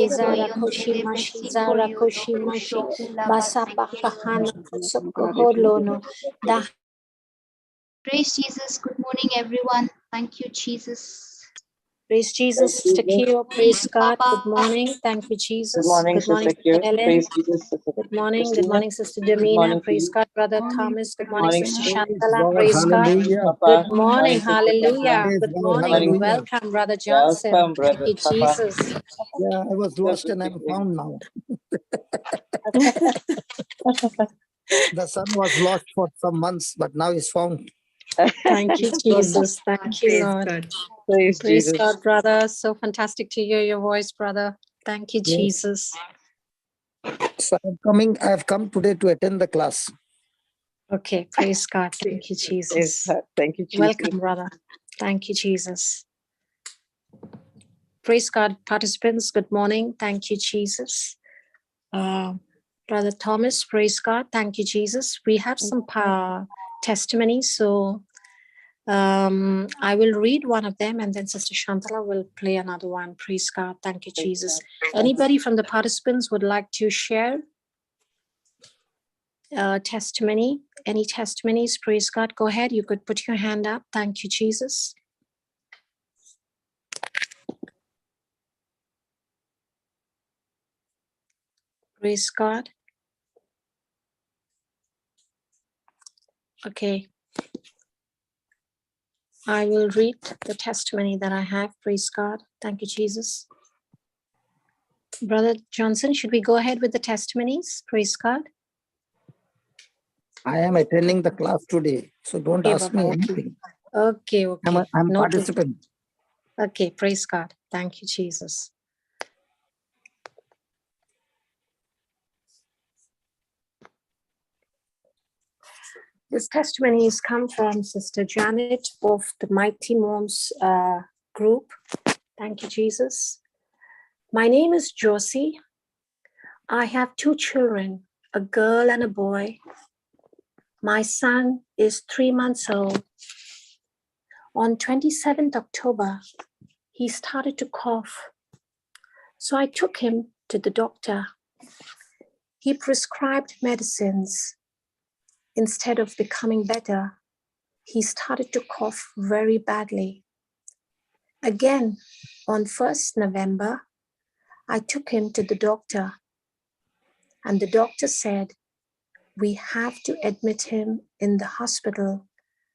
Kizara Koshimashi, Zara Koshimashi, Basapa Kahana, Sokoholono. Praise Jesus. Good morning, everyone. Thank you, Jesus. Praise Jesus, Sister Kio. Praise God. Good morning. Thank you, Jesus. Good morning, Sister Kio. Praise Jesus, Sister Good morning. Christina. Good morning, Sister Good Davina. morning to Praise you. God, Brother Thomas. Good morning, Morning. Sister Praise Shantala. God. Praise God. Hallelujah. Papa. Good morning. Sister Hallelujah. Papa. Good Praise God. morning. Hallelujah. Welcome, Brother Johnson. Welcome, Thank brother you, Papa. Jesus. Yeah, I was So lost good and to I'm hear you. found now. The son was lost for some months, but now he's found. Thank you, Jesus. Thank you, Praise Lord. God. Praise Praise Jesus. God, brother. So fantastic to hear your voice, brother. Thank you, Yes. Jesus. So I have come today to attend the class. Okay, praise God. Thank you, Praise Jesus. God. Thank you, Jesus. Welcome, brother. Thank you, Jesus. Praise God, participants. Good morning. Thank you, Jesus. Brother Thomas, praise God. Thank you, Jesus. We have some testimonies, so I will read one of them and then Sister Shantala will play another one. Praise God. Thank you, Jesus. Anybody from the participants would like to share testimony? Any testimonies? Praise God. Go ahead. You could put your hand up. Thank you, Jesus. Praise God. Okay. I will read the testimony that I have. Praise God. Thank you, Jesus. Brother Johnson, should we go ahead with the testimonies? Praise God. I am attending the class today, so don't Okay, ask me Baba. anything. Okay. I'm Noted. participant. Okay, praise God. Thank you, Jesus. This testimony has come from Sister Janet of the Mighty Moms group. Thank you, Jesus. My name is Josie. I have 2 children, a girl and a boy. My son is 3 months old. On 27th October, he started to cough. So I took him to the doctor. He prescribed medicines. Instead of becoming better, he started to cough very badly. Again, on 1st November, I took him to the doctor, and the doctor said, we have to admit him in the hospital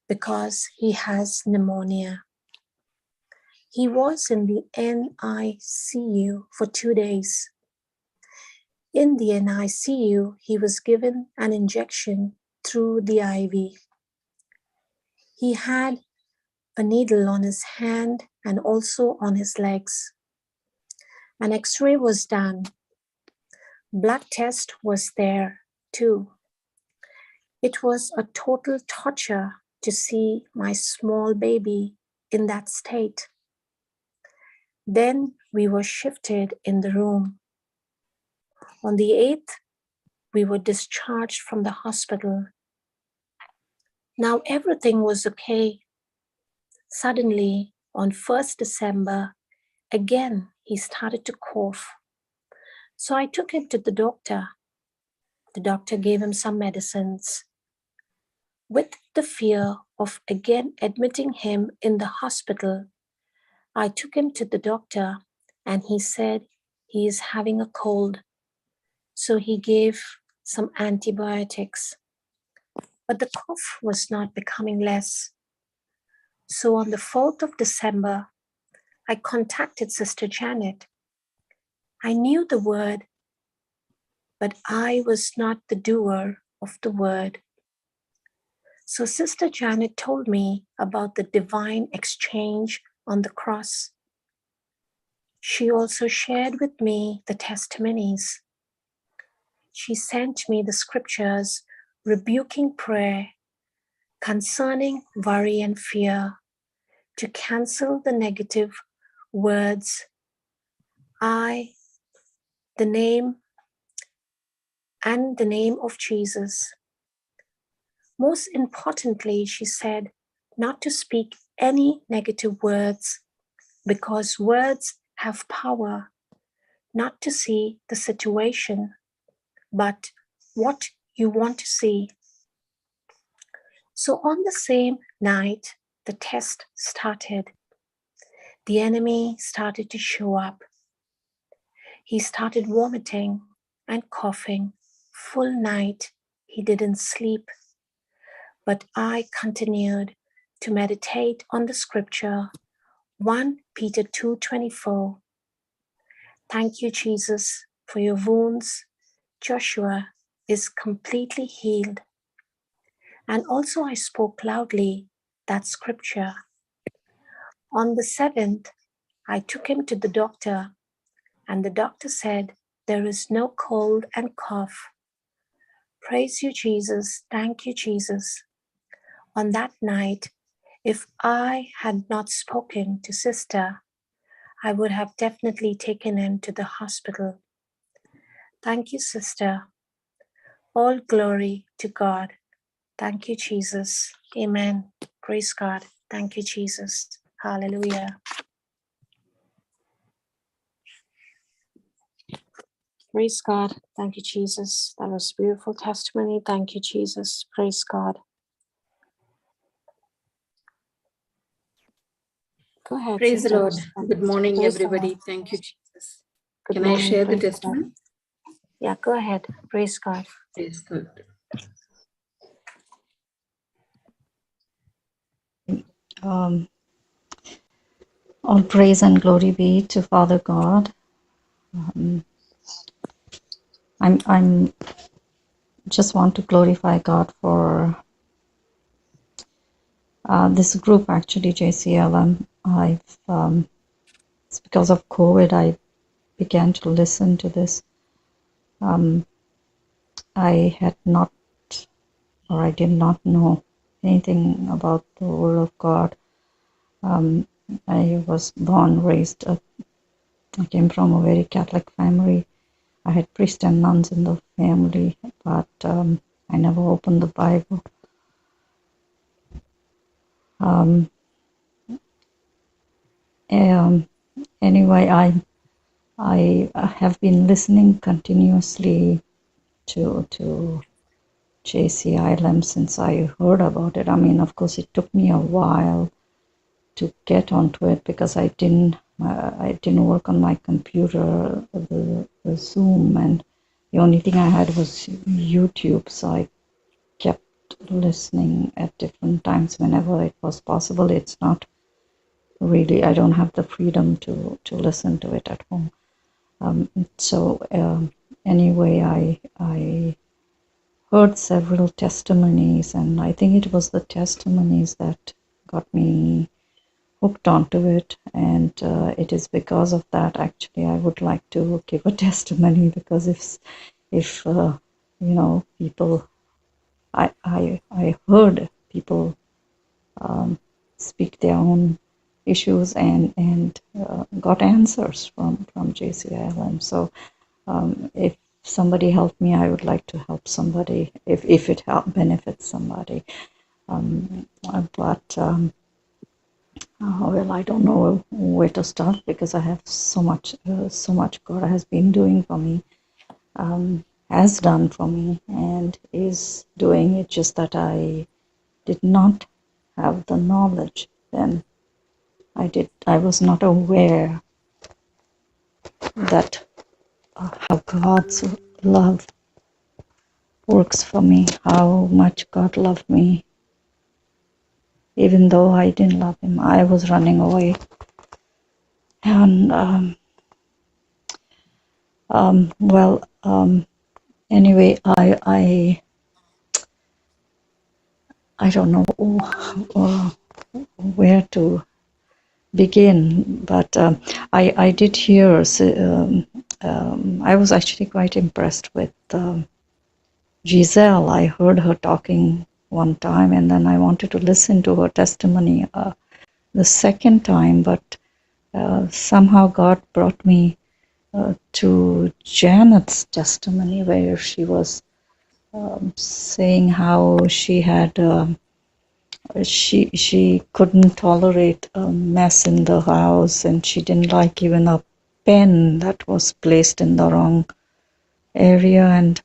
because he has pneumonia. He was in the NICU for 2 days. In the NICU, he was given an injection through the IV. He had a needle on his hand and also on his legs. An X-ray was done. Blood test was there too. It was a total torture to see my small baby in that state. Then we were shifted in the room. On the 8th, we were discharged from the hospital. Now everything was okay. Suddenly, on 1st December, again, he started to cough. So I took him to the doctor. The doctor gave him some medicines. With the fear of again admitting him in the hospital, I took him to the doctor and he said he is having a cold. So he gave some antibiotics. But the cough was not becoming less. So on the 4th of December, I contacted Sister Janet. I knew the word, but I was not the doer of the word. So Sister Janet told me about the divine exchange on the cross. She also shared with me the testimonies. She sent me the scriptures rebuking prayer concerning worry and fear to cancel the negative words. The name of Jesus. Most importantly, she said not to speak any negative words because words have power. not to see the situation, but what you want to see. So on the same night, the test started. The enemy started to show up. He started vomiting and coughing. Full night, he didn't sleep. But I continued to meditate on the scripture, 1 Peter 2:24. Thank you, Jesus, for your wounds. Joshua is completely healed. And also I spoke loudly that scripture. On the 7th, I took him to the doctor, and the doctor said, there is no cold and cough. Praise you, Jesus. Thank you, Jesus. On that night, if I had not spoken to Sister, I would have definitely taken him to the hospital. Thank you, Sister. All glory to God. Thank you, Jesus. Amen. Praise God. Thank you, Jesus. Hallelujah. Praise God. Thank you, Jesus. That was beautiful testimony. Thank you, Jesus. Praise God. Go ahead. Praise the Lord. sisters. Good morning, Praise everybody. God. Thank you, Jesus. Good Can morning. I share the Praise testimony? God. Yeah, go ahead. Praise God. Praise God. All praise and glory be to Father God. I'm just want to glorify God for this group, actually, JCILM. It's because of COVID I began to listen to this. I had not, or I did not know anything about the Word of God. I was born, raised, I came from a very Catholic family. I had priests and nuns in the family, but I never opened the Bible. Anyway, I have been listening continuously to JCILM since I heard about it. I mean, of course, it took me a while to get onto it because I didn't work on my computer, the Zoom, and the only thing I had was YouTube, so I kept listening at different times whenever it was possible. It's not really, I don't have the freedom to listen to it at home. Anyway, I heard several testimonies, and I think it was the testimonies that got me hooked onto it, and it is because of that actually I would like to give a testimony, because if people, I heard people speak their own issues and got answers from JCILM. So if somebody helped me, I would like to help somebody if it benefits somebody. Well, I don't know where to start because I have so much God has been doing for me, has done for me, and is doing. It just that I did not have the knowledge then. I was not aware that how God's love works for me, how much God loved me. Even though I didn't love him, I was running away. And anyway, I don't know where to begin, but I did hear. I was actually quite impressed with Giselle. I heard her talking one time, and then I wanted to listen to her testimony the second time, but somehow God brought me to Janet's testimony, where she was saying how she had she couldn't tolerate a mess in the house, and she didn't like even a pen that was placed in the wrong area, and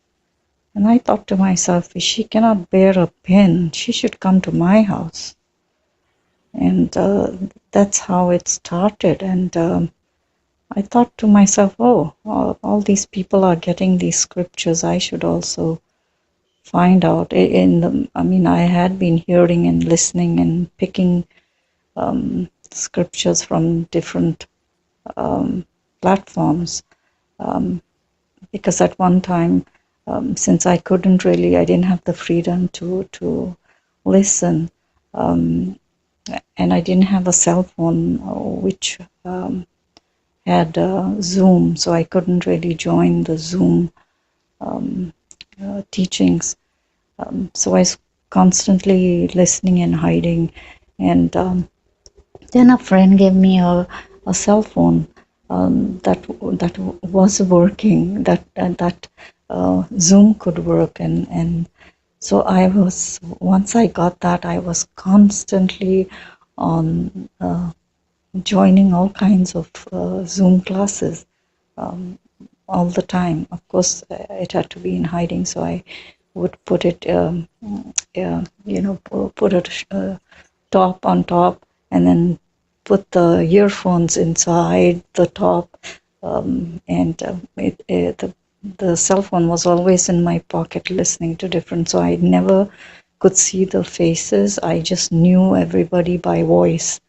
I thought to myself, if she cannot bear a pen, she should come to my house. And that's how it started. And I thought to myself, oh, all these people are getting these scriptures. I should also find out. I had been hearing and listening and picking scriptures from different platforms, because at one time, since I didn't have the freedom to listen, and I didn't have a cell phone which had Zoom, so I couldn't really join the Zoom teachings. So I was constantly listening and hiding, and then a friend gave me a cell phone that was working, that Zoom could work, and so once I got that, I was constantly on joining all kinds of Zoom classes all the time. Of course, it had to be in hiding, so I would put it, put a top on top, and then put the earphones inside the top, and the cell phone was always in my pocket, listening to different. So I never could see the faces. I just knew everybody by voice.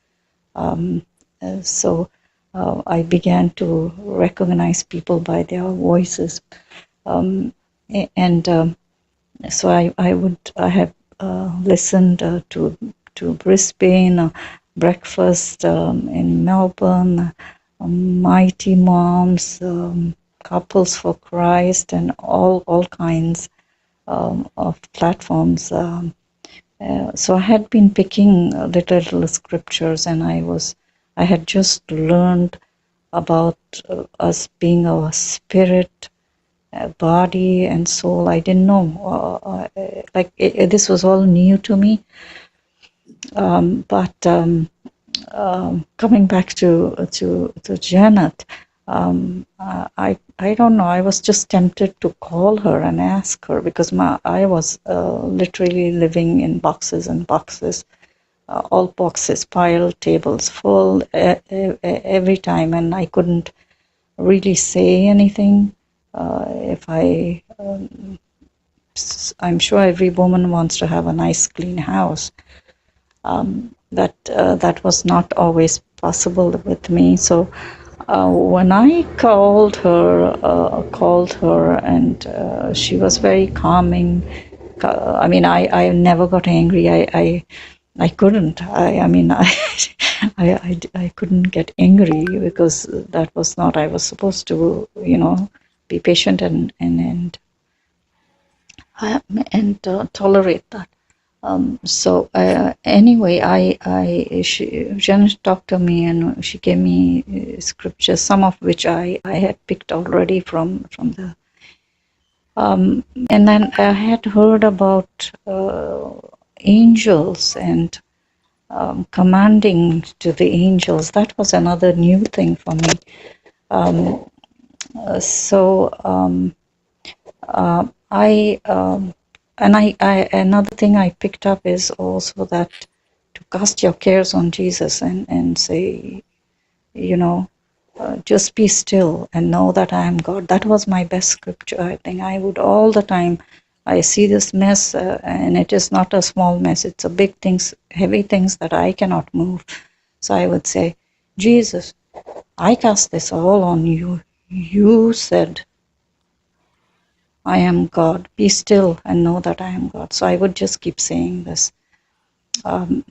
So I began to recognize people by their voices, so I have listened to Brisbane, breakfast in Melbourne, Mighty Moms, Couples for Christ, and all kinds of platforms. So I had been picking little scriptures, and I had just learned about us being a spirit, body and soul. I didn't know, this was all new to me. But coming back to Janet, I don't know. I was just tempted to call her and ask her, because I was literally living in boxes and boxes, all boxes piled, tables full every time, and I couldn't really say anything. I'm sure every woman wants to have a nice clean house. That was not always possible with me. So when I called her, and she was very calming. I never got angry. I couldn't. I couldn't get angry, because that was not. I was supposed to, be patient and tolerate that. So anyway, Janet talked to me, and she gave me scriptures, some of which I had picked already from the. And then I had heard about angels and commanding to the angels. That was another new thing for me. Another thing I picked up is also that to cast your cares on Jesus and say, just be still and know that I am God. That was my best scripture. I think I would all the time. I see this mess, and it is not a small mess. It's a big things, heavy things that I cannot move. So I would say, Jesus, I cast this all on you. You said, I am God. Be still and know that I am God. So I would just keep saying this. And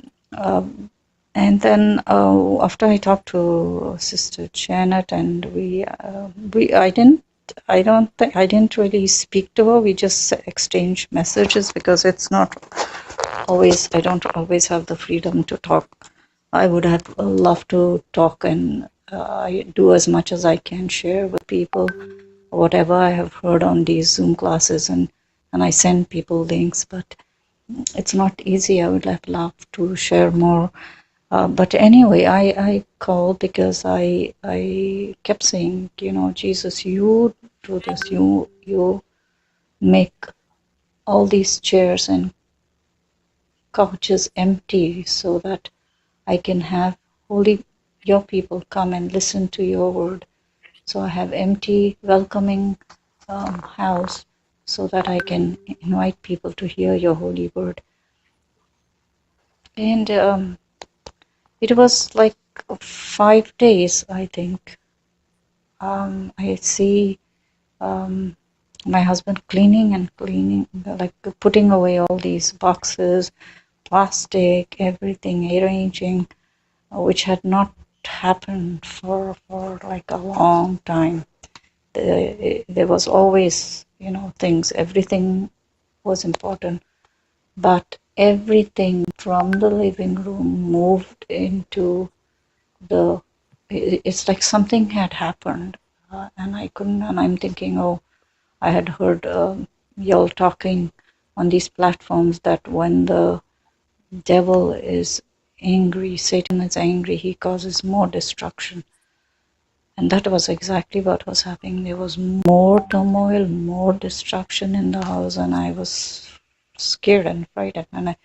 then after I talked to Sister Janet, and I didn't really speak to her. We just exchanged messages, because it's not always. I don't always have the freedom to talk. I would have loved to talk, and I do as much as I can share with people whatever I have heard on these Zoom classes, and I send people links, but it's not easy. I would have loved to share more. But anyway, I called because I kept saying, Jesus, you do this. You make all these chairs and couches empty so that I can have your people come and listen to your word. So I have empty, welcoming house so that I can invite people to hear your holy word. And it was like 5 days, I think. I see my husband cleaning, like putting away all these boxes, plastic, everything, arranging, which had not happened for like a long time. There was always, things, everything was important, but everything from the living room moved into it's like something had happened, and I'm thinking, oh, I had heard y'all talking on these platforms that when the devil is angry, Satan is angry, he causes more destruction. And that was exactly what was happening. There was more turmoil, more destruction in the house, and I was scared and frightened.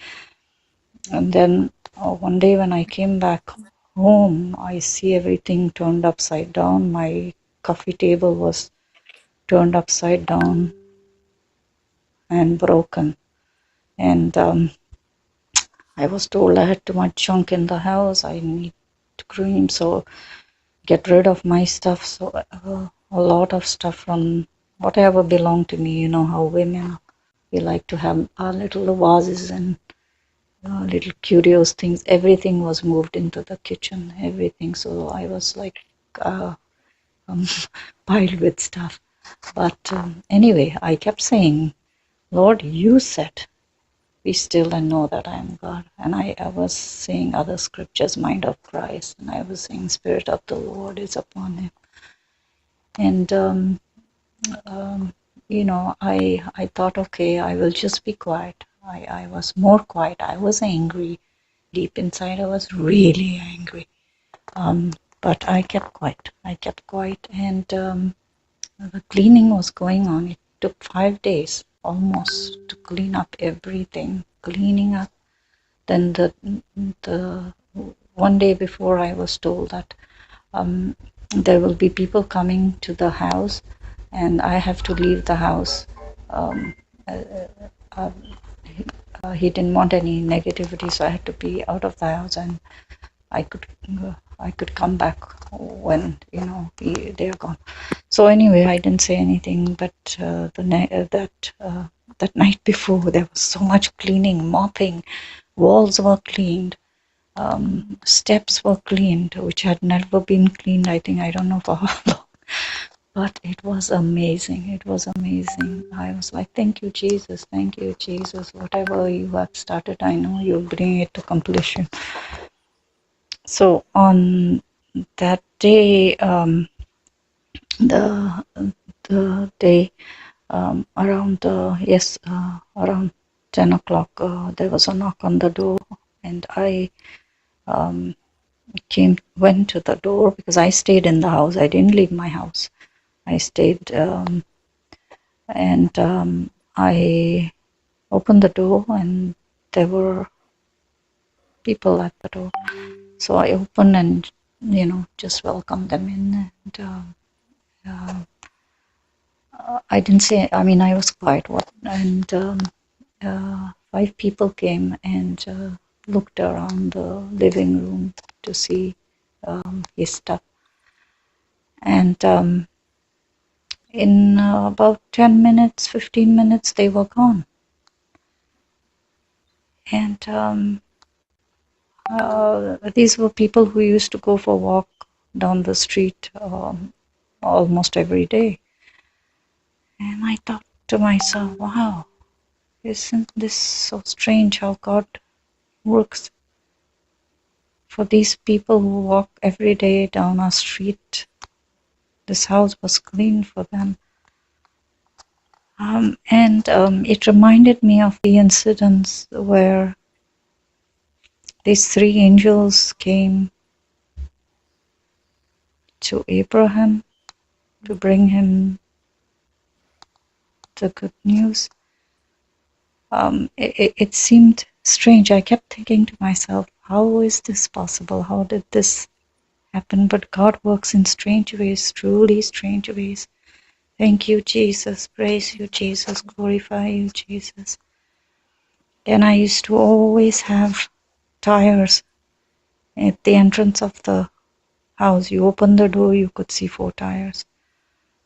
And then one day when I came back home, I see everything turned upside down. My coffee table was turned upside down and broken. And I was told I had too much junk in the house. I need to clean, so get rid of my stuff. So a lot of stuff from whatever belonged to me. You know how women, we like to have our little vases and little curious things. Everything was moved into the kitchen, everything. So I was like piled with stuff. But anyway, I kept saying, Lord, you said, be still and know that I am God. And I was saying other scriptures, mind of Christ, and I was saying, Spirit of the Lord is upon him. And I thought, okay, I will just be quiet. I was more quiet. I was angry. Deep inside, I was really angry. But I kept quiet. And the cleaning was going on. It took 5 days almost to clean up everything. Cleaning up. Then the one day before, I was told that there will be people coming to the house, and I have to leave the house. He didn't want any negativity, so I had to be out of the house, and I could come back when they're gone. So anyway, I didn't say anything. But that night before, there was so much cleaning, mopping. Walls were cleaned. Steps were cleaned, which had never been cleaned. I don't know for how long. But it was amazing. It was amazing. I was like, thank you, Jesus. Thank you, Jesus. Whatever you have started, I know you'll bring it to completion. So on that day, the day around 10 o'clock, there was a knock on the door, and I went to the door because I stayed in the house. I didn't leave my house. I stayed, and I opened the door, and there were people at the door. So I opened and just welcomed them in. And I didn't say. I mean, I was quiet. And 5 people came and looked around the living room to see his stuff. And in about 10 minutes, 15 minutes, they were gone. And these were people who used to go for a walk down the street almost every day. And I thought to myself, wow, isn't this so strange how God works? For these people who walk every day down our street, this house was clean for them. And it reminded me of the incidents where these three angels came to Abraham to bring him the good news. It seemed strange. I kept thinking to myself, how is this possible? How did this happen? But God works in strange ways, truly strange ways. Thank you, Jesus. Praise you, Jesus. Glorify you, Jesus. And I used to always have tires at the entrance of the house. You open the door, you could see 4 tires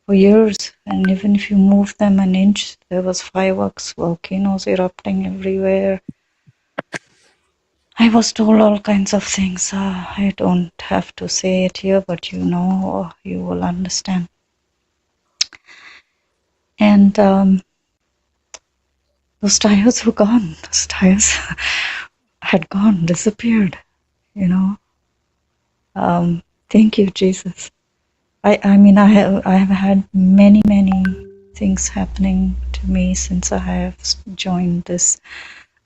for years. And even if you moved them an inch, there was fireworks, volcanoes erupting everywhere. I was told all kinds of things. I don't have to say it here, but you know, you will understand. And those tires were gone. Those tires had gone, disappeared, you know. Thank you, Jesus. I mean, I have had many things happening to me since I have joined this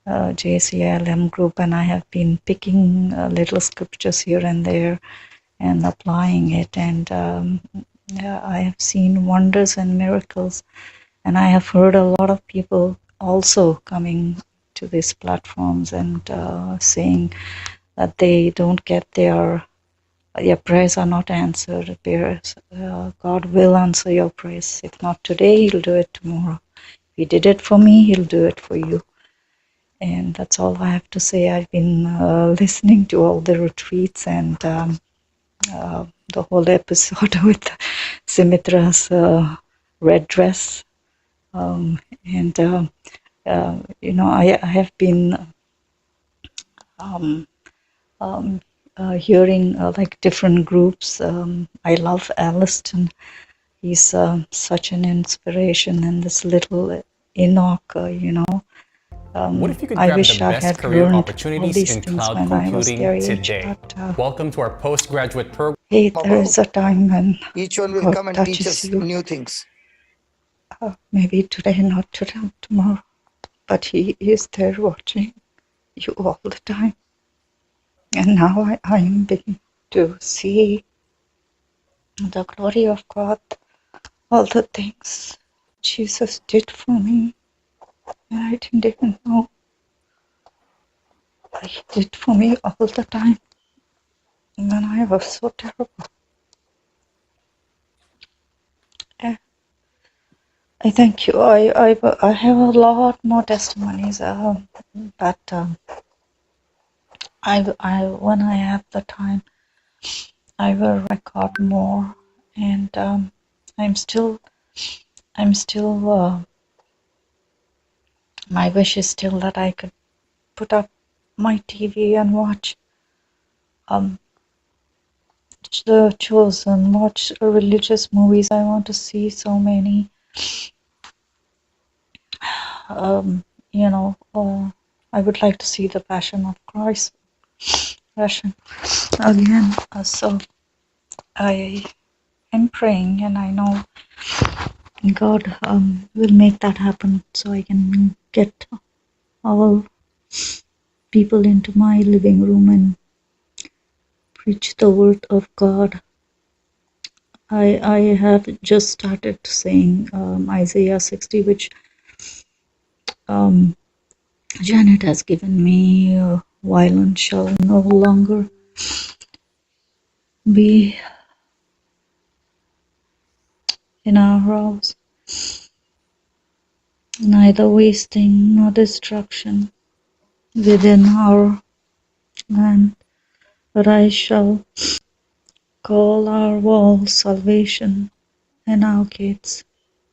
JCILM group, and I have been picking little scriptures here and there and applying it, and I have seen wonders and miracles, and I have heard a lot of people also coming to these platforms and saying that they don't get their prayers are not answered. God will answer your prayers. If not today, He'll do it tomorrow. If He did it for me, He'll do it for you. And that's all I have to say. I've been listening to all the retreats and the whole episode with Simitra's red dress. And, you know, I have been hearing like different groups. I love Alliston. He's such an inspiration, and this little Enoch, you know. What if you could I grab wish the I best had career learned all opportunities these in things cloud when I was computing their age. today? But Welcome to our postgraduate program. hey, there is a time when Each one will God come and teach touches us you. new things. Maybe today, not today, tomorrow, but He is there watching you all the time. And now I am beginning to see the glory of God, all the things Jesus did for me. And I didn't even know what He did for me all the time. And then I was so terrible. Yeah. I thank you. I have a lot more testimonies, but when I have the time, I will record more. And I'm still. My wish is still that I could put up my TV and watch the Chosen, watch religious movies. I want to see so many. You know, I would like to see the Passion of Christ, Passion again. So I am praying, and I know God will make that happen, so I can get all people into my living room and preach the word of God. I have just started saying Isaiah 60, which Janet has given me. Violence shall no longer be in our house, neither wasting nor destruction within our land, but I shall call our walls salvation and our gates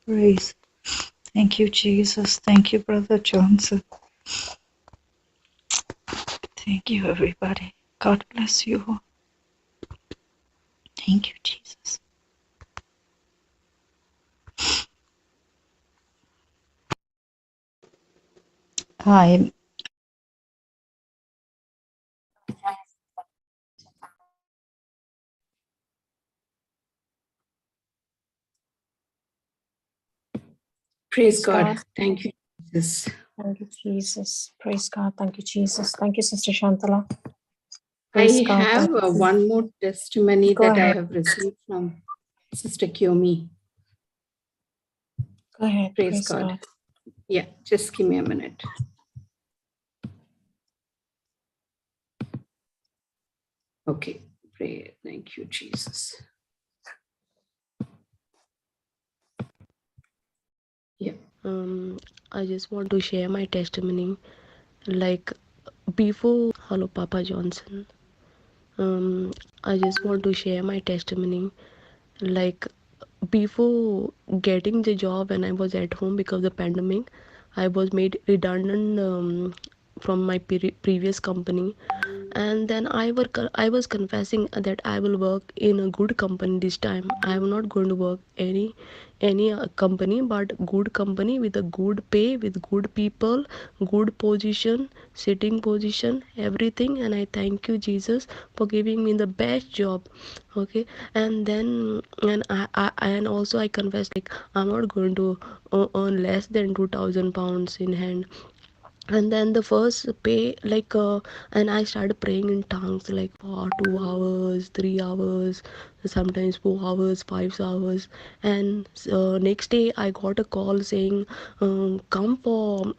praise. Thank you, Jesus. Thank you, Brother Johnson. Thank you, everybody. God bless you. Thank you, Jesus. Hi. Praise God. Thank you, Jesus. Thank you, Jesus. Praise God. Thank you, Jesus. Thank you, Sister Shantala. Praise I God. have Thank you. one more testimony Go that I ahead. have received from Sister Kyomi. Go ahead. Praise Praise God. God. Yeah, just give me a minute. Okay, pray. Thank you, Jesus. Yeah. I just want to share my testimony. Like before, hello, Papa Johnson. I just want to share my testimony. Like before getting the job when I was at home because of the pandemic, I was made redundant from my previous company, and then I was confessing that I will work in a good company this time. I am not going to work any company, but good company with a good pay, with good people, good position, sitting position, everything. And I thank you, Jesus, for giving me the best job. Okay, and then and also I confess, like, I'm not going to earn less than 2,000 pounds in hand. And then the first pay, like and I started praying in tongues, like for 2 hours, 3 hours, sometimes 4 hours, 5 hours. And next day I got a call saying, come for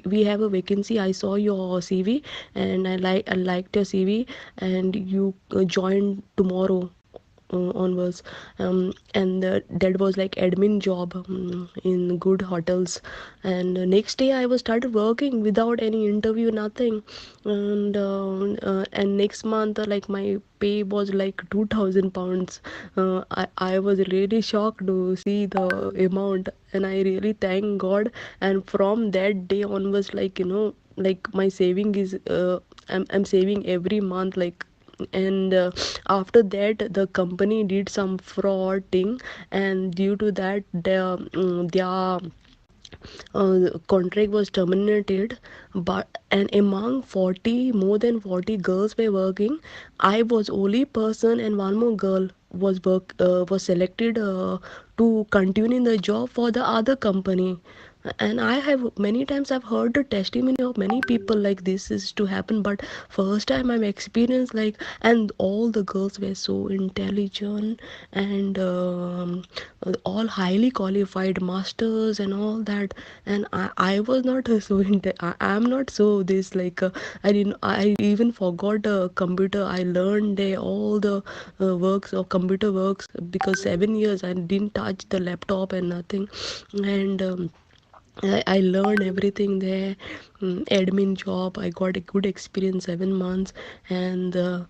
we have a vacancy. I saw your CV and I liked your CV, and you join tomorrow onwards. And that was like admin job in good hotels. And next day I was started working without any interview, nothing. And next month, like, my pay was like 2,000 pounds. I was really shocked to see the amount, and I really thank God. And from that day onwards, like, like, my saving is I'm saving every month, like. And after that the company did some fraud thing, and due to that their contract was terminated. But and among 40, more than 40 girls were working, I was only person, and one more girl was selected to continue in the job for the other company. And I have many times I've heard the testimony of many people like this is to happen, but first time I'm experienced, like. And all the girls were so intelligent, and all highly qualified masters and all that. And I was not I'm not so this, like, I even forgot computer. I learned all the works of computer works, because 7 years I didn't touch the laptop and nothing. And I learned everything there. Admin job, I got a good experience, 7 months. And I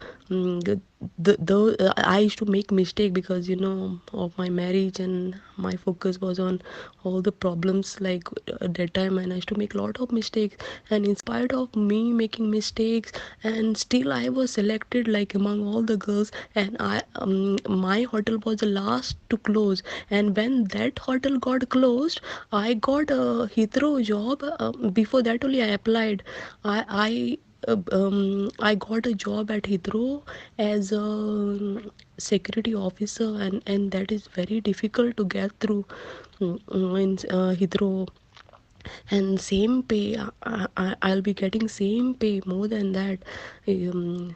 used to make mistake because, of my marriage, and my focus was on all the problems, like, at that time. And I used to make a lot of mistakes. And in spite of me making mistakes, and still I was selected, like, among all the girls. And my hotel was the last to close. And when that hotel got closed, I got a Heathrow job. Before that only I applied. I got a job at Heathrow as a security officer, and that is very difficult to get through in Heathrow. And same pay, I'll be getting same pay, more than that. um,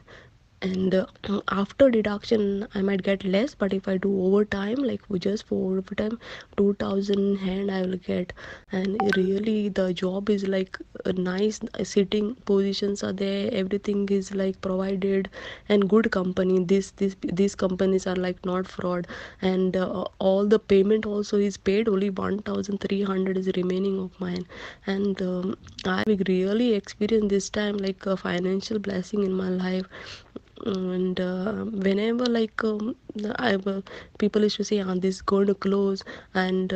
and after deduction I might get less, but if I do overtime, like, just for overtime, 2,000 hand I will get. And really the job is like a nice, sitting positions are there, everything is like provided, and good company. These companies are like not fraud. And all the payment also is paid, only 1,300 is remaining of mine. And I really experienced this time like a financial blessing in my life. And whenever, like, I people used to say, this is going to close. And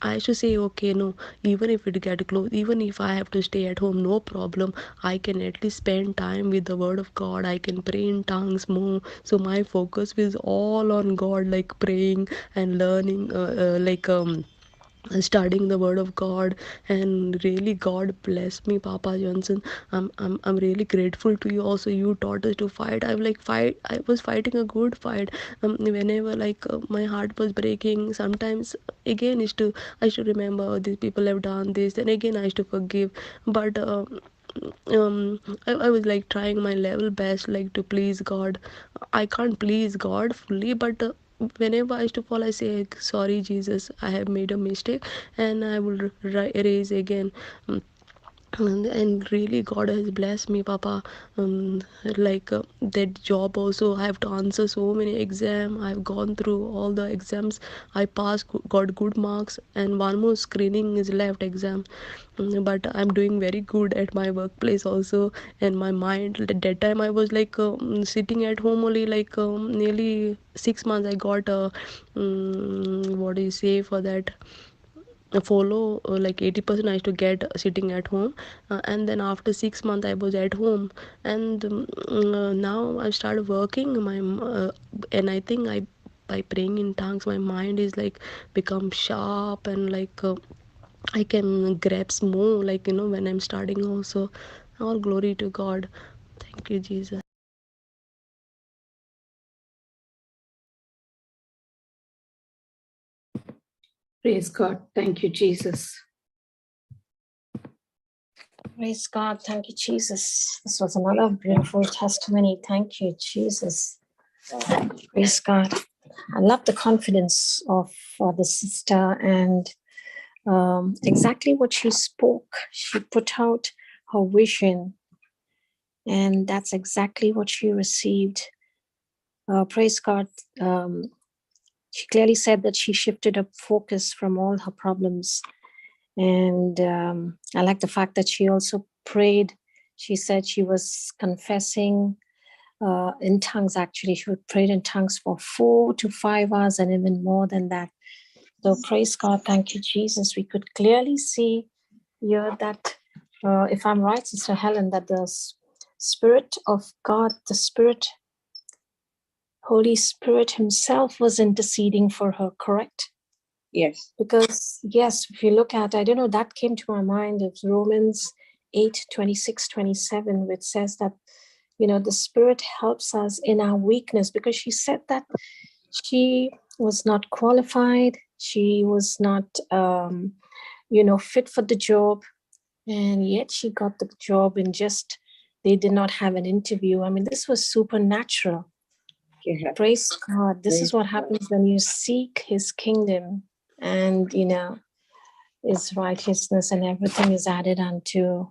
I used to say, okay, no, even if it get closed, even if I have to stay at home, no problem. I can at least spend time with the word of God. I can pray in tongues more. So my focus was all on God, like praying and learning, like, studying the word of God. And really God bless me, Papa Johnson. I'm really grateful to you also. You taught us to fight. I was fighting a good fight. Whenever, like, my heart was breaking, sometimes again I used to remember these people have done this, and again I used to forgive. But I was like trying my level best like to please God. I can't please God fully, but whenever I used to fall, I say, sorry Jesus, I have made a mistake, and I will erase again. And really God has blessed me, Papa. That job also, I have to answer so many exam. I've gone through all the exams. I passed, got good marks, and one more screening is left exam. But I'm doing very good at my workplace also. And my mind, at that time I was like sitting at home only, like nearly 6 months. I got what do you say for that, follow like 80% I used to get sitting at home, and then after 6 months I was at home. And now I started working and I think I, by praying in tongues, my mind is like become sharp, and like I can grasp more, like when I'm starting also. All glory to God. Thank you, Jesus. Praise God. Thank you, Jesus. Praise God. Thank you, Jesus. This was another beautiful testimony. Thank you, Jesus. Praise God. I love the confidence of the sister, and exactly what she spoke. She put out her vision, and that's exactly what she received. Praise God. She clearly said that she shifted her focus from all her problems. And I like the fact that she also prayed. She said she was confessing in tongues. Actually, she would pray in tongues for 4 to 5 hours and even more than that. So praise God. Thank you, Jesus. We could clearly see here that, if I'm right, Sister Helen, that the Spirit of God, the Holy Spirit himself was interceding for her, correct? Yes. Because, yes, if you look at, I don't know, that came to my mind of Romans 8:26-27, which says that, the Spirit helps us in our weakness, because she said that she was not qualified. She was not, fit for the job. And yet she got the job, and just, they did not have an interview. I mean, this was supernatural. Yeah. Praise God. This is what happens when you seek his kingdom, and, his righteousness, and everything is added unto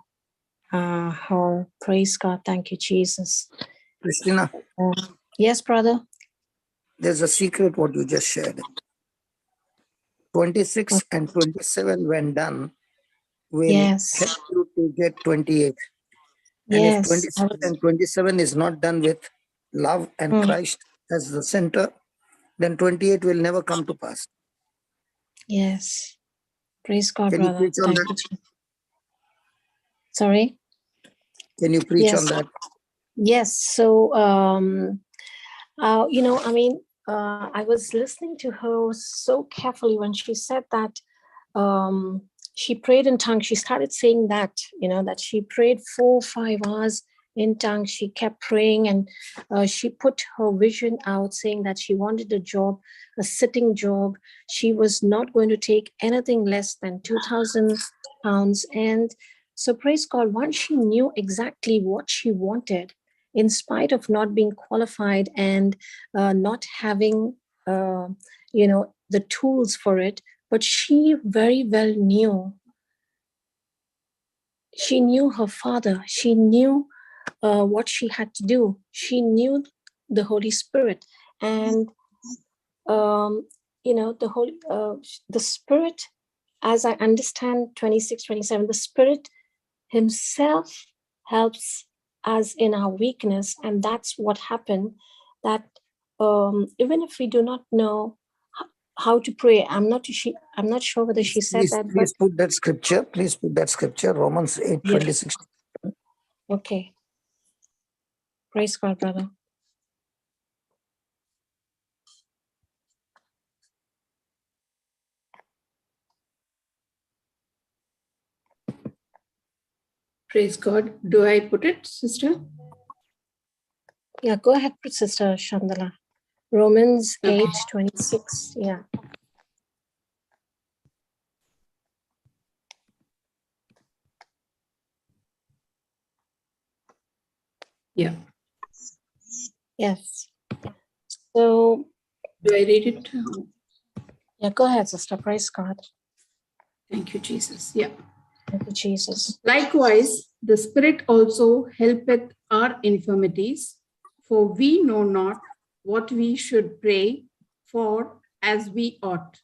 her. Praise God. Thank you, Jesus. Christina, Yes, brother. there's a secret what you just shared. 26 and 27 when done will Yes. help you to get 28. And if Yes. 26 and 27 is not done with love and Christ as the center, then 28 will never come to pass. Yes. Praise God, Can you brother. preach on Thank that? you. Sorry? Can you preach Yes. on that? Yes. So, I was listening to her so carefully when she said that she prayed in tongues. She started saying that, that she prayed 4 or 5 hours in tongues. She kept praying, and she put her vision out, saying that she wanted a job, a sitting job. She was not going to take anything less than 2,000 pounds. And so, praise God, once she knew exactly what she wanted, in spite of not being qualified and not having, the tools for it, but she very well knew. She knew her Father. She knew what she had to do. She knew the Holy Spirit, and the Spirit, as I understand 26, 27, the Spirit himself helps us in our weakness, and that's what happened. That even if we do not know how to pray, I'm not sure whether she said that. Please put that scripture. Please put that scripture, Romans 8:26. Okay. Praise God, brother. Praise God. Do I put it, sister? Yeah, go ahead, Sister Chandala. Romans Okay. 8:26. Yeah. Yeah. Yes. So, Do I read it? yeah, go ahead, Sister. Praise God. Thank you, Jesus. Yeah. Thank you, Jesus. Likewise, the Spirit also helpeth our infirmities, for we know not what we should pray for as we ought.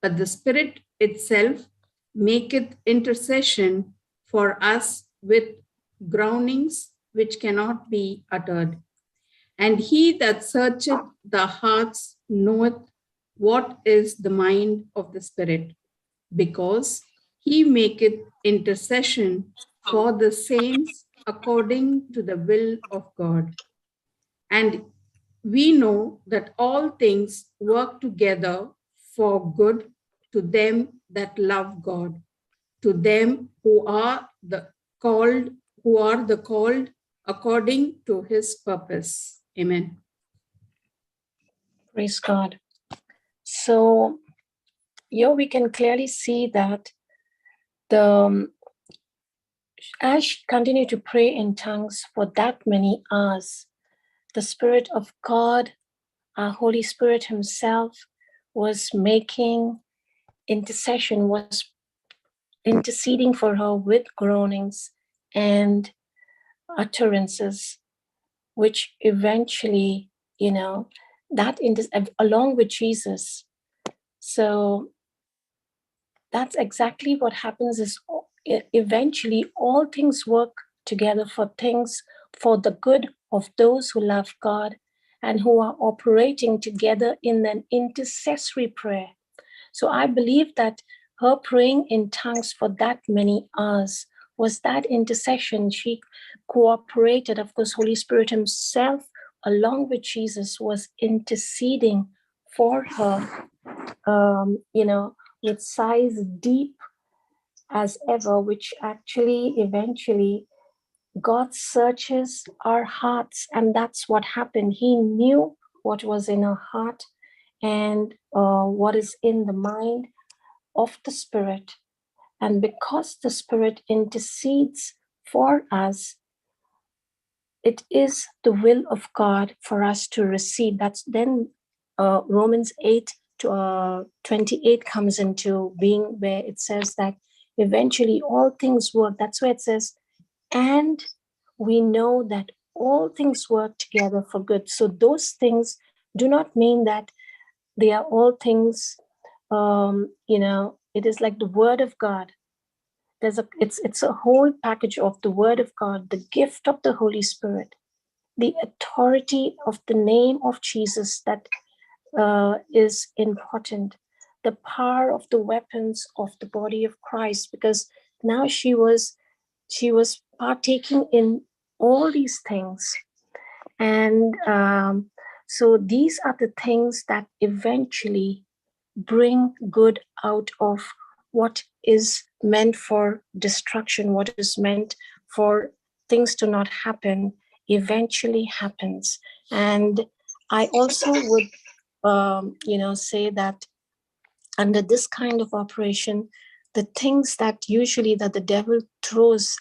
But the Spirit itself maketh intercession for us with groanings which cannot be uttered. And he that searcheth the hearts knoweth what is the mind of the Spirit, because he maketh intercession for the saints according to the will of God. And we know that all things work together for good to them that love God, to them who are the called according to his purpose. Amen. Praise God. So, here we can clearly see that as she continued to pray in tongues for that many hours, the Spirit of God, our Holy Spirit Himself, was making intercession, was interceding for her with groanings and utterances, which eventually, along with Jesus. So that's exactly what happens is eventually all things work together for the good of those who love God and who are operating together in an intercessory prayer. So I believe that her praying in tongues for that many hours was that intercession. She cooperated. Of course, Holy Spirit Himself, along with Jesus, was interceding for her, with sighs deep as ever, which actually eventually God searches our hearts. And that's what happened. He knew what was in her heart and what is in the mind of the Spirit. And because the Spirit intercedes for us, it is the will of God for us to receive. That's then Romans 8 to 28 comes into being, where it says that eventually all things work. That's where it says, and we know that all things work together for good. So those things do not mean that they are all things, it is like the word of God. It's a whole package of the word of God, the gift of the Holy Spirit, the authority of the name of Jesus that is important, the power of the weapons of the body of Christ, because now she was partaking in all these things. And so these are the things that eventually bring good out of what is meant for destruction, what is meant for things to not happen, eventually happens. And I also would, say that under this kind of operation, the things that usually that the devil throws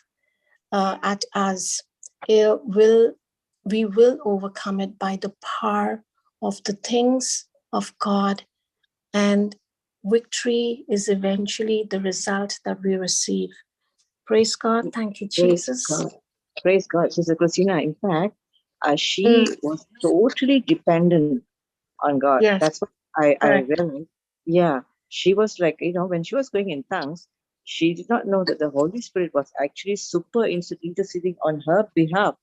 at us, we will overcome it by the power of the things of God, and victory is eventually the result that we receive. Praise God. Thank you, Jesus. Praise God. Sister Christina, in fact, she was totally dependent on God. Yes. That's what I realized. Yeah. She was like, when she was going in tongues, she did not know that the Holy Spirit was actually super interceding on her behalf.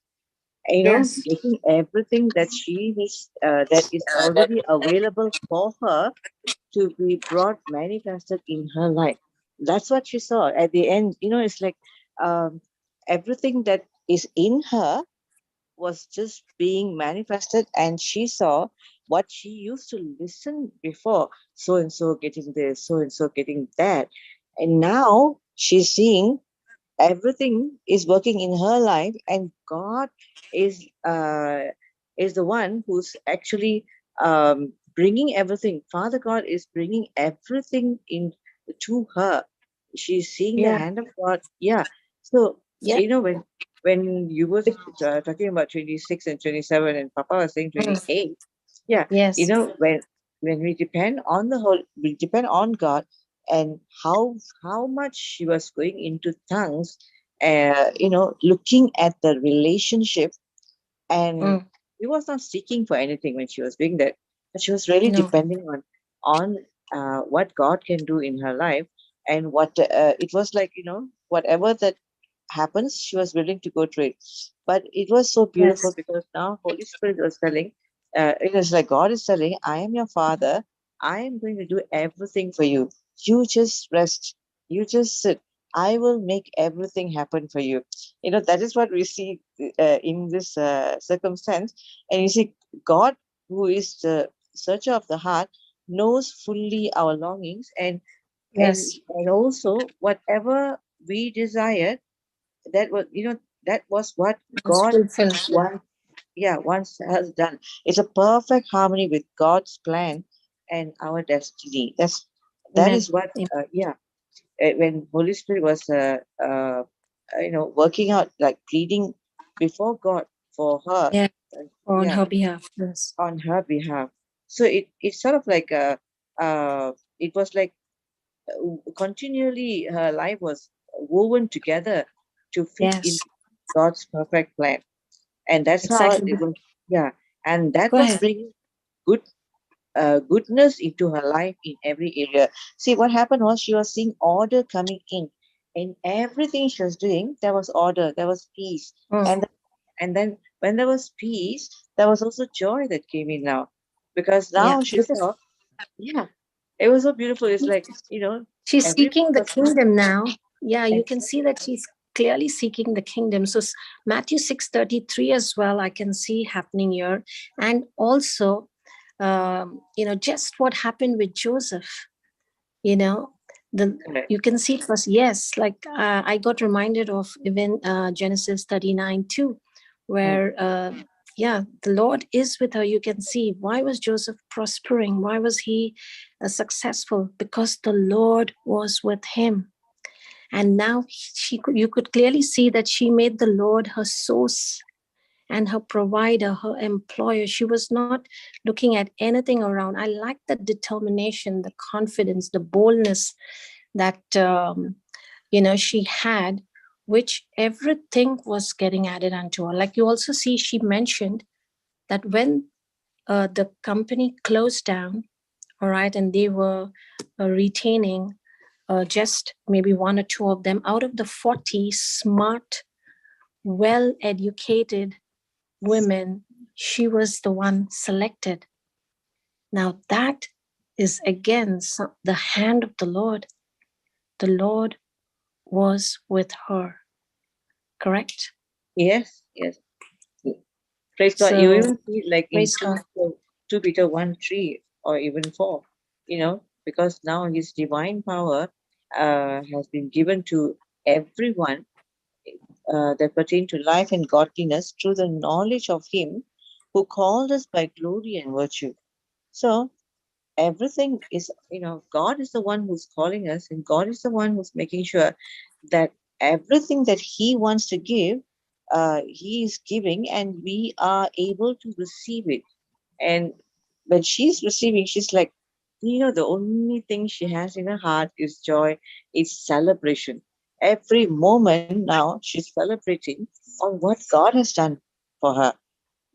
Yes. Getting everything that she needs, that is already available for her to be brought manifested in her life. That's what she saw at the end. It's like everything that is in her was just being manifested, and she saw what she used to listen before, so and so getting this, so and so getting that, and now she's seeing everything is working in her life, and God is the one who's actually bringing everything. Father God is bringing everything in to her. She's seeing the hand of God. Yeah. So Yeah. when you were talking about 26 and 27, and Papa was saying 28, yeah, Yes. when we depend on we depend on God, and how much she was going into tongues, looking at the relationship, and she was not seeking for anything when she was doing that, but she was really No. depending on what God can do in her life, and what it was like, whatever that happens, she was willing to go through it. But it was so beautiful, Yes. because now Holy Spirit was telling, it was like God is telling, I am your Father. I am going to do everything for you. You just rest. You just sit. I will make everything happen for you. That is what we see in this circumstance. And you see, God, who is the searcher of the heart, knows fully our longings, and Yes. and also whatever we desire, that was what It's God fulfilled. once has done. It's a perfect harmony with God's plan and our destiny. That Amen. is what Amen. when Holy Spirit was working out, like pleading before God for her, Yeah. On yeah, her behalf. Yes. on her behalf. So it's sort of like it was like continually her life was woven together to fit Yes. into God's perfect plan. And that's how Exactly. it was. Yeah, and that Go was ahead. bringing good goodness into her life in every area. See, what happened was, she was seeing order coming in everything she was doing. There was order, there was peace, and then when there was peace, there was also joy that came in now, because Yeah. now she saw, yeah, it was so beautiful. It's like, She's everything seeking the was good. kingdom now. Yeah, you can see Exactly. that she's clearly seeking the kingdom. So Matthew 6:33 as well, I can see happening here. And also, just what happened with Joseph, you know, the Correct. you can see it was, yes, like I got reminded of even Genesis 39 too, where the Lord is with her. You can see, why was Joseph prospering? Why was he successful? Because the Lord was with him. And now you could clearly see that she made the Lord her source and her provider, her employer. She was not looking at anything around. I like the determination, the confidence, the boldness that she had, which everything was getting added unto her. Like you also see, she mentioned that when the company closed down, all right, and they were retaining just maybe one or two of them out of the 40 smart, well-educated women, she was the one selected. Now that is again the hand of the Lord. The Lord was with her, correct? Yes, yes. Praise God. You So even see it like in praise God. 2 Peter 1:3 or even 4, because now his divine power has been given to everyone that pertain to life and godliness through the knowledge of him who called us by glory and virtue. So everything is, God is the one who's calling us, and God is the one who's making sure that everything that he wants to give, he is giving, and we are able to receive it. And when she's receiving, she's like, the only thing she has in her heart is joy, is celebration. Every moment now, she's celebrating on what God has done for her.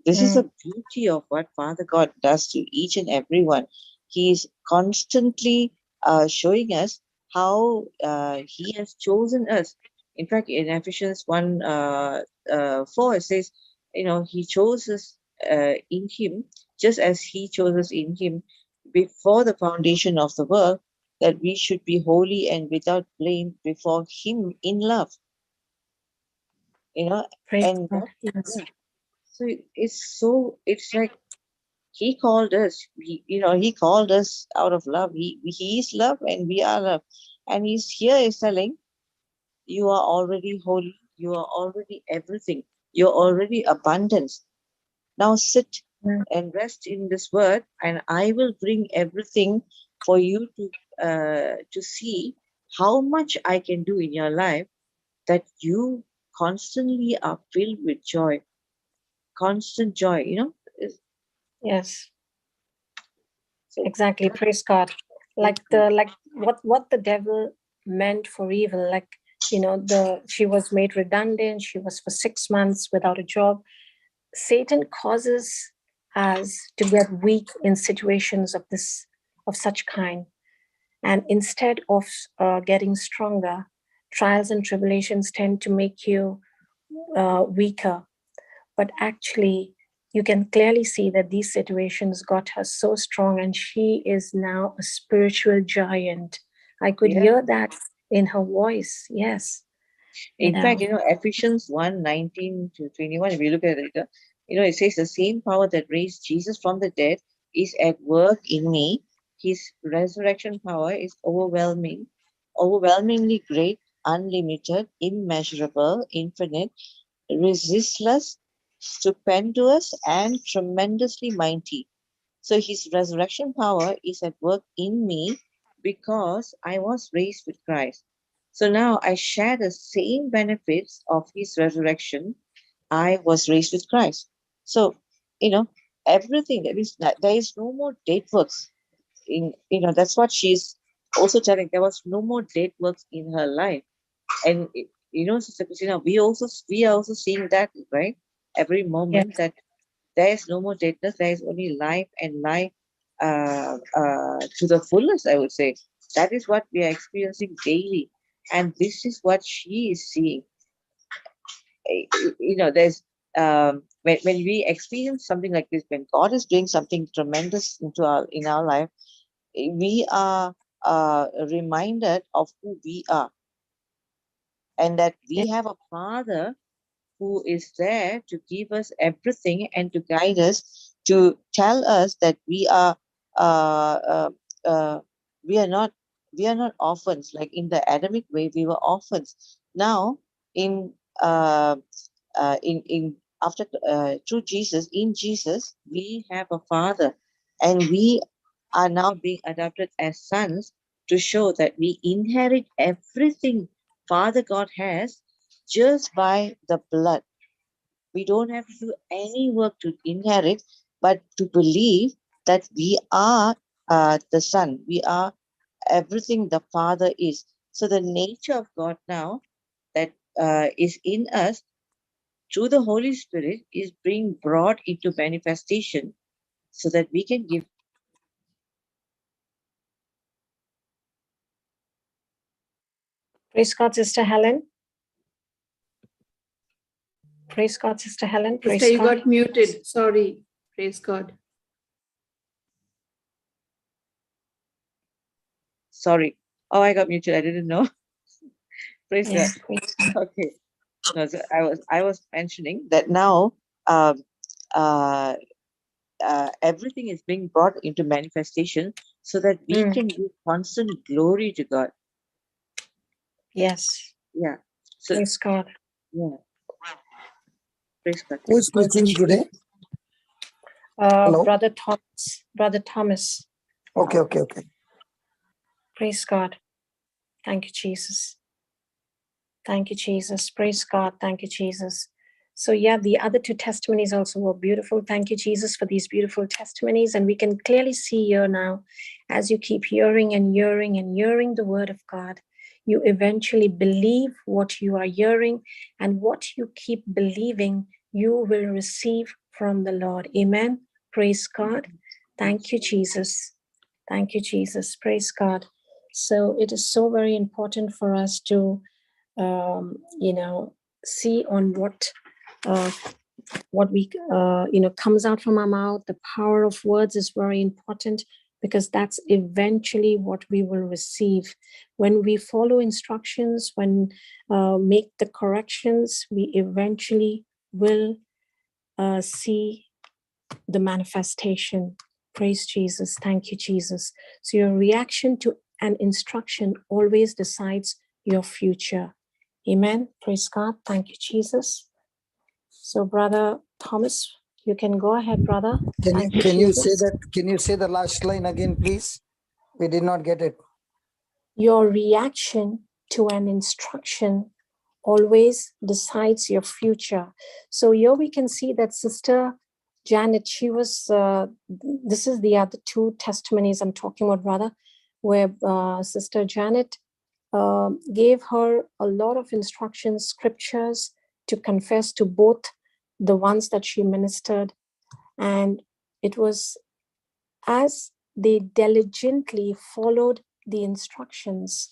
This is the beauty of what Father God does to each and every one. He is constantly showing us how He has chosen us. In fact, in Ephesians 1 4, it says, He chose us in Him, just as He chose us in Him before the foundation of the world, that we should be holy and without blame before Him in love. Praise And God. that, Yes. yeah. It's like he called us. He called us out of love. He is love, and we are love. And he's here is telling, you are already holy. You are already everything. You're already abundance. Now sit and rest in this word, and I will bring everything for you to see how much I can do in your life, that you constantly are filled with joy, constant joy, Yes, So, exactly. Praise God. Like what the devil meant for evil, like she was made redundant, she was for 6 months without a job. Satan causes us to get weak in situations of such kind. And instead of getting stronger, trials and tribulations tend to make you weaker. But actually, you can clearly see that these situations got her so strong, and she is now a spiritual giant. I could hear that in her voice. Yes. In fact, Ephesians 1:19-21, if you look at it, it says the same power that raised Jesus from the dead is at work in me. His resurrection power is overwhelmingly great, unlimited, immeasurable, infinite, resistless, stupendous, and tremendously mighty. So his resurrection power is at work in me because I was raised with Christ. So now I share the same benefits of his resurrection. I was raised with Christ. So, everything that is that there is no more dead works that's what she's also telling. There was no more dead works in her life. And Sister Christina, we are also seeing that, right? Every moment that there is no more deadness, there is only life, and life to the fullest, I would say. That is what we are experiencing daily. And this is what she is seeing. There's when we experience something like this, when God is doing something tremendous in our life, we are reminded of who we are, and that we have a Father who is there to give us everything and to guide us, to tell us that we are uh, uh, we are not orphans. Like in the Adamic way, we were orphans. Now, in after through Jesus, in Jesus, we have a Father, and we are now being adopted as sons to show that we inherit everything Father God has just by the blood. We don't have to do any work to inherit, but to believe that we are the Son. We are everything the Father is. So the nature of God now that is in us through the Holy Spirit is being brought into manifestation so that we can give. Praise God, Sister Helen. Praise God, Sister Helen. Praise Sister, you God. got muted. Sorry. Praise God. Sorry. Oh, I got muted. I didn't know. Praise Yeah. God. Okay. No, so I was mentioning that now everything is being brought into manifestation so that we can give constant glory to God. Yes. Yeah. So, Praise God. yeah. Praise God. Who is preaching today? Hello? Brother Thomas. Brother Thomas. Okay. Praise God. Thank you, Jesus. Thank you, Jesus. Praise God. Thank you, Jesus. So yeah, the other two testimonies also were beautiful. Thank you, Jesus, for these beautiful testimonies. And we can clearly see here now, as you keep hearing and hearing and hearing the word of God, you eventually believe what you are hearing, and what you keep believing, you will receive from the Lord. Amen. Praise God. Thank you, Jesus. Thank you, Jesus. Praise God. So it is so very important for us to see on what we comes out from our mouth. The power of words is very important, because that's eventually what we will receive when we follow instructions, when make the corrections. We eventually will see the manifestation. Praise Jesus. Thank you, Jesus. So your reaction to an instruction always decides your future. Amen. Praise God. Thank you, Jesus. So, Brother Thomas, you can go ahead, brother. Can you say that? Can you say the last line again, please? We did not get it. Your reaction to an instruction always decides your future. So here we can see that Sister Janet, she was, this is the other two testimonies I'm talking about, brother, where Sister Janet gave her a lot of instructions, scriptures to confess to both the ones that she ministered. And it was as they diligently followed the instructions,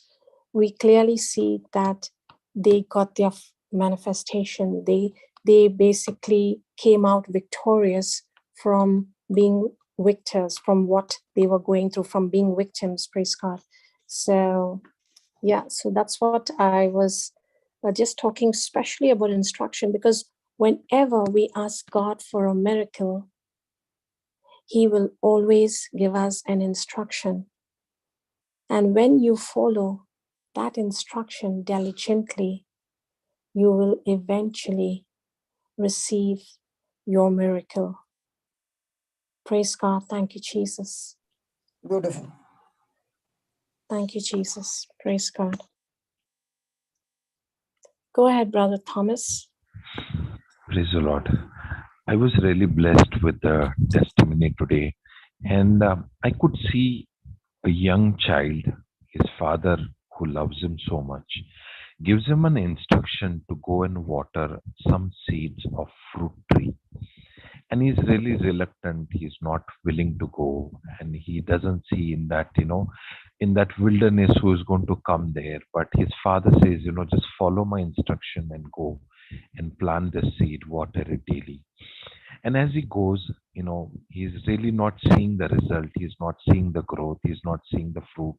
we clearly see that they got their manifestation. They basically came out victorious from being victors, from what they were going through, from being victims, praise God. So yeah, so that's what I was just talking, especially about instruction, because whenever we ask God for a miracle, He will always give us an instruction. And when you follow that instruction diligently, you will eventually receive your miracle. Praise God. Thank you, Jesus. Beautiful. Thank you, Jesus. Praise God. Go ahead, Brother Thomas. Praise the Lord. I was really blessed with the testimony today, and I could see a young child, his father, who loves him so much, gives him an instruction to go and water some seeds of fruit tree. And he's really reluctant. He's not willing to go, and he doesn't see in that, in that wilderness who is going to come there. But his father says, just follow my instruction and go and plant the seed, water it daily. And as he goes, he's really not seeing the result. He's not seeing the growth. He's not seeing the fruit.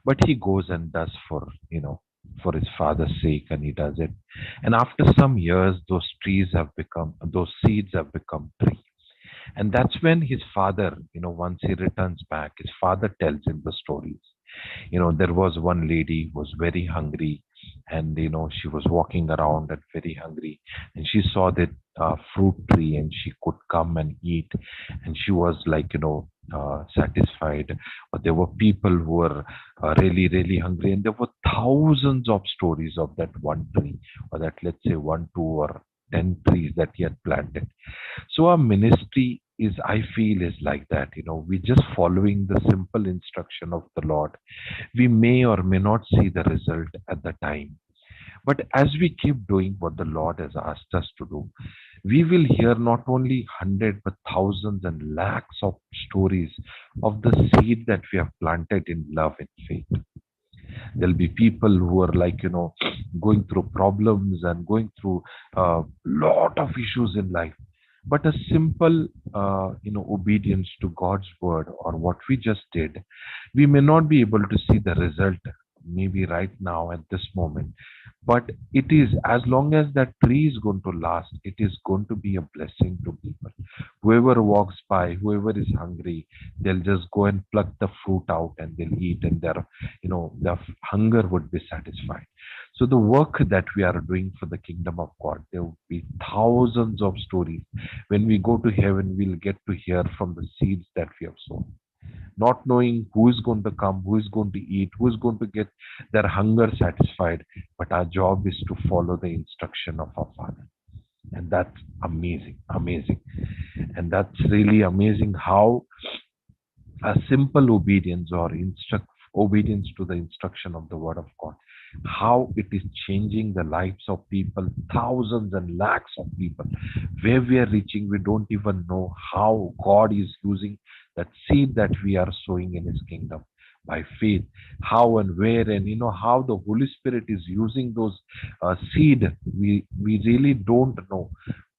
But he goes and does for his father's sake, and he does it. And after some years, those seeds have become tree. And that's when his father, once he returns back, his father tells him the stories. There was one lady who was very hungry, and she was walking around and very hungry, and she saw that fruit tree, and she could come and eat, and she was like satisfied. But there were people who were really, really hungry, and there were thousands of stories of that one tree, or that, let's say, 1, 2, or 10 trees that he had planted. So our ministry is, I feel, is like that. We're just following the simple instruction of the Lord. We may or may not see the result at the time, but as we keep doing what the Lord has asked us to do, we will hear not only hundreds but thousands and lakhs of stories of the seed that we have planted in love and faith. There'll be people who are like, going through problems and going through a lot of issues in life. But a simple, obedience to God's word, or what we just did, we may not be able to see the result maybe right now at this moment. But it is, as long as that tree is going to last, it is going to be a blessing to people. Whoever walks by, whoever is hungry, they'll just go and pluck the fruit out and they'll eat, and their hunger would be satisfied. So the work that we are doing for the kingdom of God, there will be thousands of stories. When we go to heaven, we'll get to hear from the seeds that we have sown. Not knowing who is going to come, who is going to eat, who is going to get their hunger satisfied. But our job is to follow the instruction of our Father. And that's amazing, amazing. And that's really amazing how a simple obedience, or obedience to the instruction of the word of God, how it is changing the lives of people, thousands and lakhs of people. Where we are reaching, we don't even know how God is using that seed that we are sowing in his kingdom by faith. How and where, and how the Holy Spirit is using those seed, we really don't know.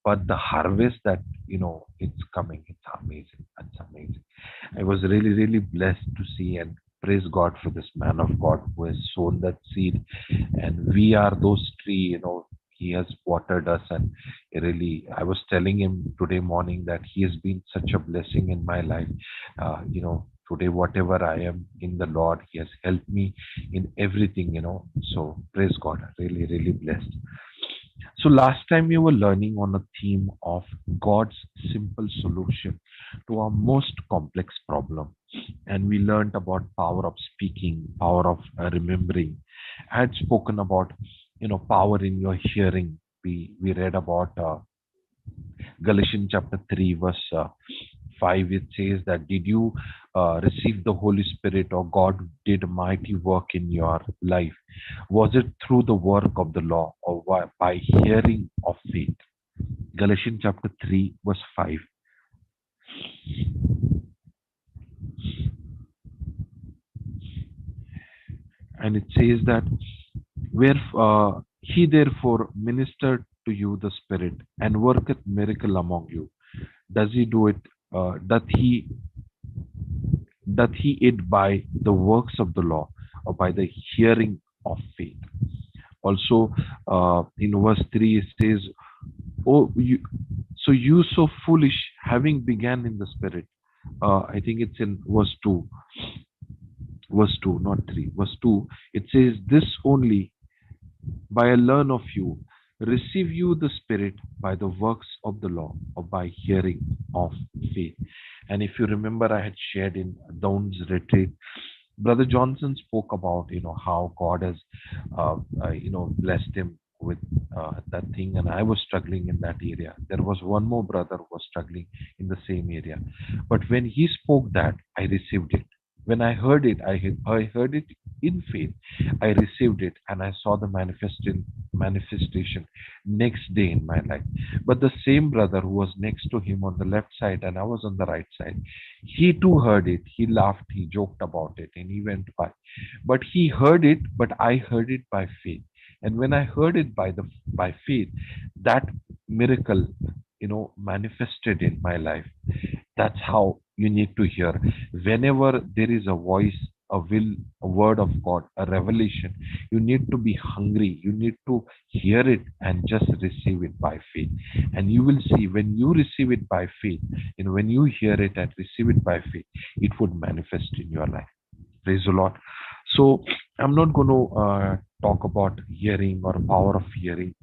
But the harvest that it's coming, it's amazing. It's amazing. I was really, really blessed to see, and praise God for this man of God who has sown that seed. And we are those trees, he has watered us. And really, I was telling him today morning that he has been such a blessing in my life. Today, whatever I am in the Lord, he has helped me in everything, So praise God, really, really blessed. So last time we were learning on a theme of God's simple solution to our most complex problem. And we learned about power of speaking, power of remembering. I had spoken about power in your hearing. We read about Galatians chapter 3 verse 5. It says that, did you receive the Holy Spirit, or God did mighty work in your life? Was it through the work of the law, or by hearing of faith? Galatians chapter 3 verse 5. And it says that, where he therefore ministered to you the Spirit, and worketh miracle among you. Does he do it? Doth he it by the works of the law, or by the hearing of faith? Also, in verse 3 it says, "Oh, you so foolish, having began in the Spirit." I think it's in verse 2. Verse 2, not 3. Verse 2, it says, "This only by a learn of you, receive you the Spirit by the works of the law, or by hearing of faith." And if you remember, I had shared in Dawn's retreat, Brother Johnson spoke about, how God has, blessed him with that thing, and I was struggling in that area. There was one more brother who was struggling in the same area. But when he spoke that, I received it. When I heard it, I heard it in faith. I received it, and I saw the manifestation next day in my life. But the same brother who was next to him on the left side and I was on the right side, he too heard it. He laughed, he joked about it, and he went by. But he heard it, but I heard it by faith. And when I heard it by faith, that miracle, manifested in my life. That's how you need to hear. Whenever there is a voice, a will, a word of God, a revelation, you need to be hungry. You need to hear it and just receive it by faith. And you will see, when you receive it by faith, when you hear it and receive it by faith, it would manifest in your life. Praise the Lord. So I'm not going to talk about hearing or power of hearing.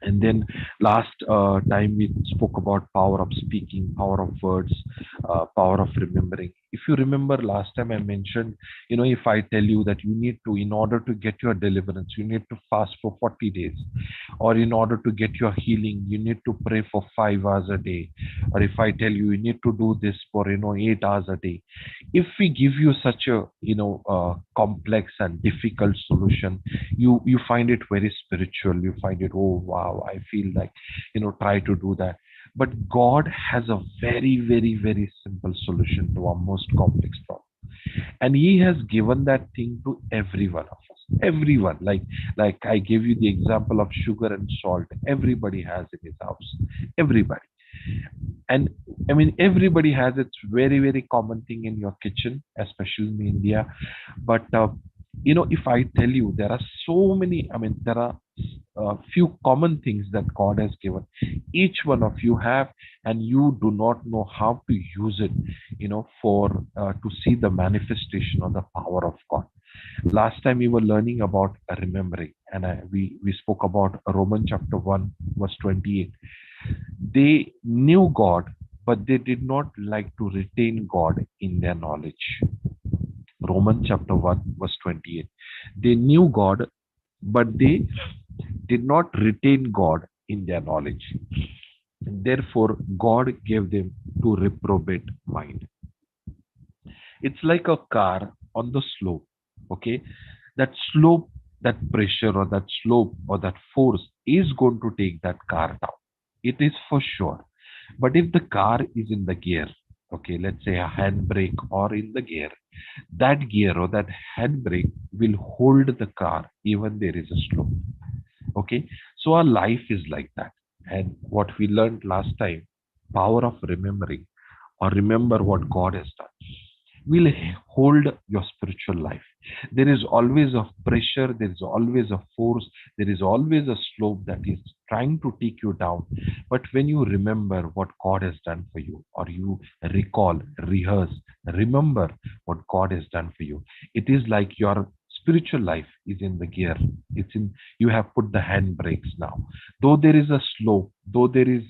And then last time we spoke about power of speaking, power of words, power of remembering. If you remember last time I mentioned, if I tell you that you need to, in order to get your deliverance, you need to fast for 40 days. Or in order to get your healing, you need to pray for 5 hours a day. Or if I tell you, you need to do this for, 8 hours a day. If we give you such a, complex and difficult solution, you find it very spiritual. You find it, oh, wow, I feel like, try to do that. But God has a very, very, very simple solution to our most complex problem. And He has given that thing to every one of us. Everyone. Like I gave you the example of sugar and salt. Everybody has in his house. Everybody. And I mean, everybody has its very, very common thing in your kitchen, especially in India. But, if I tell you, there are so many, there are a few common things that God has given. Each one of you have, and you do not know how to use it, to see the manifestation of the power of God. Last time we were learning about remembering, and we spoke about Romans chapter 1, verse 28. They knew God, but they did not like to retain God in their knowledge. Romans chapter 1, verse 28. They knew God, but they did not retain God in their knowledge. Therefore, God gave them to reprobate mind. It's like a car on the slope, okay? That slope, that pressure or that slope or that force is going to take that car down. It is for sure. But if the car is in the gear, okay, let's say a handbrake or in the gear, that gear or that handbrake will hold the car even there is a slope. Okay, so our life is like that. And what we learned last time, power of remembering, or remember what God has done, will hold your spiritual life. There is always a pressure, there is always a force, there is always a slope that is trying to take you down. But when you remember what God has done for you, or you recall, rehearse, remember what God has done for you, it is like your spiritual life is in the gear. It's in, you have put the handbrakes now. Though there is a slope, though there is,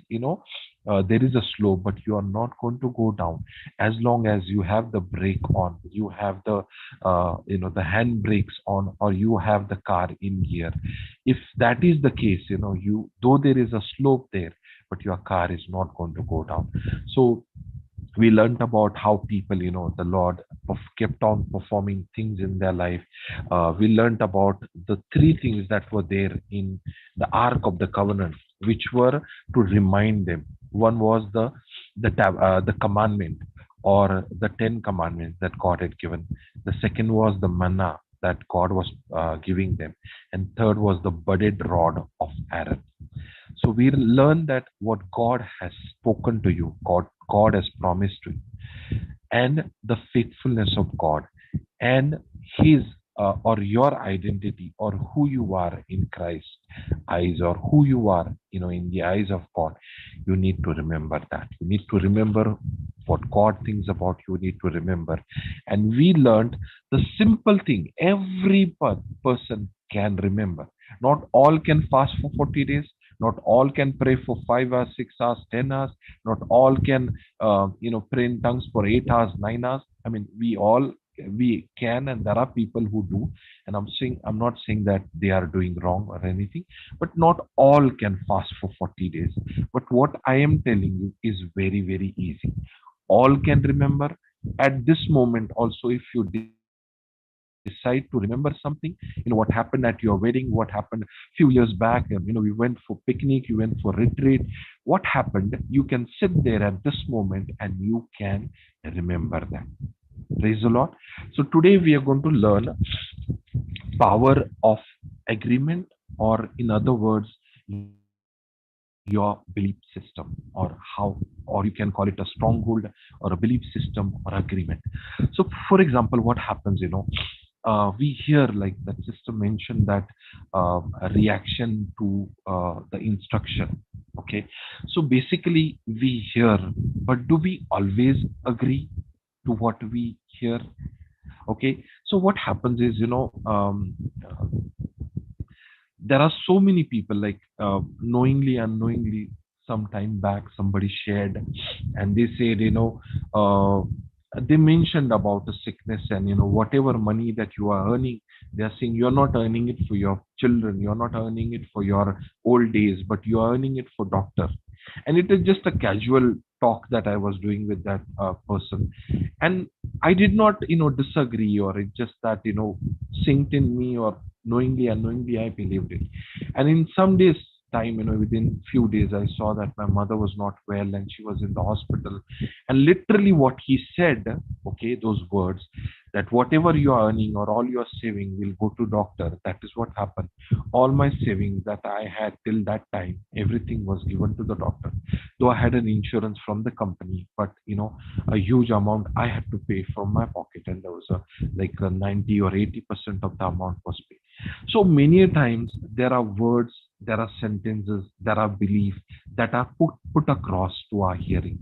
there is a slope, but you are not going to go down as long as you have the brake on, you have the the hand brakes on, or you have the car in gear. If that is the case, you, though there is a slope there, but your car is not going to go down. So we learned about how people, the Lord kept on performing things in their life. We learned about the three things that were there in the Ark of the Covenant, which were to remind them. One was the commandment, or the 10 commandments that God had given. The second was the manna that God was giving them, and third was the budded rod of Aaron. So we learn that what God has spoken to you, God has promised to you, and the faithfulness of God, and His or your identity, or who you are in Christ's eyes, or who you are, in the eyes of God. You need to remember that. You need to remember what God thinks about you. You need to remember. And we learned the simple thing every person can remember. Not all can fast for 40 days. Not all can pray for 5 hours, 6 hours, 10 hours. Not all can, pray in tongues for 8 hours, 9 hours. I mean, we can, and there are people who do. And I'm not saying that they are doing wrong or anything, but not all can fast for 40 days. But what I am telling you is very, very easy. All can remember at this moment. Also, if you decide to remember something, what happened at your wedding, what happened a few years back, we went for picnic, you went for retreat, what happened, you can sit there at this moment and you can remember that. Praise the Lord. So today we are going to learn power of agreement, or in other words, your belief system, or you can call it a stronghold, or a belief system, or agreement. So for example, what happens, we hear, like that sister mentioned, that a reaction to the instruction. Okay, so basically we hear, but do we always agree to what we hear? Okay, so what happens is, there are so many people, like knowingly, unknowingly, some time back somebody shared, and they said, they mentioned about the sickness, and whatever money that you are earning, they are saying you're not earning it for your children, you're not earning it for your old days, but you are earning it for doctor. And it is just a casual talk that I was doing with that person, and I did not disagree, or it just that synced in me, or knowingly, unknowingly, I believed it. And in some days time, within few days, I saw that my mother was not well and she was in the hospital. And literally what he said, okay, those words, that whatever you are earning or all your saving will go to doctor. That is what happened. All my savings that I had till that time, everything was given to the doctor. Though I had an insurance from the company, but a huge amount I had to pay from my pocket, and there was like 90 or 80% of the amount was paid. So many times there are words, there are sentences, there are beliefs that are put across to our hearing.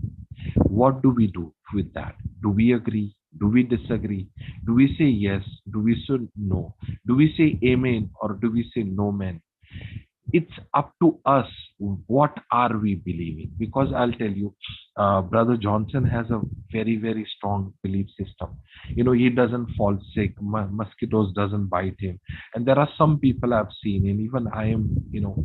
What do we do with that? Do we agree? Do we disagree? Do we say yes? Do we say no? Do we say amen, or do we say no man? It's up to us. What are we believing? Because I'll tell you, Brother Johnson has a very, very strong belief system. He doesn't fall sick. Mosquitoes doesn't bite him. And there are some people I've seen, and even I am,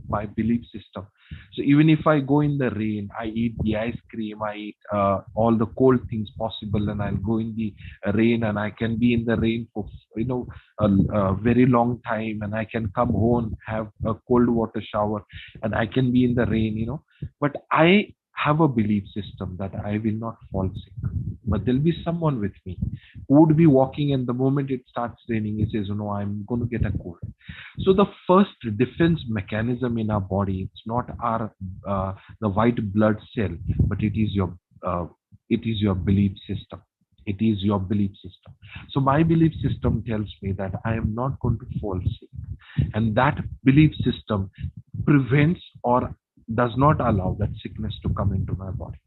my belief system. So even if I go in the rain, I eat the ice cream, I eat all the cold things possible, and I'll go in the rain, and I can be in the rain for, a very long time, and I can come home, have a cold water shower, and I can be in the rain, but I have a belief system that I will not fall sick. But there'll be someone with me who would be walking, and the moment it starts raining, he says, no, I'm going to get a cold. So the first defense mechanism in our body, it's not our the white blood cell, but it is your belief system. It is your belief system. So my belief system tells me that I am not going to fall sick. And that belief system prevents or does not allow that sickness to come into my body.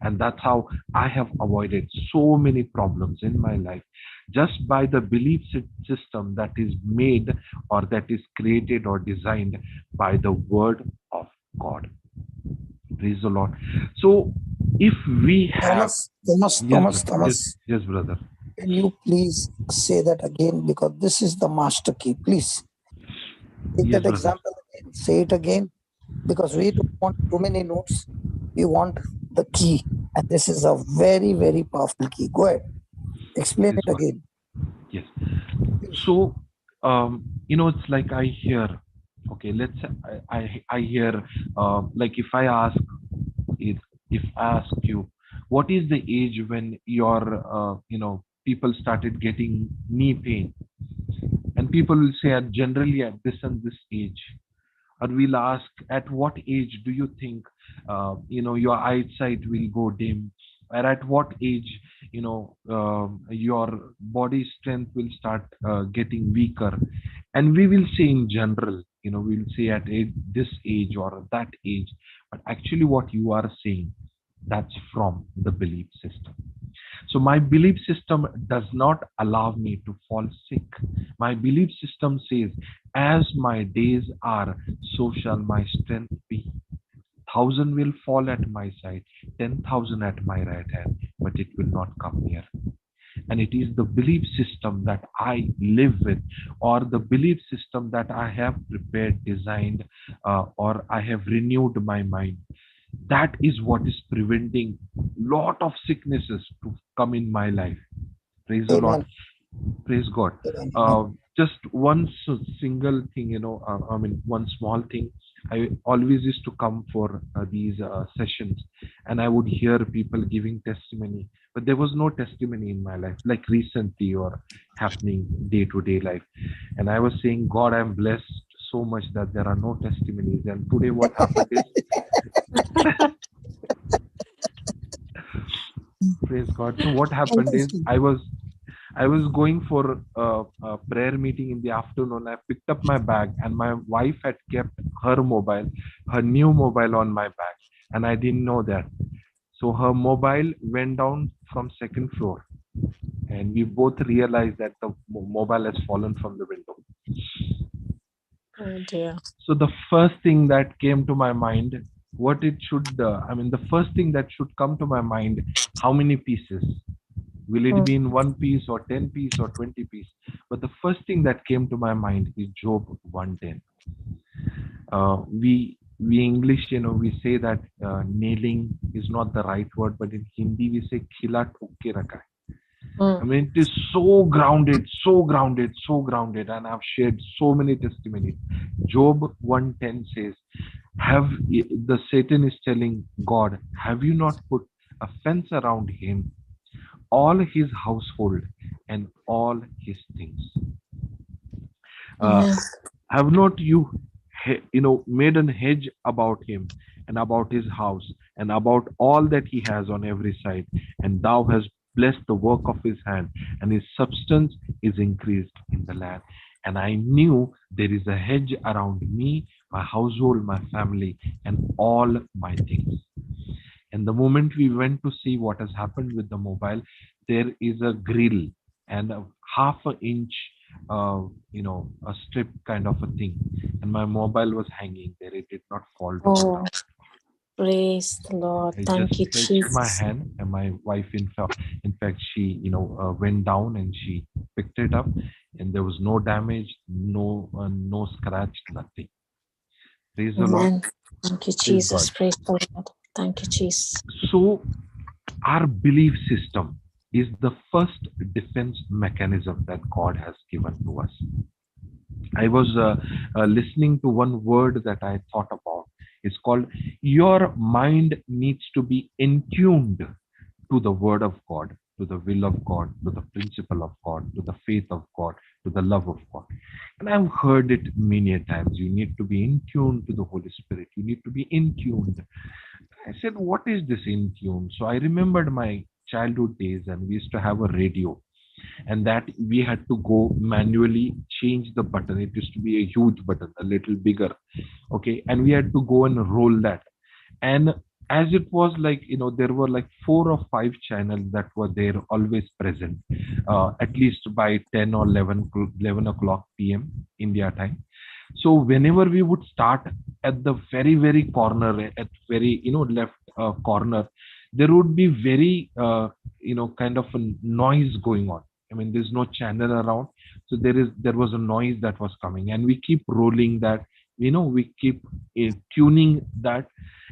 And that's how I have avoided so many problems in my life, just by the belief system that is made, or that is created or designed by the word of God. Praise the Lord. So if we have Thomas, yes, brother. can you please say that again, because this is the master key. Please take Yes, that brother. example again, say it again, because we don't want too many notes. We want the key, and this is a very, very powerful key. Go ahead, explain Praise it God. again. Yes. So it's like I hear, okay, let's I hear, like if I ask you, what is the age when your people started getting knee pain, and people will say generally at this and this age, or we'll ask at what age do you think your eyesight will go dim, or at what age your body strength will start getting weaker, and we will say in general, we'll say at this age or that age, but actually what you are saying, that's from the belief system. So my belief system does not allow me to fall sick. My belief system says, as my days are, so shall my strength be. 1,000 will fall at my side, 10,000 at my right hand, but it will not come near. And it is the belief system that I live with, or the belief system that I have prepared, designed, or I have renewed my mind. That is what is preventing lot of sicknesses to come in my life. Praise the Lord. Praise God. Just one single thing, one small thing. I always used to come for these sessions, and I would hear people giving testimony, but there was no testimony in my life, like recently or happening day-to-day life. And I was saying, God, I'm blessed so much that there are no testimonies. And today what happened is, praise God. So what happened is, I was going for a prayer meeting in the afternoon. I picked up my bag, and my wife had kept her new mobile on my bag, and I didn't know that. So her mobile went down from second floor, and we both realized that the mobile has fallen from the window. Oh dear. So the first thing that came to my mind, the first thing that should come to my mind, how many pieces? Will it be in 1 piece or 10 piece or 20 piece? But the first thing that came to my mind is Job 110. We English, we say that nailing is not the right word, but in Hindi we say khila thukke rakha hai. It is so grounded, and I've shared so many testimonies. Job 110 says, the Satan is telling God, have you not put a fence around him, all his household and all his things? Have not you made an hedge about him and about his house and about all that he has on every side, and thou hast blessed the work of his hand, and his substance is increased in the land. And I knew there is a hedge around me, my household, my family, and all my things. And the moment we went to see what has happened with the mobile, there is a grill and a half an inch, a strip kind of a thing. And my mobile was hanging there. It did not fall to the ground. Praise the Lord. I Thank you, just stretched my Jesus. hand, and my wife, in fact, she, went down and she picked it up, and there was no damage, no scratch, nothing. Praise the Lord. Amen. Thank you, Jesus. Praise the Lord. Thank you, Jesus. So our belief system is the first defense mechanism that God has given to us. I was listening to one word that I thought about. It's called, your mind needs to be in tuned to the word of God, to the will of God, to the principle of God, to the faith of God, to the love of God. And I've heard it many times. You need to be in tune to the Holy Spirit. You need to be in tuned. I said, what is this in tune? So I remembered my childhood days, and we used to have a radio, and that we had to go manually change the button. It used to be a huge button, a little bigger. Okay. And we had to go and roll that. And as it was like, there were like 4 or 5 channels that were there, always present, at least by 10 or 11 o'clock PM India time. So whenever we would start at the very, very corner, at very, left corner, there would be very, kind of a noise going on. I mean, there's no channel around. So there was a noise that was coming, and we keep rolling that, we keep tuning that.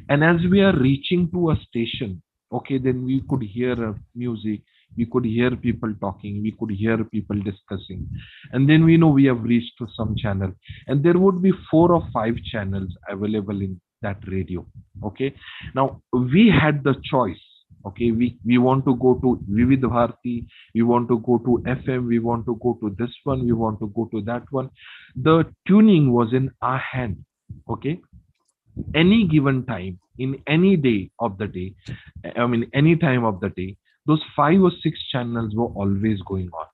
And as we are reaching to a station, okay, then we could hear music, we could hear people talking, we could hear people discussing. And then we know we have reached to some channel, and there would be 4 or 5 channels available in that radio. Okay. Now we had the choice. Okay, we want to go to Vivid Bharati, we want to go to FM, we want to go to this one, we want to go to that one. The tuning was in our hand. Okay, any given time, in any day of the day, I mean, any time of the day, those 5 or 6 channels were always going on.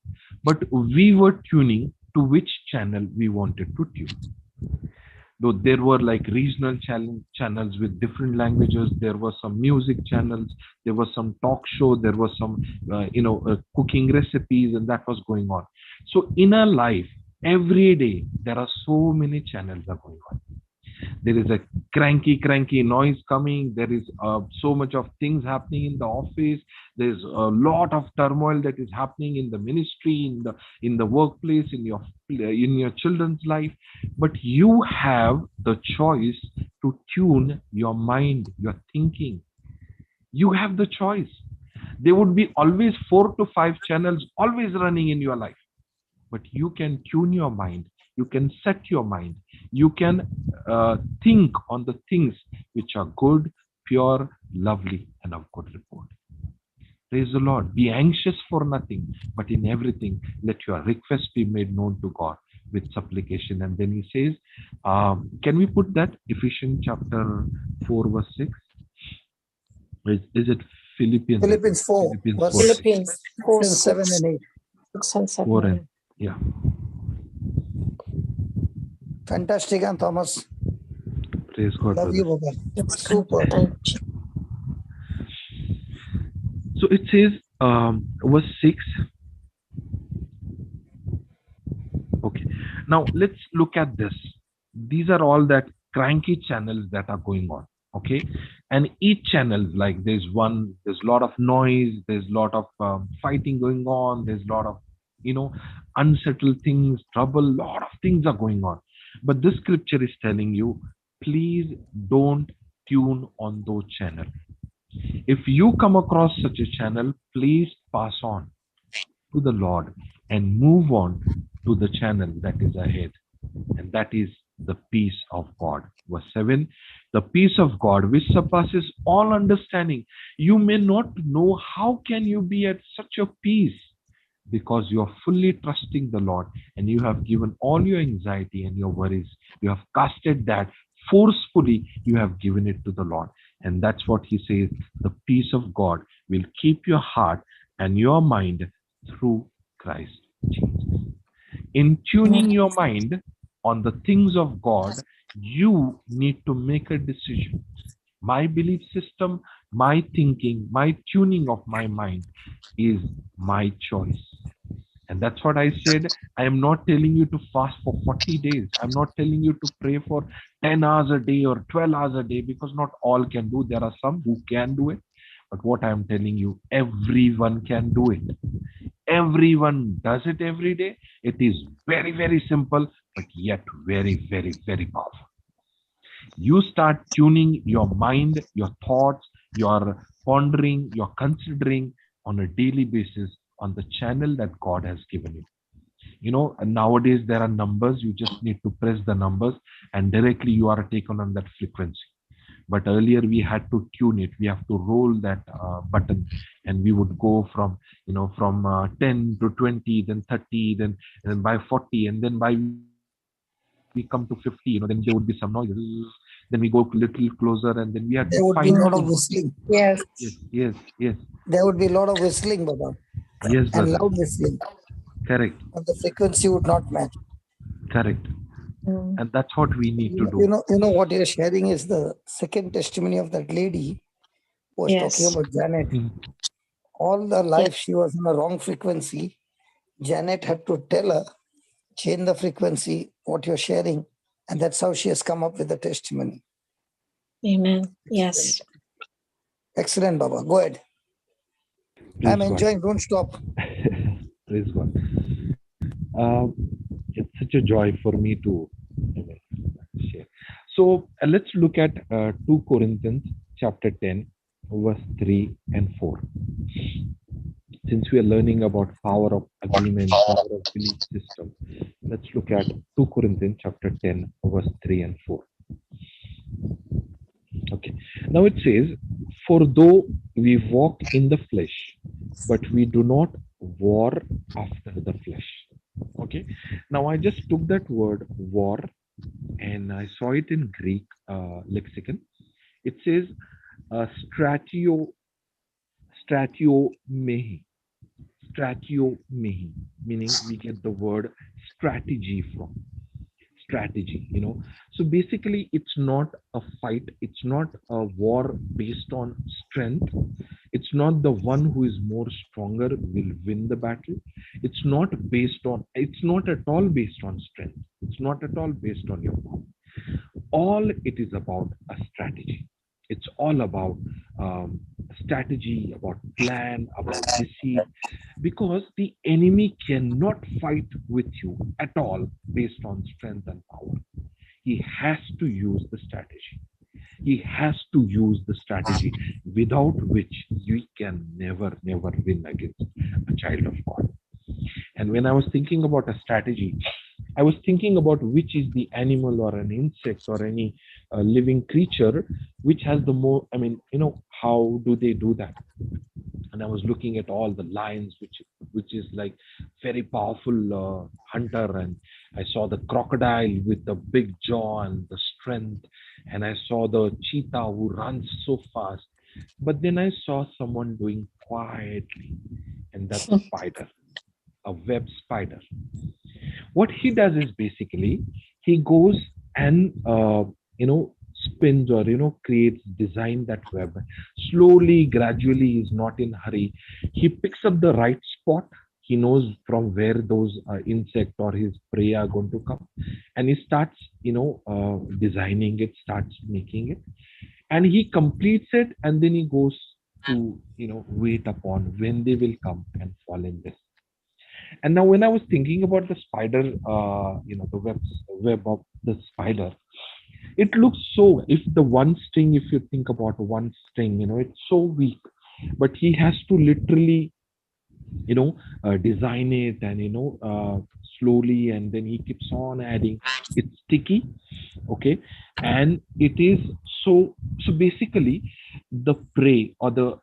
But we were tuning to which channel we wanted to tune. Though there were like regional channels with different languages, there were some music channels, there was some talk show, there was some cooking recipes, and that was going on. So in our life, every day there are so many channels are going on. There is a cranky noise coming. There is so much of things happening in the office. There's a lot of turmoil that is happening in the ministry, in the workplace, in your children's life. But you have the choice to tune your mind, your thinking. You have the choice. There would be always 4 to 5 channels always running in your life. But you can tune your mind. You can set your mind. You can think on the things which are good, pure, lovely, and of good report. Praise the Lord. Be anxious for nothing, but in everything, let your request be made known to God with supplication. And then he says, can we put that? Ephesians chapter 4, verse 6. Is it Philippians? Philippians 4. Philippians 4, 7 and 8. 6 and 7. 4 and, yeah. Fantastic, and Thomas. Praise God. Love you, Baba. Super. So it says, verse 6. Okay. Now let's look at this. These are all that cranky channels that are going on. Okay. And each channel, like there's a lot of noise, there's a lot of fighting going on, there's a lot of, unsettled things, trouble, a lot of things are going on. But this scripture is telling you, please don't tune on those channels. If you come across such a channel, please pass on to the Lord and move on to the channel that is ahead. And that is the peace of God. Verse 7, the peace of God which surpasses all understanding. You may not know how can you be at such a peace, because you are fully trusting the Lord and you have given all your anxiety and your worries. You have casted that forcefully. You have given it to the Lord. And that's what he says. The peace of God will keep your heart and your mind through Christ Jesus. In tuning your mind on the things of God, you need to make a decision. My belief system, my thinking, my tuning of my mind is my choice. And that's what I said. I am not telling you to fast for 40 days. I'm not telling you to pray for 10 hours a day or 12 hours a day, because not all can do. There are some who can do it. But what I am telling you, everyone can do it. Everyone does it every day. It is very, very simple, but yet very, very, very powerful. You start tuning your mind, your thoughts, your pondering, your considering on a daily basis on the channel that God has given you. Nowadays there are numbers. You just need to press the numbers and directly you are taken on that frequency. But earlier we had to tune it. We have to roll that button, and we would go from 10 to 20, then 30, then by 40, and then by we come to 50. Then there would be some noises. Then we go a little closer, and then we had There to would be a lot of whistling. Yes. Yes. There would be a lot of whistling, Baba. Yes, and brother. loud whistling. Correct. But the frequency would not match. Correct. And that's what we need to do. You know what you're sharing is the second testimony of that lady who was talking about Janet. All the life she was on a wrong frequency. Janet had to tell her, change the frequency, what you're sharing, And that's how she has come up with the testimony. Amen. Yes. Excellent, Baba. Go ahead. Praise I'm God. enjoying. Don't stop. Praise God. It's such a joy for me to share. So let's look at 2 Corinthians chapter 10, verse 3 and 4. Since we are learning about power of agreement, power of belief system, let's look at 2 Corinthians chapter 10, verse 3 and 4. Okay. Now it says, for though we walk in the flesh, but we do not war after the flesh. Okay. Now I just took that word war and I saw it in Greek lexicon. It says stratiomehi, meaning we get the word strategy from. Strategy, so basically it's not a fight, it's not a war based on strength, it's not the one who is more stronger will win the battle, it's not at all based on strength, it's not at all based on your power. All it is about a strategy. It's all about strategy, about plan, about deceit, because the enemy cannot fight with you at all based on strength and power. He has to use the strategy. He has to use the strategy without which you can never win against a child of God. And when I was thinking about a strategy, I was thinking about which is the animal or an insect or any living creature which has the more, how do they do that? And I was looking at all the lions, which is like very powerful hunter, and I saw the crocodile with the big jaw and the strength, and I saw the cheetah who runs so fast. But then I saw someone doing quietly, and that's a spider, a web spider. What he does is basically he goes and spins or creates, design that web slowly, gradually. He's not in hurry. He picks up the right spot. He knows from where those insect or his prey are going to come, and he starts designing it, starts making it, and he completes it, and then he goes to wait upon when they will come and fall in this. And now when I was thinking about the spider, the web of the spider, it looks so, if the one string, if you think about one string, it's so weak, but he has to literally, design it and, slowly, and then he keeps on adding. It's sticky. Okay. And it is so basically the prey or the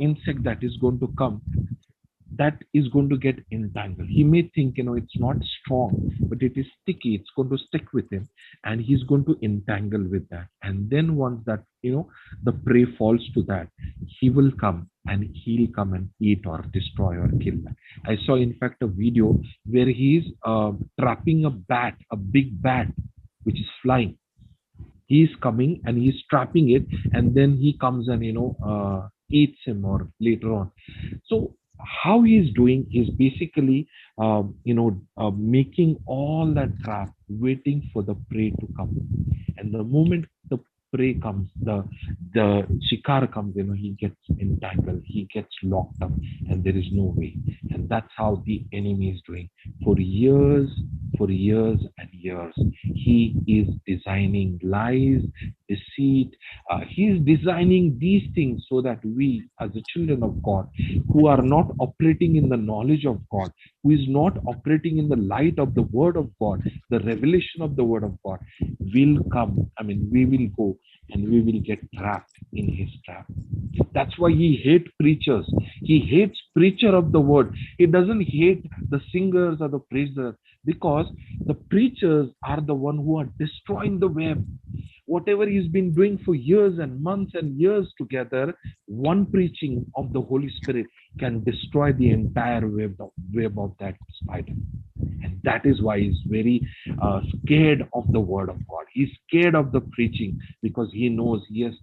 insect that is going to come, that is going to get entangled. He may think, it's not strong, but it is sticky. It's going to stick with him, and he's going to entangle with that. And then once that, the prey falls to that, he will come and he'll come and eat or destroy or kill that. I saw, in fact, a video where he's trapping a big bat, which is flying. He's coming and he's trapping it, and then he comes and, eats him or later on. So how he's doing is basically, making all that trap, waiting for the prey to come. And the moment the prey comes, the shikar comes, he gets entangled, he gets locked up, and there is no way. And that's how the enemy is doing. For years and years, he is designing lies, deceit. He is designing these things so that we, as the children of God, who are not operating in the knowledge of God, who is not operating in the light of the word of God, the revelation of the word of God, will come. We will go and we will get trapped in his trap. That's why he hates preachers. He hates preacher of the word. He doesn't hate the singers or the praisers, because the preachers are the one who are destroying the web. Whatever he's been doing for years and months and years together, one preaching of the Holy Spirit can destroy the entire web of that spider. And that is why he's very scared of the word of God. He's scared of the preaching, because he knows he has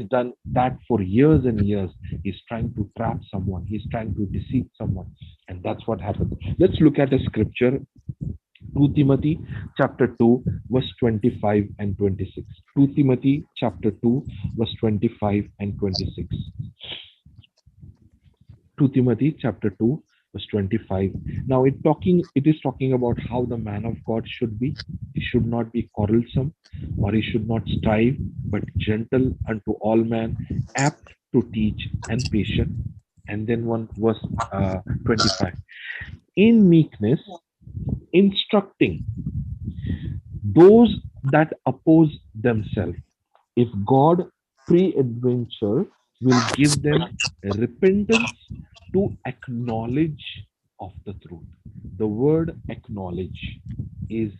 done that for years and years. He's trying to trap someone. He's trying to deceive someone. And that's what happens. Let's look at a scripture 2 Timothy chapter 2, verse 25 and 26. 2 Timothy chapter 2, verse 25 and 26. 2 Timothy chapter 2, verse 25. Now it is talking about how the man of God should be. He should not be quarrelsome, or he should not strive, but gentle unto all men, apt to teach and patient. And then one verse 25. In meekness, instructing those that oppose themselves, if God pre-adventure will give them repentance to acknowledge of the truth. The word acknowledge is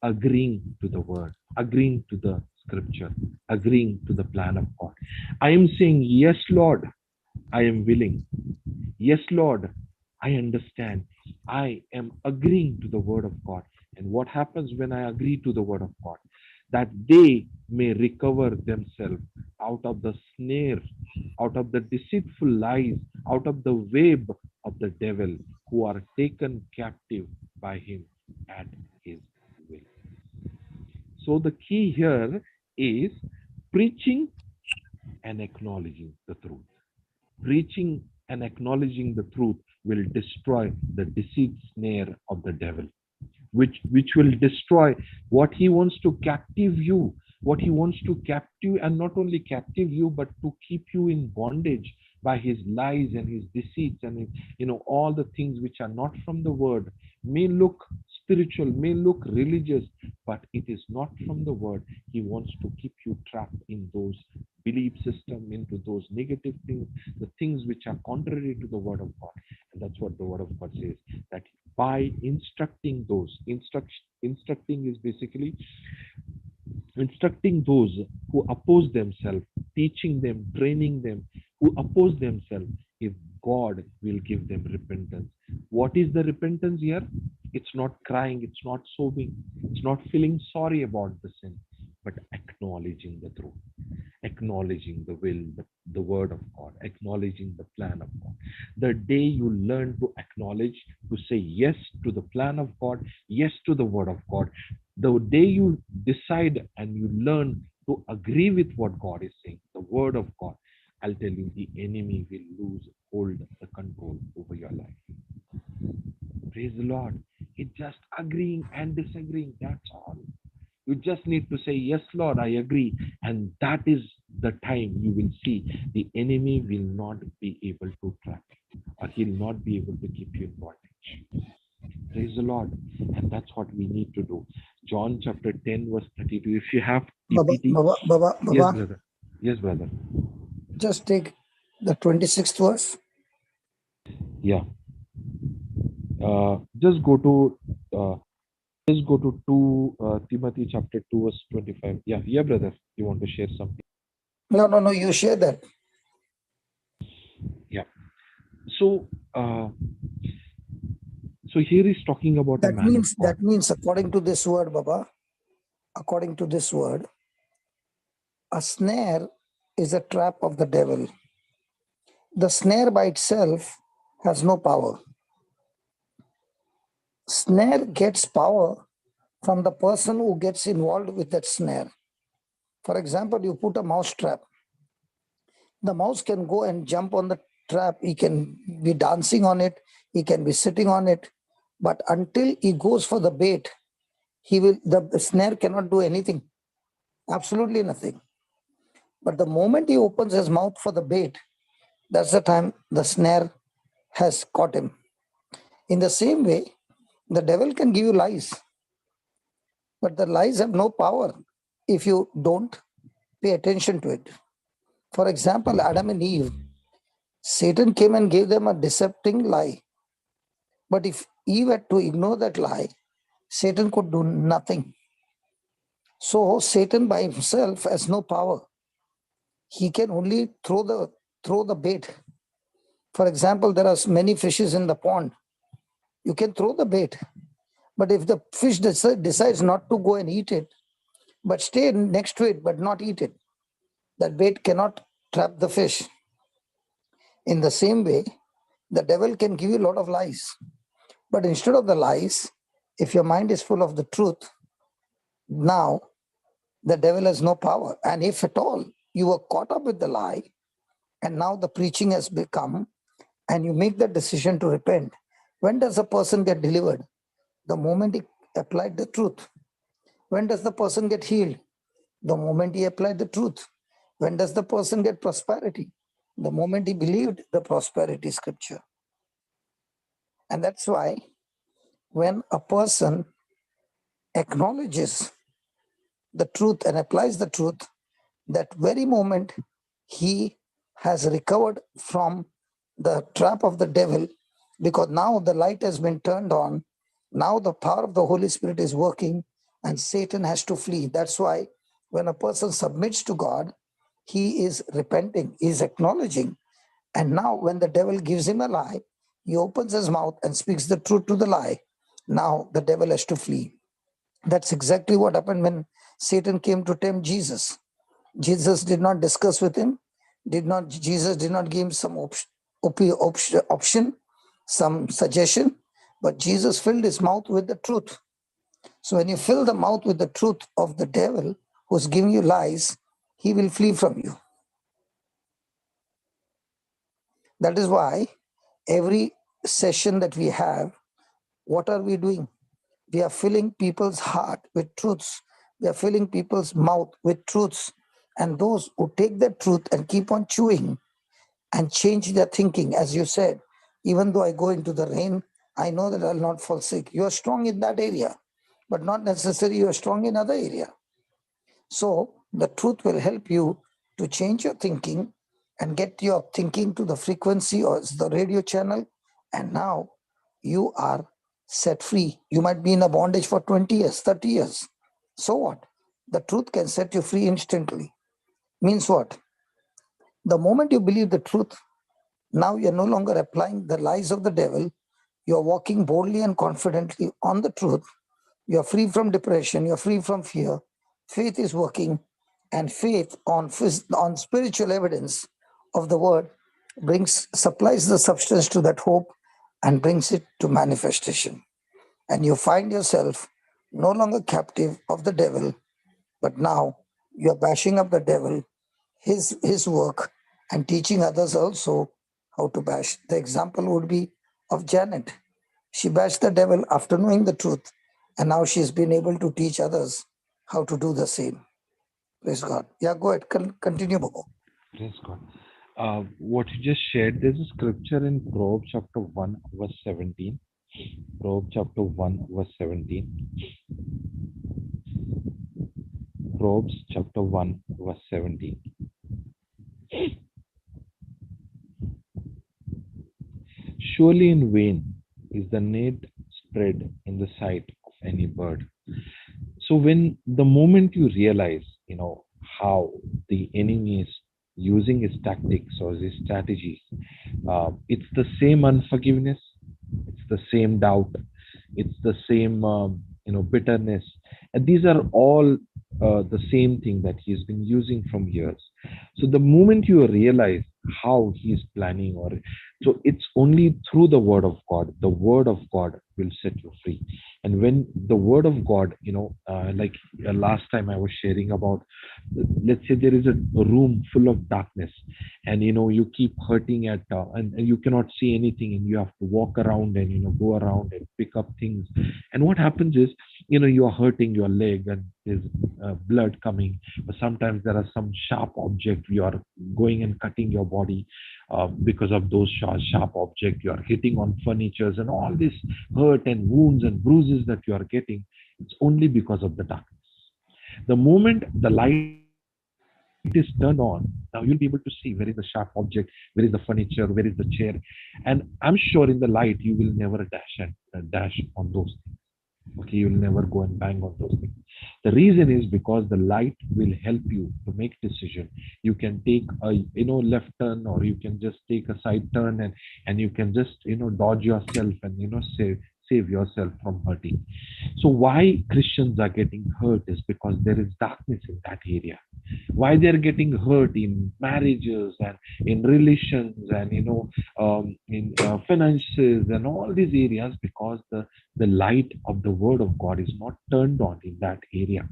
agreeing to the word, agreeing to the scripture, agreeing to the plan of God. I am saying, yes, Lord, I am willing. Yes, Lord, I understand. I am agreeing to the word of God. And what happens when I agree to the word of God? That they may recover themselves out of the snare, out of the deceitful lies, out of the web of the devil, who are taken captive by him at his will. So the key here is preaching and acknowledging the truth. Preaching and acknowledging the truth will destroy the deceit snare of the devil, which will destroy what he wants to captive you, what he wants to captive, and not only captive you, but to keep you in bondage by his lies and his deceits and all the things which are not from the word, may look spiritual, may look religious, but it is not from the word. He wants to keep you trapped in those belief system, into those negative things, the things which are contrary to the word of God. And that's what the word of God says, that by instructing those, instructing is basically instructing those who oppose themselves, teaching them, training them, who oppose themselves, if God will give them repentance. What is the repentance here? It's not crying, it's not sobbing, it's not feeling sorry about the sin, but acknowledging the truth, acknowledging the will, the word of God, acknowledging the plan of God. The day you learn to acknowledge, to say yes to the plan of God, yes to the word of God, the day you decide and you learn to agree with what God is saying, the word of God, I'll tell you, the enemy will lose hold the control over your life. Praise the Lord. It's just agreeing and disagreeing. That's all. You just need to say, yes, Lord, I agree. And that is the time you will see the enemy will not be able to trap you, or he'll not be able to keep you in bondage. Praise the Lord. And that's what we need to do. John chapter 10, verse 32. If you have TPT. Baba, Yes, brother. Yes, brother. Just take the 26th verse. Yeah. Just go to 2 Timothy chapter 2, verse 25. Yeah, brother. You want to share something? No, you share that. Yeah. So here he's talking about that means according to this word, Baba, according to this word, a snare is a trap of the devil. The snare by itself has no power. Snare gets power from the person who gets involved with that snare. For example, you put a mouse trap. The mouse can go and jump on the trap. He can be dancing on it. He can be sitting on it. But until he goes for the bait, the snare cannot do anything. Absolutely nothing. But the moment he opens his mouth for the bait, that's the time the snare has caught him. In the same way, the devil can give you lies, but the lies have no power if you don't pay attention to it. For example, Adam and Eve, Satan came and gave them a decepting lie. But if Eve had to ignore that lie, Satan could do nothing. So Satan by himself has no power. He can only throw the bait. For example, there are many fishes in the pond. You can throw the bait. But if the fish decides not to go and eat it, but stay next to it, but not eat it, that bait cannot trap the fish. In the same way, the devil can give you a lot of lies. But instead of the lies, If your mind is full of the truth, now the devil has no power. And if at all you were caught up with the lie, and now the preaching has become, and you make the decision to repent, when does a person get delivered? The moment he applied the truth. When does the person get healed? The moment he applied the truth. When does the person get prosperity? The moment he believed the prosperity scripture. And that's why when a person acknowledges the truth and applies the truth, that very moment he has recovered from the trap of the devil, because now the light has been turned on. Now the power of the Holy Spirit is working and Satan has to flee. That's why when a person submits to God, he is repenting, he is acknowledging. And now when the devil gives him a lie, he opens his mouth and speaks the truth to the lie. Now the devil has to flee. That's exactly what happened when Satan came to tempt Jesus. Jesus did not discuss with him. Jesus did not give him some option, some suggestion, but Jesus filled his mouth with the truth. So when you fill the mouth with the truth of the devil who's giving you lies, he will flee from you. That is why every session that we have, what are we doing? We are filling people's heart with truths. We are filling people's mouth with truths. And those who take that truth and keep on chewing and change their thinking, as you said, even though I go into the rain, I know that I'll not fall sick. You are strong in that area, but not necessarily you are strong in other area. So the truth will help you to change your thinking and get your thinking to the frequency or the radio channel. And now you are set free. You might be in a bondage for 20 years, 30 years. So what? The truth can set you free instantly. Means what? The moment you believe the truth, now you're no longer applying the lies of the devil. You're walking boldly and confidently on the truth. You're free from depression. You're free from fear. Faith is working, and faith on spiritual evidence of the word supplies the substance to that hope and brings it to manifestation. And you find yourself no longer captive of the devil, but now you're bashing up the devil, his work, and teaching others also how to bash. The example would be of Janet. She bashed the devil after knowing the truth, and now she's been able to teach others how to do the same. Praise God. Yeah, go ahead. Continue, Bobo. Praise God. What you just shared, there's a scripture in Proverbs chapter 1, verse 17. Proverbs chapter 1, verse 17. Proverbs chapter 1, verse 17. Surely in vain is the net spread in the sight of any bird. So when the moment you realize, how the enemy is using his tactics or his strategies, it's the same unforgiveness, it's the same doubt, it's the same, bitterness. And these are all the same thing that he's been using from years. So the moment you realize how he's planning, so it's only through the word of God. The word of God will set you free. And when the word of God, like last time I was sharing about, let's say there is a room full of darkness, and you keep hurting at and you cannot see anything, and you have to walk around and go around and pick up things. And what happens is, you are hurting your leg and there's blood coming, but sometimes there are some sharp object, you are going and cutting your body because of those sharp object, you are hitting on furnitures, and all this hurt and wounds and bruises that you are getting, it's only because of the darkness. The moment the light is turned on, now you'll be able to see where is the sharp object, where is the furniture, where is the chair, and I'm sure in the light you will never dash on those things. Okay, you'll never go and bang on those things. The reason is because the light will help you to make decision. You can take a left turn, or you can just take a side turn, and you can just dodge yourself and save yourself from hurting. So why Christians are getting hurt is because there is darkness in that area. Why they're getting hurt in marriages and in relations and in finances and all these areas, because the the light of the word of God is not turned on in that area.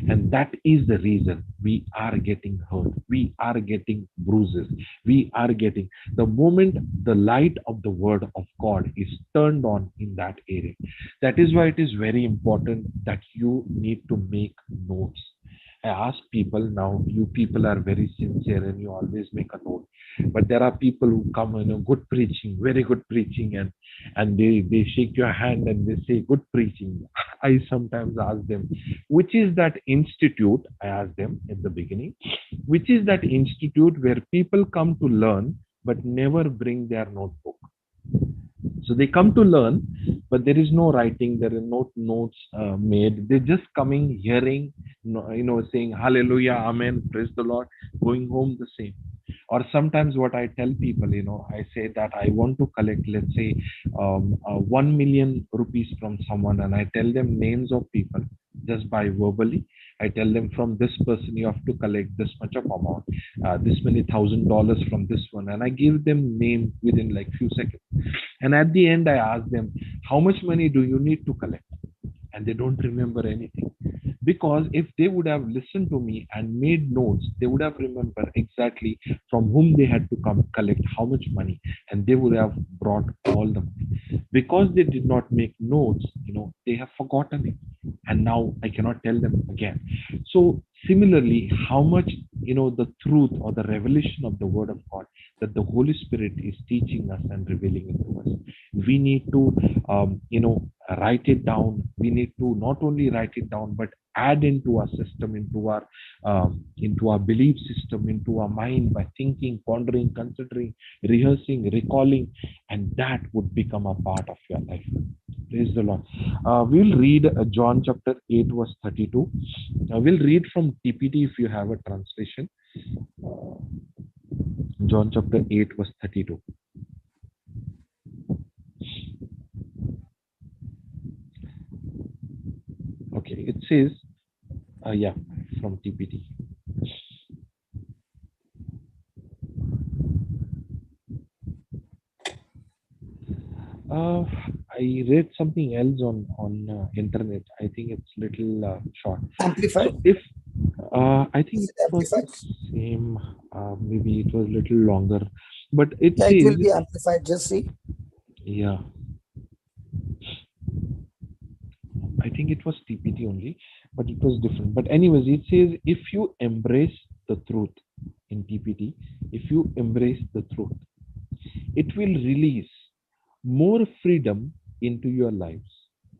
And that is the reason we are getting hurt. We are getting bruises. We are getting, the moment the light of the word of God is turned on in that area. That is why it is very important that you need to make notes. I ask people now, you people are very sincere and you always make a note. But there are people who come and good preaching, very good preaching, and they shake your hand and they say, good preaching. I sometimes ask them, which is that institute? I ask them in the beginning, which is that institute where people come to learn but never bring their notebook? So they come to learn, but there is no writing, there are no notes made. They're just coming, hearing, saying hallelujah, amen, praise the Lord, going home the same. Or sometimes what I tell people, I say that I want to collect, let's say, 1 million rupees from someone, and I tell them names of people just by verbally. I tell them from this person you have to collect this much of amount, this many $1,000 from this one, and I give them name within like few seconds. And at the end I ask them, how much money do you need to collect? And they don't remember anything. Because if they would have listened to me and made notes, they would have remembered exactly from whom they had to come collect how much money, and they would have brought all the money. Because they did not make notes, they have forgotten it. And now I cannot tell them again. So similarly, how much, the truth or the revelation of the word of God that the Holy Spirit is teaching us and revealing it to us. We need to, write it down. We need to not only write it down, but add into our system, into our belief system, into our mind by thinking, pondering, considering, rehearsing, recalling, and that would become a part of your life. Praise the Lord. We'll read John chapter 8 verse 32. We'll read from TPT if you have a translation. John chapter 8 verse 32. Okay, it says, from TPT. I read something else on internet. I think it's little short. Amplified. So if I think Is it it was the amplified? same, maybe it was a little longer, but it Yeah, says, it will be amplified. Just see. yeah, I think it was TPT only, but it was different. But anyways, it says, if you embrace the truth in TPT, if you embrace the truth, it will release more freedom into your lives.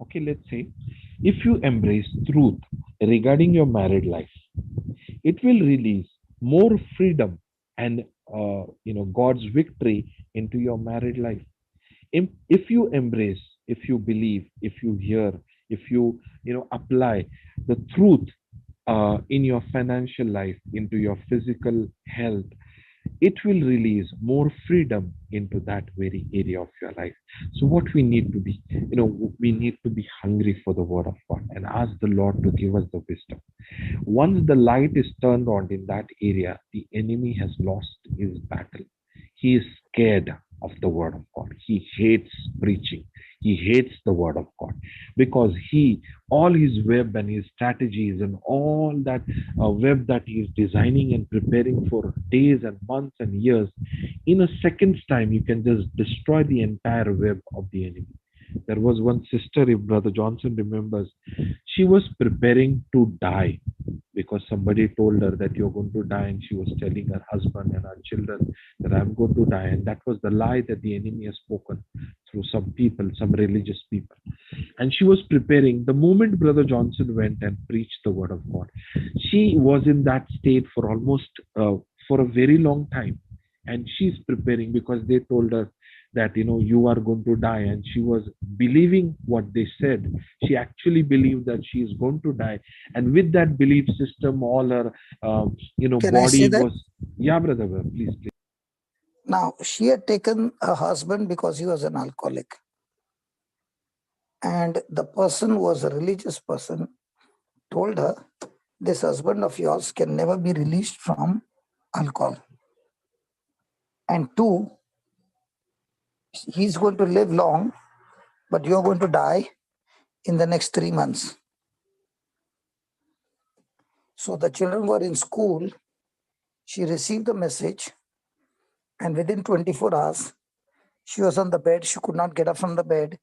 Okay, let's say, if you embrace truth regarding your married life, it will release more freedom and God's victory into your married life. If you embrace, if you believe, if you hear, if you apply the truth in your financial life, into your physical health, it will release more freedom into that very area of your life. So what we need to be, we need to be hungry for the word of God and ask the Lord to give us the wisdom. Once the light is turned on in that area, the enemy has lost his battle. He is scared of the word of God. He hates preaching. He hates the word of God because all his web and his strategies and all that web that he is designing and preparing for days and months and years, in a second's time, you can just destroy the entire web of the enemy. There was one sister, if Brother Johnson remembers, she was preparing to die because somebody told her that you're going to die, and she was telling her husband and her children that I'm going to die. And that was the lie that the enemy has spoken through some people, some religious people. And she was preparing. The moment Brother Johnson went and preached the word of God, she was in that state for almost for a very long time. And she's preparing because they told her that, you are going to die. And she was believing what they said. She actually believed that she is going to die. And with that belief system, all her, Can I say body that? was, yeah, brother, please. Now, she had taken a husband because he was an alcoholic. And the person who was a religious person told her, this husband of yours can never be released from alcohol. And two, he's going to live long, but you're going to die in the next 3 months. So the children were in school. She received the message, and within 24 hours, she was on the bed. She could not get up from the bed.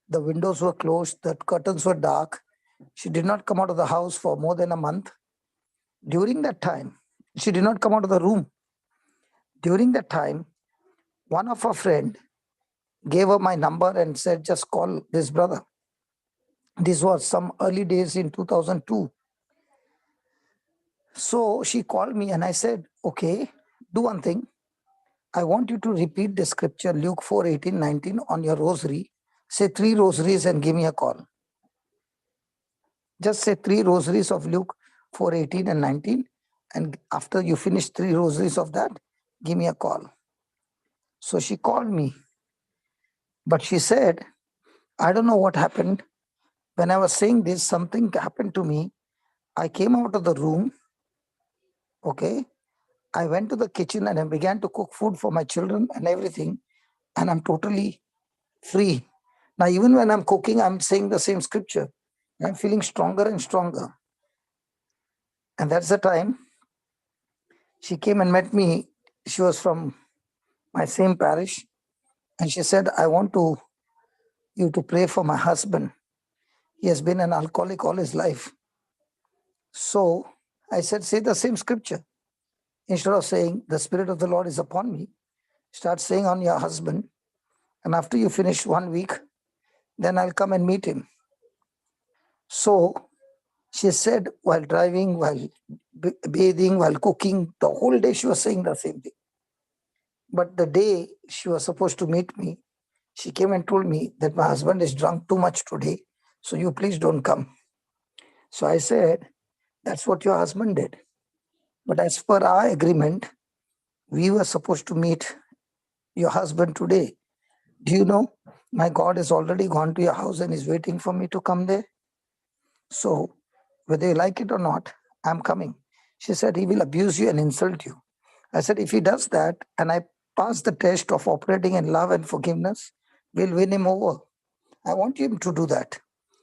The windows were closed. The curtains were dark. She did not come out of the house for more than a month. During that time, she did not come out of the room. During that time, one of her friend gave her my number and said, just call this brother. This was some early days in 2002. So she called me and I said, okay, do one thing. I want you to repeat the scripture, Luke 4:18-19 on your rosary. Say 3 rosaries and give me a call. Just say 3 rosaries of Luke 4:18 and 19. And after you finish 3 rosaries of that, give me a call. So she called me. But she said, I don't know what happened. When I was saying this, something happened to me. I came out of the room. Okay. I went to the kitchen and I began to cook food for my children and everything. And I'm totally free. Now, even when I'm cooking, I'm saying the same scripture. I'm feeling stronger and stronger. And that's the time she came and met me. She was from my same parish. And she said, I want you to pray for my husband. He has been an alcoholic all his life. So I said, say the same scripture. Instead of saying, the Spirit of the Lord is upon me, start saying on your husband. And after you finish 1 week, then I'll come and meet him. So she said, while driving, while bathing, while cooking, the whole day she was saying the same thing. But the day she was supposed to meet me, she came and told me that my husband is drunk too much today, so you please don't come. So I said, that's what your husband did. But as per our agreement, we were supposed to meet your husband today. Do you know, my God has already gone to your house and is waiting for me to come there. So whether you like it or not, I'm coming. She said, he will abuse you and insult you. I said, if he does that and I pass the test of operating in love and forgiveness, we'll win him over. I want him to do that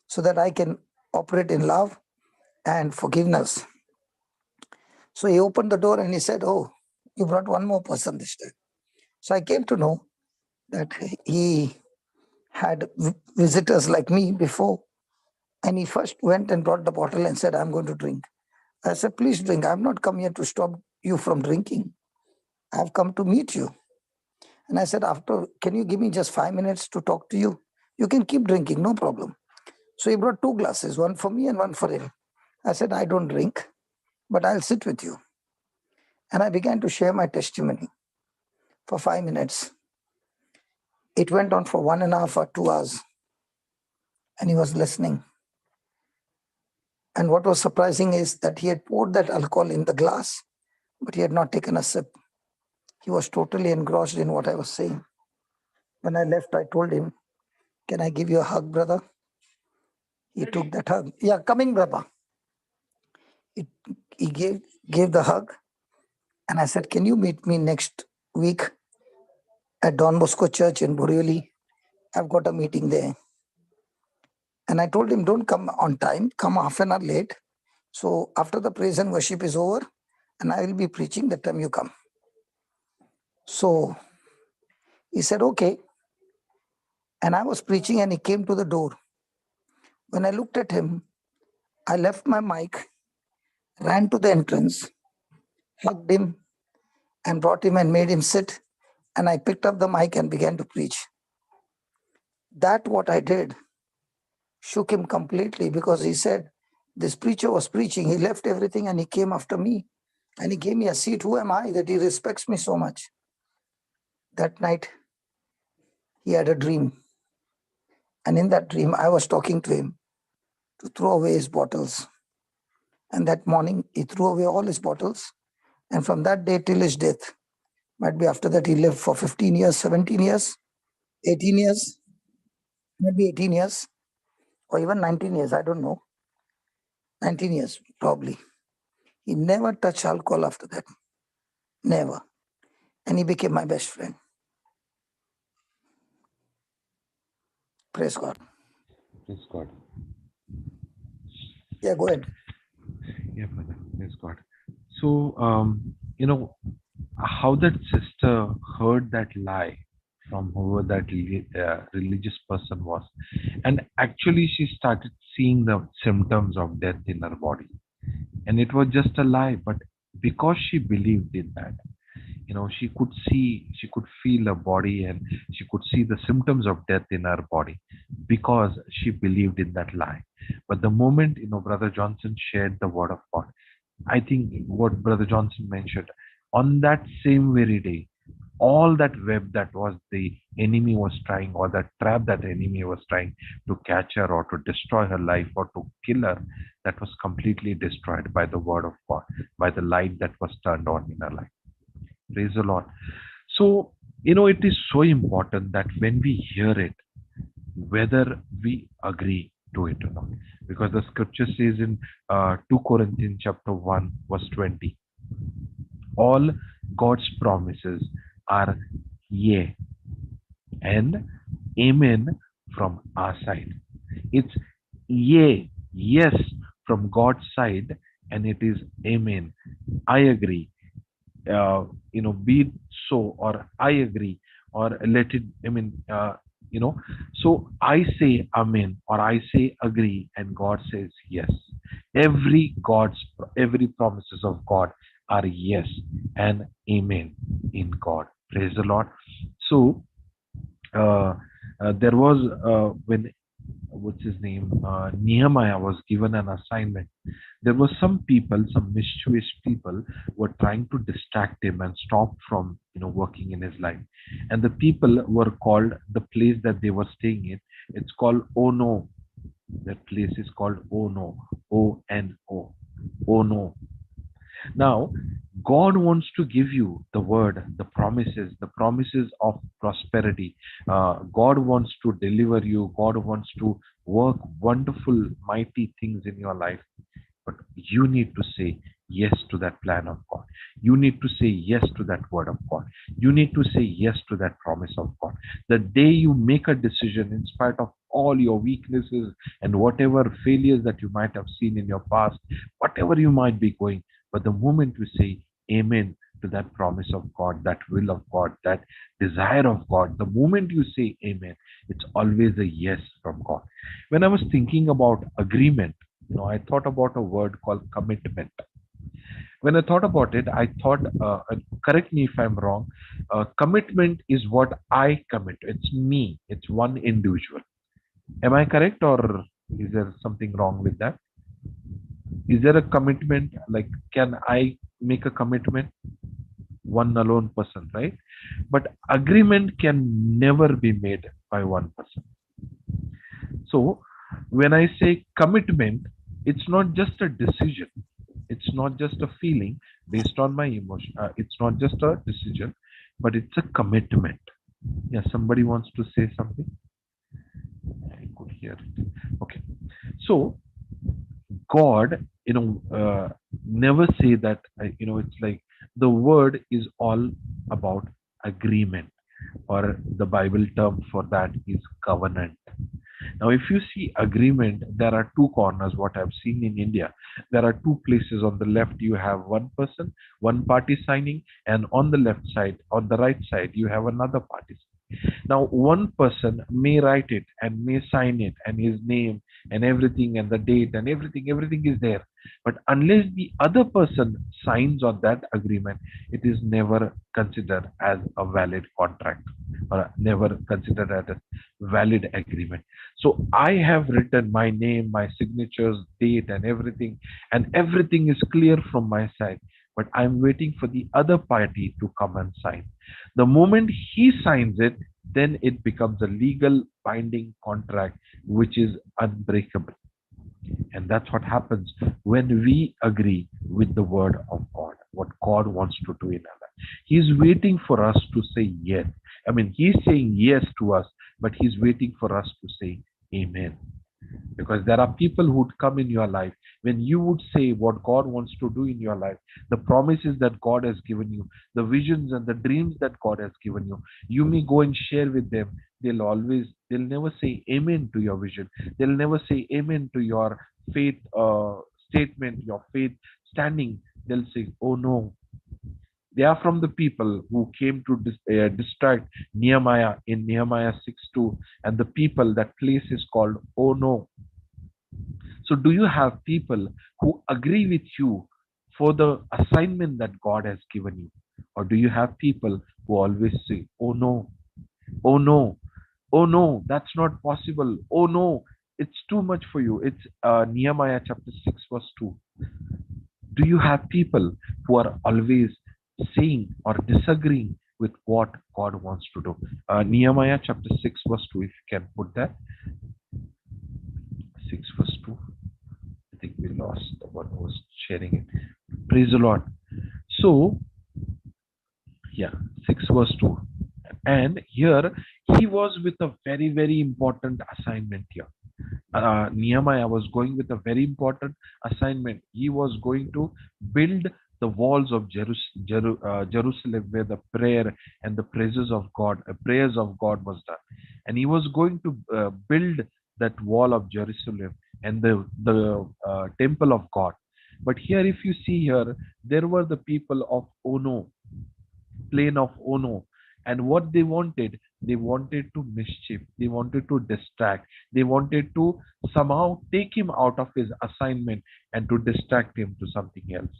so that I can operate in love and forgiveness. So he opened the door and he said, oh, you brought one more person this time. So I came to know that he had visitors like me before. And he first went and brought the bottle and said, I'm going to drink. I said, please drink. I've not come here to stop you from drinking. I've come to meet you. And I said, can you give me just 5 minutes to talk to you? You can keep drinking, no problem. So he brought 2 glasses, one for me and one for him. I said, I don't drink, but I'll sit with you. And I began to share my testimony for 5 minutes. It went on for 1.5 or 2 hours. And he was listening. And what was surprising is that he had poured that alcohol in the glass, but he had not taken a sip. He was totally engrossed in what I was saying. When I left, I told him, can I give you a hug, brother? He took that hug. Yeah, coming, brother. He gave the hug. And I said, can you meet me next week at Don Bosco Church in Borivali? I've got a meeting there. And I told him, don't come on time, come half an hour late. So after the praise and worship is over, and I will be preaching that time you come. So he said, okay. And I was preaching and he came to the door. When I looked at him, I left my mic, ran to the entrance, hugged him and brought him and made him sit. And I picked up the mic and began to preach. That what I did shook him completely because he said, this preacher was preaching. He left everything and he came after me and he gave me a seat. Who am I that he respects me so much? That night, he had a dream. And in that dream, I was talking to him to throw away his bottles. And that morning, he threw away all his bottles. And from that day till his death, might be after that, he lived for 15 years, 17 years, 18 years, maybe 18 years, or even 19 years, I don't know. 19 years, probably. He never touched alcohol after that. Never. And he became my best friend. Praise God. Praise God. Yeah, go ahead. Yeah, brother. Praise God. So, how that sister heard that lie from whoever that religious person was, and actually she started seeing the symptoms of death in her body, and it was just a lie, but because she believed in that, she could see, she could feel her body, and she could see the symptoms of death in her body because she believed in that lie. But the moment Brother Johnson shared the word of God, I think what Brother Johnson mentioned, on that same very day, all that web that was the enemy was trying, or that trap that enemy was trying to catch her or to destroy her life or to kill her, that was completely destroyed by the word of God, by the light that was turned on in her life. Praise the Lord. So, it is so important that when we hear it, whether we agree to it or not. Because the scripture says in 2 Corinthians chapter 1, verse 20, all God's promises are yea and amen from our side. It's yea, yes from God's side, and it is amen. I agree. Be it so, or I agree, or let it, so I say amen, or I say agree, and God says yes. Every promises of God are yes and amen in God. Praise the Lord. So, there was, when, what's his name, Nehemiah was given an assignment. There were some people, some mischievous people were trying to distract him and stop from, working in his life. And the people were called, the place that they were staying in, it's called Ono. That place is called Ono. O-N-O. Ono. Now, God wants to give you the word, the promises of prosperity. God wants to deliver you. God wants to work wonderful, mighty things in your life. But you need to say yes to that plan of God. You need to say yes to that word of God. You need to say yes to that promise of God. The day you make a decision, in spite of all your weaknesses and whatever failures that you might have seen in your past, whatever you might be going, but the moment you say amen to that promise of God, that will of God, that desire of God, the moment you say amen, it's always a yes from God. When I was thinking about agreement, I thought about a word called commitment. When I thought about it, I thought, correct me if I'm wrong, commitment is what I commit. It's me. It's one individual. Am I correct, or is there something wrong with that? Is there a commitment? Like, can I make a commitment? One alone person, right? But agreement can never be made by one person. So when I say commitment, it's not just a decision. It's not just a feeling based on my emotion. It's not just a decision, but it's a commitment. Yeah, somebody wants to say something. I could hear it. Okay. So God, never say that, it's like the word is all about agreement, or the Bible term for that is covenant. Now, if you see agreement, there are two corners. What I've seen in India, there are two places. On the left, you have one person, one party signing, and on the left side, on the right side, you have another party. Now, one person may write it and may sign it, and his name and everything and the date and everything is there. But unless the other person signs on that agreement, it is never considered as a valid contract, or never considered as a valid agreement. So I have written my name, my signatures, date, and everything is clear from my side. But I'm waiting for the other party to come and sign. The moment he signs it, then it becomes a legal binding contract, which is unbreakable. And that's what happens when we agree with the word of God, what God wants to do in our life. He's waiting for us to say yes. I mean, he's saying yes to us, but he's waiting for us to say amen. Because there are people who would come in your life when you would say what God wants to do in your life, the promises that God has given you, the visions and the dreams that God has given you. You may go and share with them, they'll never say amen to your vision. They'll never say amen to your faith statement, your faith standing. They'll say, oh no. They are from the people who came to distract Nehemiah in Nehemiah 6:2, and the people, that place is called oh no. So do you have people who agree with you for the assignment that God has given you? Or do you have people who always say, oh no, oh no, oh no, that's not possible. Oh no, it's too much for you. It's Nehemiah chapter 6 verse 2. Do you have people who are always saying or disagreeing with what God wants to do? Nehemiah chapter 6 verse 2, if you can put that. 6 verse 2. I think we lost the one who was sharing it. Praise the Lord. So, yeah, 6 verse 2. And here he was with a very, very important assignment here. Nehemiah was going with a very important assignment. He was going to build the walls of Jerusalem, where the prayer and the praises of God was done. And he was going to build that wall of Jerusalem and the temple of God. But here, if you see here, there were the people of Ono, plain of Ono. And what they wanted to mischief. They wanted to distract. They wanted to somehow take him out of his assignment and to distract him to something else.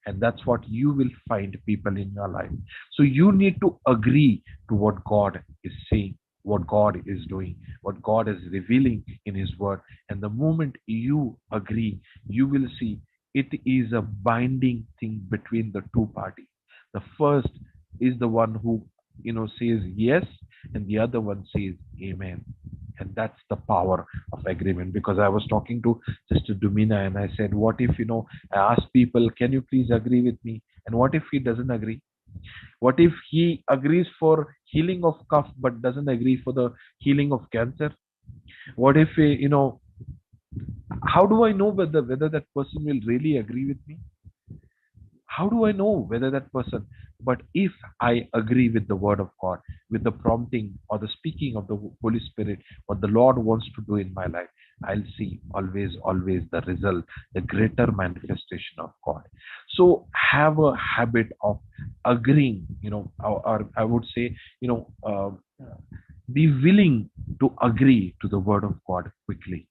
And that's what you will find people in your life. So you need to agree to what God is saying, what God is doing, what God is revealing in his word. And the moment you agree, you will see it is a binding thing between the two parties. The first is the one who says yes, and the other one says amen. And that's the power of agreement. Because I was talking to Sister Dumina and I said, what if, I ask people, can you please agree with me? And what if he doesn't agree? What if he agrees for healing of cough but doesn't agree for the healing of cancer? What if, how do I know whether that person will really agree with me? How do I know whether that person? But if I agree with the word of God, with the prompting or the speaking of the Holy Spirit, what the Lord wants to do in my life, I'll see always the result, the greater manifestation of God. So have a habit of agreeing, or I would say, be willing to agree to the word of God quickly.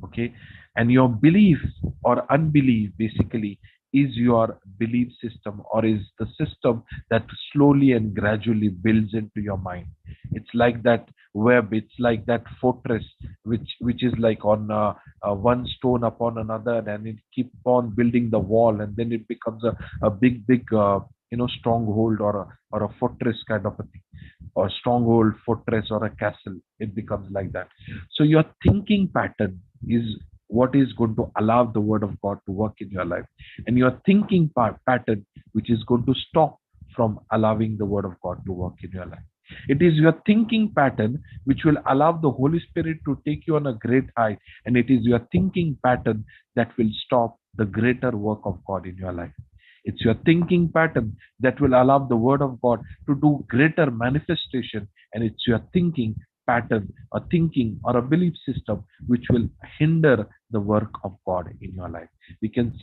Okay. And your belief or unbelief basically is your belief system, or is the system that slowly and gradually builds into your mind. It's like that web, it's like that fortress which is like on one stone upon another, and it keeps on building the wall, and then it becomes a big stronghold or a fortress kind of a thing, or stronghold, fortress, or a castle. It becomes like that. So your thinking pattern is what is going to allow the word of God to work in your life, and your thinking pattern which is going to stop from allowing the word of God to work in your life. It is your thinking pattern which will allow the Holy Spirit to take you on a great height, and it is your thinking pattern that will stop the greater work of God in your life. It's your thinking pattern that will allow the word of God to do greater manifestation, and it's your thinking pattern, a thinking or a belief system which will hinder the work of God in your life. We can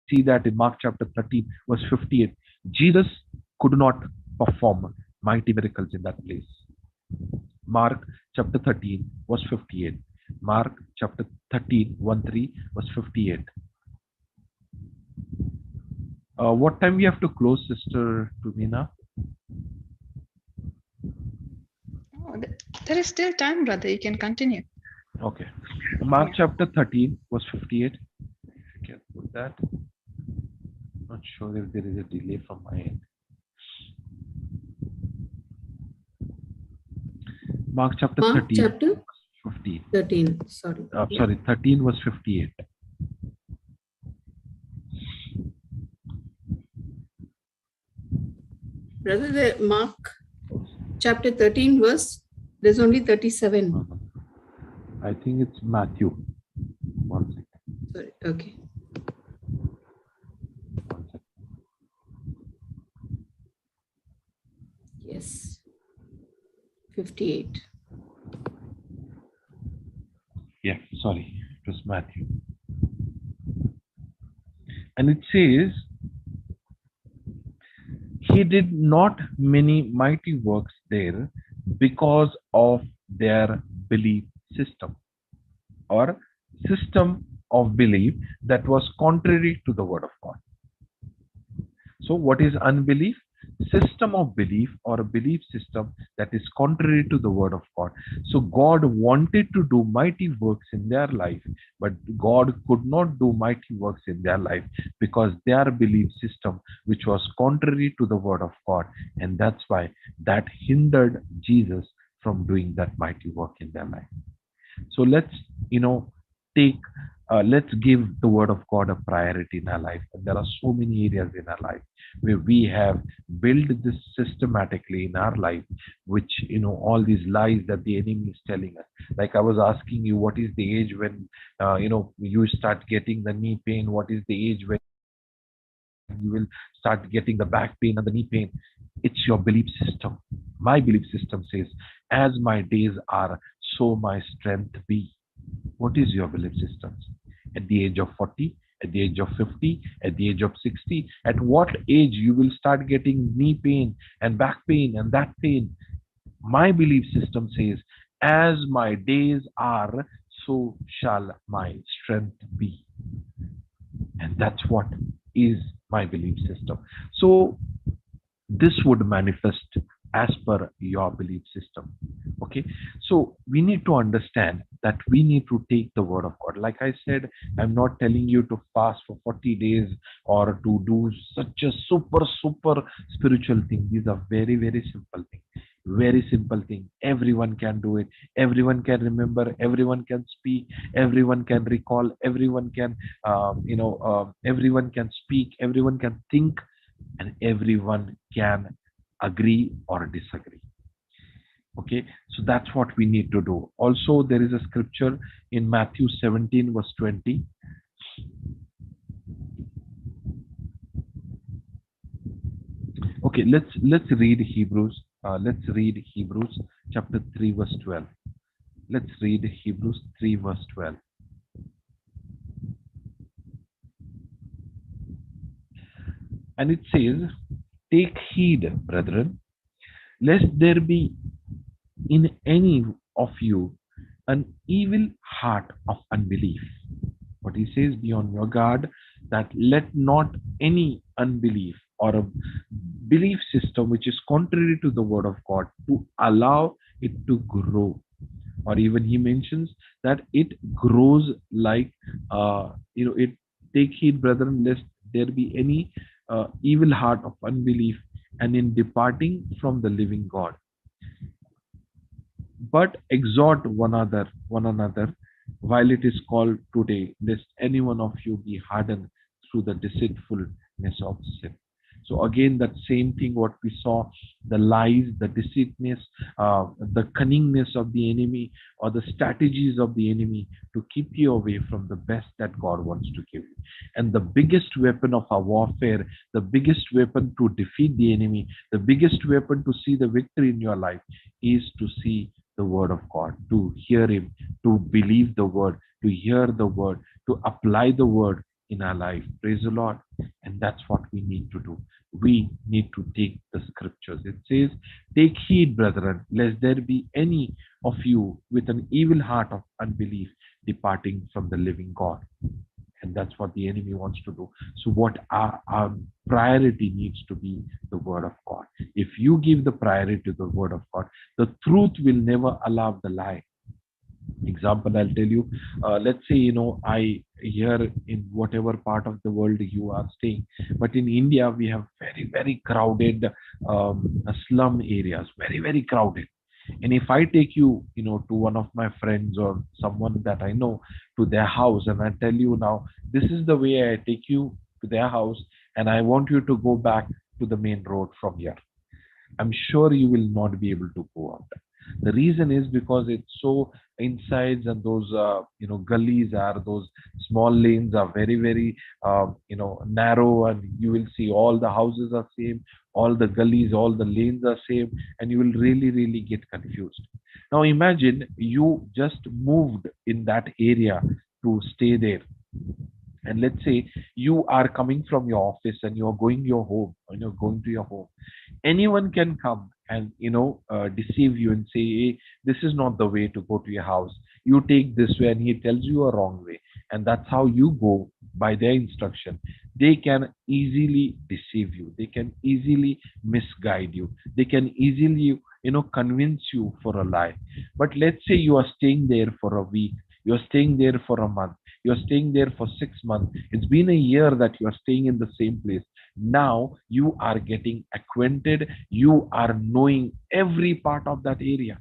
see that in Mark chapter 13 verse 58. Jesus could not perform mighty miracles in that place. Mark chapter 13 verse 58. Mark chapter 13 1-3 verse 58. What time we have to close, Sister Tumina? Oh, there is still time, brother. You can continue. Okay. Mark chapter 13 verse 58. If you can put that. Not sure if there is a delay from my end. Mark chapter 13 chapter 15. 13. Sorry. Sorry, 13 verse 58. Brother, the Mark chapter 13 verse, there's only 37. I think it's Matthew. 1 second. Sorry. Okay. 1 second. Yes. 58. Yeah, sorry, it was Matthew. And it says, he did not many mighty works there because of their belief system or system of belief that was contrary to the word of God. So what is unbelief? System of belief or a belief system that is contrary to the word of God. So God wanted to do mighty works in their life, but God could not do mighty works in their life because their belief system, which was contrary to the word of God. And that's why that hindered Jesus from doing that mighty work in their life. So let's, let's give the word of God a priority in our life. And there are so many areas in our life where we have built this systematically in our life, which, all these lies that the enemy is telling us. Like I was asking you, what is the age when, you start getting the knee pain? What is the age when you will start getting the back pain and the knee pain? It's your belief system. My belief system says, as my days are, so my strength be. What is your belief system? At the age of 40, at the age of 50, at the age of 60, at what age you will start getting knee pain and back pain and that pain? My belief system says, as my days are, so shall my strength be. And that's what is my belief system. So this would manifest as per your belief system. Okay, so we need to understand that we need to take the word of God. Like I said, I'm not telling you to fast for 40 days or to do such a super spiritual thing. These are very, very simple things. Very simple thing. Everyone can do it. Everyone can remember. Everyone can speak. Everyone can recall. Everyone can, everyone can speak. Everyone can think, and everyone can agree or disagree. Okay, so that's what we need to do. Also, there is a scripture in Matthew 17 verse 20. Okay, let's read Hebrews. Let's read Hebrews chapter 3 verse 12. Let's read Hebrews 3 verse 12. And it says, take heed, brethren, lest there be in any of you an evil heart of unbelief. What he says, be on your guard, that let not any unbelief or a belief system which is contrary to the word of God to allow it to grow. Or even he mentions that it grows like, it take heed, brethren, lest there be any evil heart of unbelief and in departing from the living God. But exhort one another while it is called today, lest any one of you be hardened through the deceitfulness of sin. So again, that same thing what we saw, the lies, the deceitness, the cunningness of the enemy, or the strategies of the enemy to keep you away from the best that God wants to give you. And the biggest weapon of our warfare, the biggest weapon to defeat the enemy, the biggest weapon to see the victory in your life is to see the word of God, to hear him, to believe the word, to hear the word, to apply the word in our life. Praise the Lord. And that's what we need to do. We need to take the scriptures. It says, take heed, brethren, lest there be any of you with an evil heart of unbelief departing from the living God. And that's what the enemy wants to do. So what our priority needs to be the word of God. If you give the priority to the word of God, the truth will never allow the lie. Example, I'll tell you, let's say, I here in whatever part of the world you are staying, but in India, we have very, very crowded slum areas, very, very crowded. And if I take you, to one of my friends or someone that I know to their house, and I tell you now, this is the way I take you to their house, and I want you to go back to the main road from here, I'm sure you will not be able to go out. The reason is because it's so insides, and those gullies are, those small lanes are very, very narrow, and you will see all the houses are same, all the gullies, all the lanes are same, and you will really, really get confused. Now imagine you just moved in that area to stay there, and let's say you are coming from your office and you're going your home, and you're going to your home. Anyone can come and deceive you and say, hey, this is not the way to go to your house, you take this way, and he tells you a wrong way, and that's how you go by their instruction. They can easily deceive you, they can easily misguide you, they can easily convince you for a lie. But let's say you are staying there for a week, you're staying there for a month, you're staying there for 6 months, it's been a year that you're staying in the same place. Now you are getting acquainted, you are knowing every part of that area.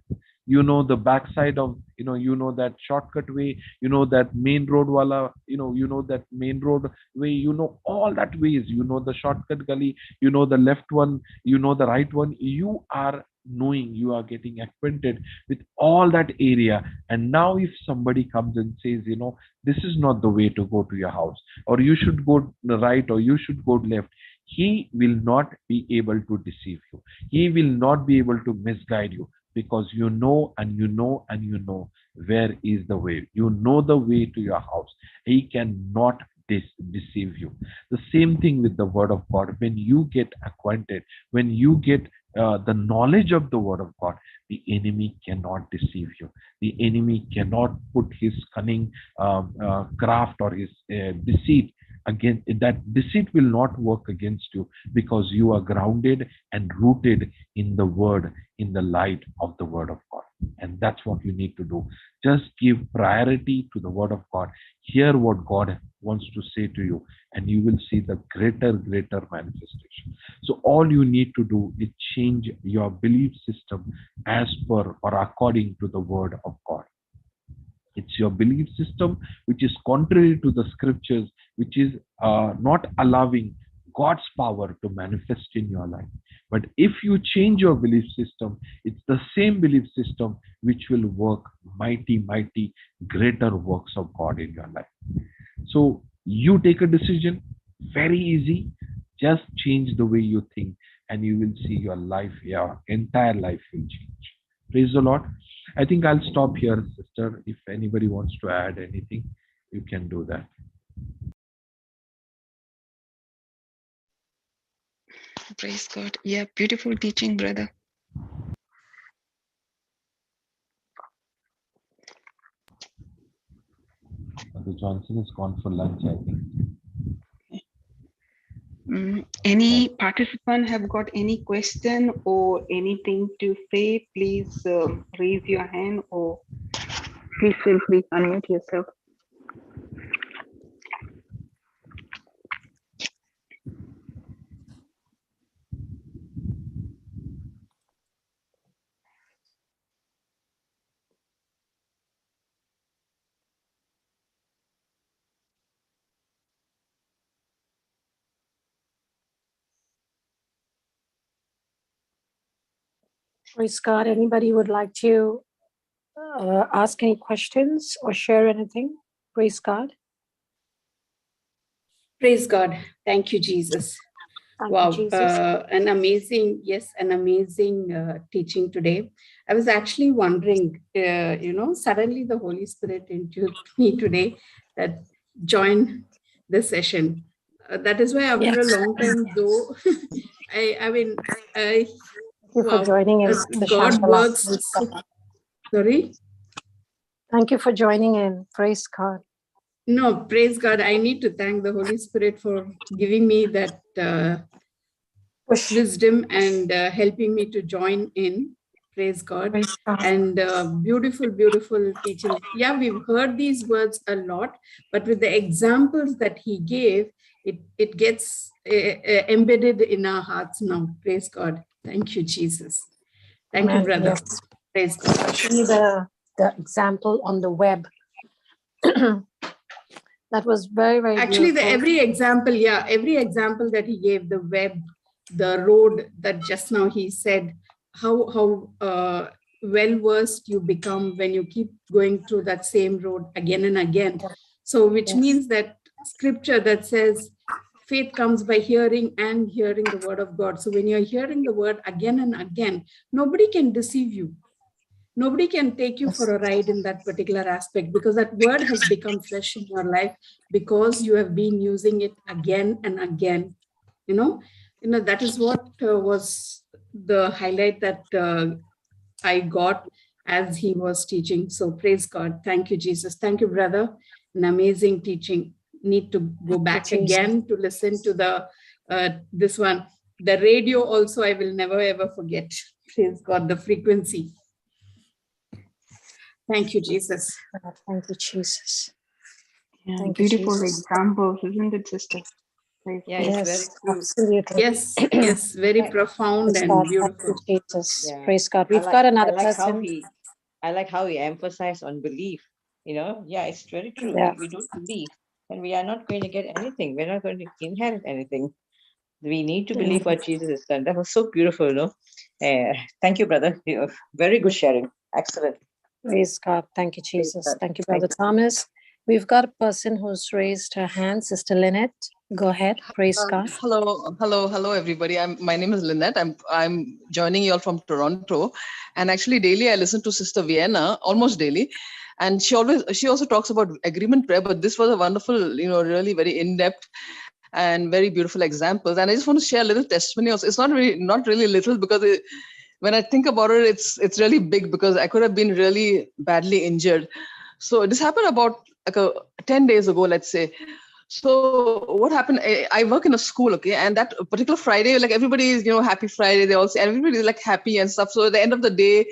You know the backside of, that shortcut way, that main road wala, that main road way, all that ways, the shortcut gully, the left one, the right one. You are knowing, you are getting acquainted with all that area. And now if somebody comes and says, this is not the way to go to your house, or you should go right, or you should go left, he will not be able to deceive you, he will not be able to misguide you, because you know and you know and you know where is the way. You know the way to your house. He cannot deceive you. The same thing with the word of God. When you get acquainted, when you get the knowledge of the word of God, the enemy cannot deceive you. The enemy cannot put his cunning craft or his deceit again. That deceit will not work against you, because you are grounded and rooted in the word, in the light of the word of God. And that's what you need to do. Just give priority to the word of God. Hear what God wants to say to you, and you will see the greater manifestation. So all you need to do is change your belief system as per or according to the word of God. It's your belief system which is contrary to the scriptures, which is not allowing God's power to manifest in your life. But if you change your belief system, it's the same belief system which will work mighty, greater works of God in your life. So you take a decision, very easy. Just change the way you think, and you will see your life, your entire life will change. Praise the Lord. I think I'll stop here, sister. If anybody wants to add anything, you can do that. Praise God. Yeah, beautiful teaching, brother. Brother Johnson is gone for lunch, I think. Any participant have got any question or anything to say, please raise your hand, or please feel free to unmute yourself. Praise God. Anybody would like to ask any questions or share anything? Praise God. Praise God. Thank you, Jesus. Thank Wow. you, Jesus. An amazing teaching today. I was actually wondering, suddenly the Holy Spirit intuited me today that join the session. That is why after a long time, though, Thank you for wow, joining in. God works. Sorry? Thank you for joining in. Praise God. No, praise God. I need to thank the Holy Spirit for giving me that wisdom and helping me to join in. Praise God. Praise God. And beautiful teaching. Yeah, we've heard these words a lot, but with the examples that he gave, it gets embedded in our hearts now. Praise God. Thank you, Jesus. Thank you, brother. Yes. Praise God. Especially the example on the web. That was very actually beautiful. every example that he gave, the web, the road that just now he said, how well-versed you become when you keep going through that same road again and again. So which means that scripture that says faith comes by hearing and hearing the word of God. So when you're hearing the word again and again, nobody can deceive you. Nobody can take you for a ride in that particular aspect, because that word has become flesh in your life because you have been using it again and again. That is what was the highlight that I got as he was teaching. So praise God. Thank you, Jesus. Thank you, brother. An amazing teaching. Need to go back again to listen to this one. The radio also, I will never ever forget. Praise God, the frequency. Thank you, Jesus. Thank you, Jesus. Yeah, Thank you, beautiful Jesus. examples, isn't it, sister? Praise Yeah, God. it's Yes, very true. absolutely. Yes, very profound Praise and God. beautiful. Thank you, Jesus. Yeah. Praise God. I We've like- got another I like person. I like how he emphasized on belief. Yeah, it's very true. Yeah. We don't believe, and we are not going to get anything. We're not going to inherit anything. We need to believe what Jesus has done. That was so beautiful, thank you, brother. Very good sharing. Excellent. Praise God. Thank you, Jesus. God. Thank you, Thank Brother Thomas. We've got a person who's raised her hand, Sister Lynette. Go ahead. Praise God. Hello, everybody. My name is Lynette. I'm joining you all from Toronto, and actually daily I listen to Sister Vienna almost daily, and she also talks about agreement prayer. But this was a wonderful, really very in-depth and very beautiful examples. And I just want to share a little testimony. Also, it's not really little, because when I think about it, it's really big, because I could have been really badly injured. So this happened about 10 days ago, let's say. So what happened? I work in a school, okay, and that particular Friday, like everybody is, happy Friday. They all say everybody is like happy and stuff. So at the end of the day,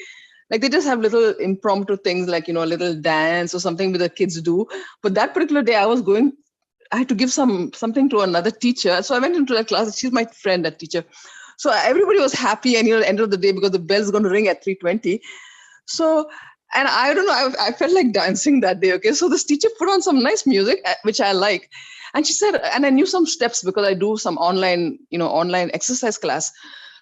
like they just have little impromptu things, like a little dance or something with the kids do. But that particular day, I had to give something to another teacher. So I went into that class. She's my friend, that teacher. So everybody was happy, and at the end of the day, because the bell's going to ring at 3:20. So, and I don't know, I felt like dancing that day. Okay, so this teacher put on some nice music, which I like, and she said, and I knew some steps because I do some online exercise class.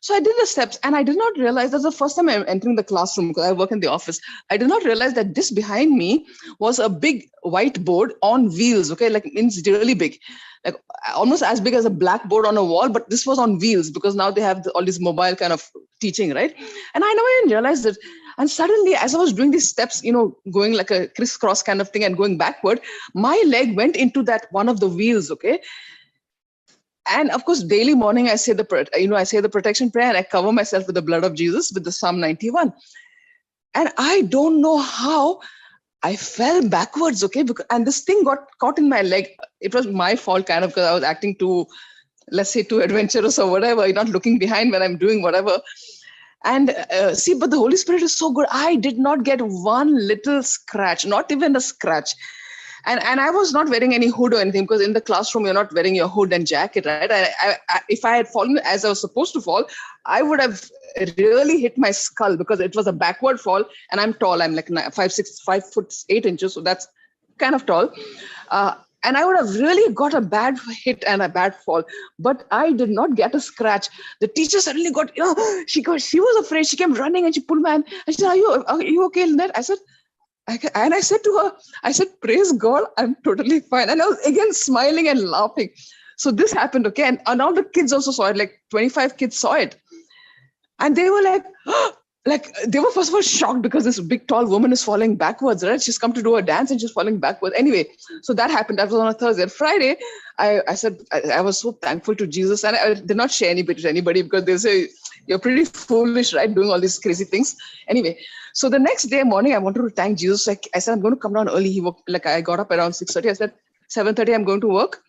So I did the steps, and I did not realize that's the first time I'm entering the classroom, because I work in the office. I did not realize that this behind me was a big whiteboard on wheels. Okay, like it's really big, like almost as big as a blackboard on a wall, but this was on wheels, because now they have all this mobile kind of teaching, right? And I never even realized it. And suddenly, as I was doing these steps, going like a crisscross kind of thing and going backward, my leg went into that one of the wheels. Okay. And of course, daily morning, I say the protection prayer, and I cover myself with the blood of Jesus, with the Psalm 91. And I don't know how I fell backwards, okay? And this thing got caught in my leg. It was my fault, kind of, because I was acting too, let's say, too adventurous or whatever, not looking behind when I'm doing whatever. And but the Holy Spirit is so good. I did not get one little scratch, not even a scratch. And I was not wearing any hood or anything, because in the classroom, you're not wearing your hood and jacket, right? If I had fallen as I was supposed to fall, I would have really hit my skull, because it was a backward fall, and I'm tall. I'm like 5'8", so that's kind of tall. And I would have really got a bad hit and a bad fall, but I did not get a scratch. The teacher suddenly got, she was afraid. She came running and she pulled my hand. And she said, are you okay, Lynette? I said, and I said to her, praise God, I'm totally fine. And I was again smiling and laughing. So this happened, okay? And all the kids also saw it, like 25 kids saw it. And they were like, they were first of all shocked, because this big tall woman is falling backwards, right? She's come to do a dance and she's falling backwards. Anyway, so that happened. That was on a Thursday. Friday, I said, I was so thankful to Jesus, and I did not share anybody to anybody, because they say, you're pretty foolish, right? Doing all these crazy things. Anyway, so the next day morning, I wanted to thank Jesus. I said, I'm going to come down early. I got up around 6:30. I said, 7:30, I'm going to work.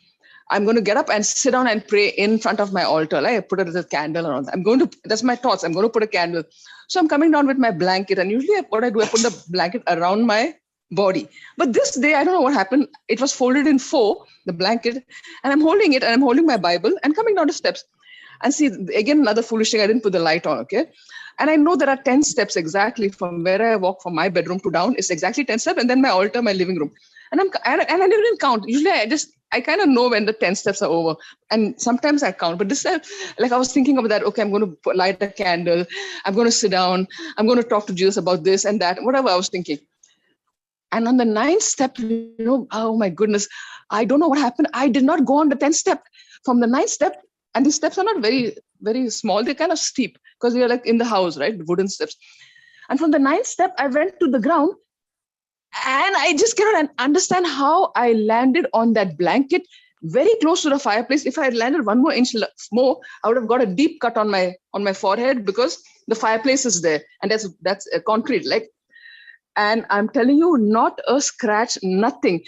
I'm going to get up and sit down and pray in front of my altar. I put a little candle and all that. That's my thoughts. I'm going to put a candle. So I'm coming down with my blanket, and usually what I do, I put the blanket around my body. But this day, I don't know what happened. It was folded in 4, the blanket, and I'm holding it, and I'm holding my Bible and coming down the steps. And see, again, another foolish thing, I didn't put the light on, okay? And I know there are 10 steps exactly from where I walk from my bedroom to down. It's exactly 10 steps, and then my altar, my living room. And I didn't count. Usually I kind of know when the 10 steps are over, and sometimes I count. But this time, like I was thinking about that. Okay, I'm going to light a candle. I'm going to sit down. I'm going to talk to Jesus about this and that. Whatever I was thinking. And on the 9th step, oh my goodness, I don't know what happened. I did not go on the 10th step. From the 9th step, and these steps are not very, very small. They're kind of steep because we are like in the house, right? Wooden steps. And from the 9th step, I went to the ground. And I just cannot understand how I landed on that blanket very close to the fireplace. If I had landed 1 more inch more, I would have got a deep cut on my forehead because the fireplace is there. And that's a concrete, like, and I'm telling you, not a scratch, nothing.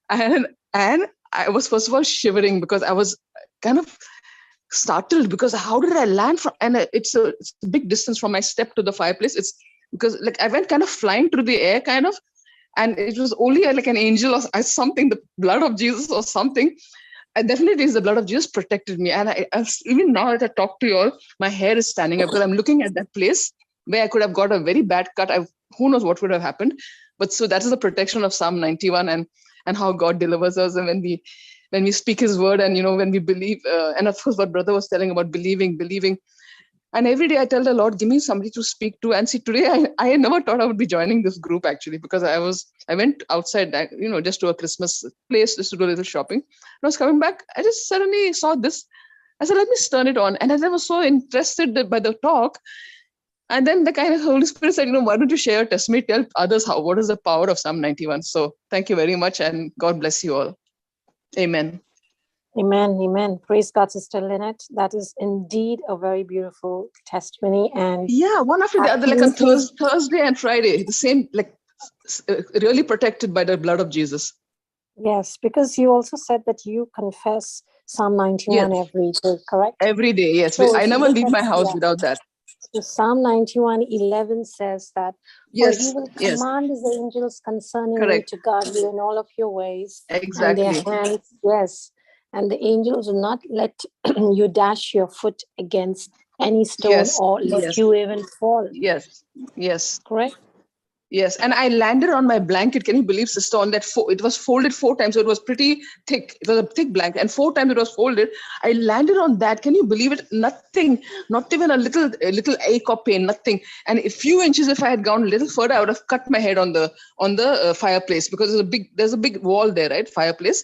And I was first of all shivering because I was kind of startled because how did I land from, and it's a big distance from my step to the fireplace. It's because like I went kind of flying through the air kind of, and it was only like an angel or something, the blood of Jesus or something. And definitely is the blood of Jesus protected me. And I even now that I talk to you all, my hair is standing up because I'm looking at that place where I could have got a very bad cut. Who knows what would have happened. But so that is the protection of Psalm 91 and how God delivers us. And when we speak his word and, when we believe, and of course, what brother was telling about believing. And every day I tell the Lord, give me somebody to speak to. And see, today I never thought I would be joining this group actually, because I went outside, just to a Christmas place, just to do a little shopping. And I was coming back. I just suddenly saw this. I said, let me turn it on. And I was so interested by the talk. And then the kind of Holy Spirit said, why don't you share your testimony, tell others what is the power of Psalm 91. So thank you very much. And God bless you all. Amen. Amen. Amen. Praise God, Sister Lynette. That is indeed a very beautiful testimony. And yeah, one after the other, like on Thursday and Friday, the same, like really protected by the blood of Jesus. Yes, because you also said that you confess Psalm 91 every day, correct? Every day, yes. So I never leave my house without that. So Psalm 91:11 says that, for he will command his angels concerning you to guard you in all of your ways. Exactly. And their hands, and the angels will not let you dash your foot against any stone or let you even fall. Yes. Correct? Yes. And I landed on my blanket. Can you believe, sister, on that? It was folded 4 times. So it was pretty thick. It was a thick blanket. And 4 times it was folded. I landed on that. Can you believe it? Nothing, not even a little ache or pain, nothing. And a few inches, if I had gone a little further, I would have cut my head on the fireplace, because there's a big wall there, right? Fireplace.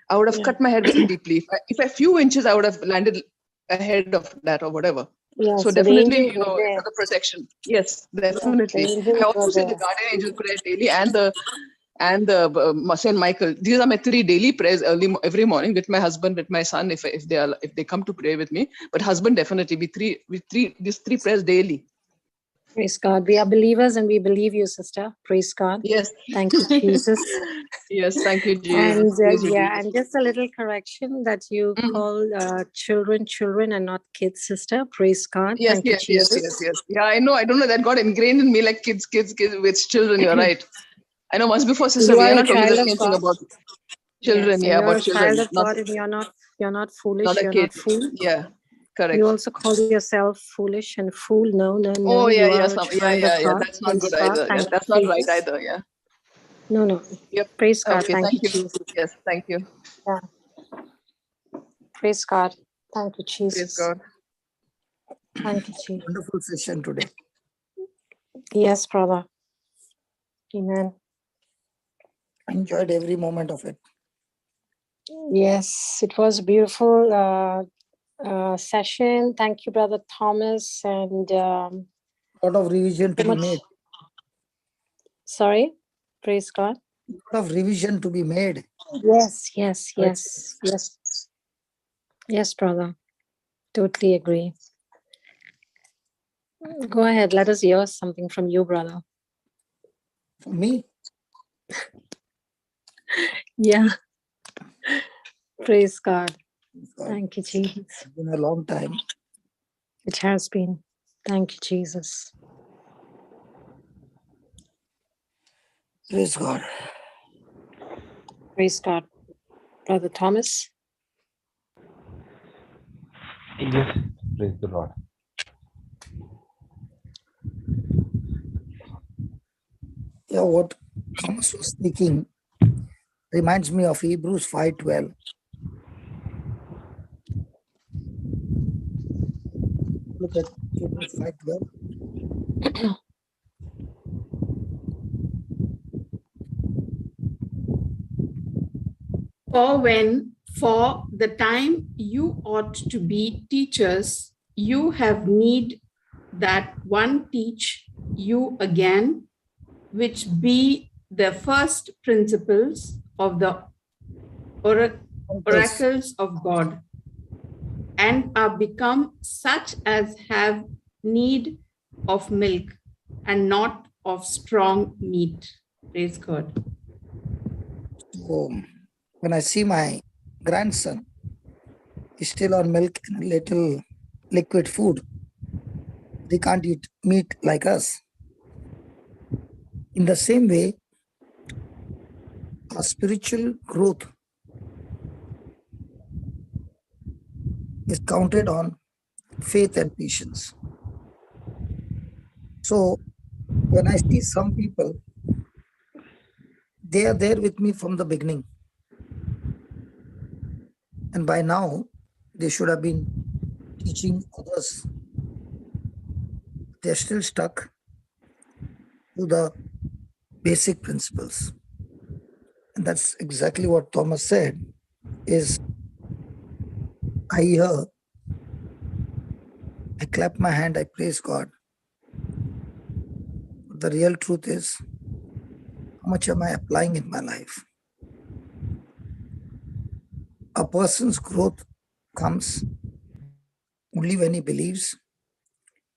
I would have cut my head very deeply. If a few inches, I would have landed ahead of that or whatever. Yeah, so definitely, for the protection. Yes, definitely. I also say the guardian angel prayer daily and the Saint Michael. These are my 3 daily prayers every morning with my husband, with my son, if they come to pray with me. But husband definitely these 3 prayers daily. Praise God. We are believers and we believe you, sister. Praise God. Yes. Thank you, Jesus. Yes, thank you, Jesus. And just a little correction that you call children and not kids, sister. Praise God. Yes, thank you, Jesus. yes. Yeah, I know. I don't know. That got ingrained in me, like kids with children. You're right. I know once before Sister Vienna told me the same thing about children. Yes, about children. Child of God, and you're not foolish. Not a you're kid. not fool. Yeah, correct. You also call yourself foolish and fool. No. Oh yeah, you yeah, are a child of God. That's not good Praise either. God. Yeah, that's not right either. Yeah. No. Yep. Praise God. Okay, thank you, Jesus. Yes, thank you. Yeah. Praise God. Thank you, Jesus. Praise God. Thank you, Jesus. Wonderful session today. Yes, brother. Amen. Enjoyed every moment of it. Yes, it was a beautiful session. Thank you, Brother Thomas. And lot of revision to be made. Sorry, praise God. Lot of revision to be made. Yes, brother. Totally agree. Go ahead. Let us hear something from you, brother. For me? Yeah. Praise God. Thank you, Jesus. It's been a long time. It has been. Thank you, Jesus. Praise God. Praise God. Brother Thomas? Yes, praise the Lord. Yeah, what Thomas was speaking reminds me of Hebrews 5:12. look at Hebrews 5:12. For the time you ought to be teachers, you have need that one teach you again, which be the first principles of the oracles of God, and are become such as have need of milk and not of strong meat. Praise God. So when I see my grandson, he's still on milk and a little liquid food. They can't eat meat like us. In the same way, our spiritual growth is counted on faith and patience. So when I see some people, they are there with me from the beginning. And by now, they should have been teaching others. They're still stuck to the basic principles. And that's exactly what Thomas said, is I hear, I clap my hand, I praise God. The real truth is, how much am I applying in my life? A person's growth comes only when he believes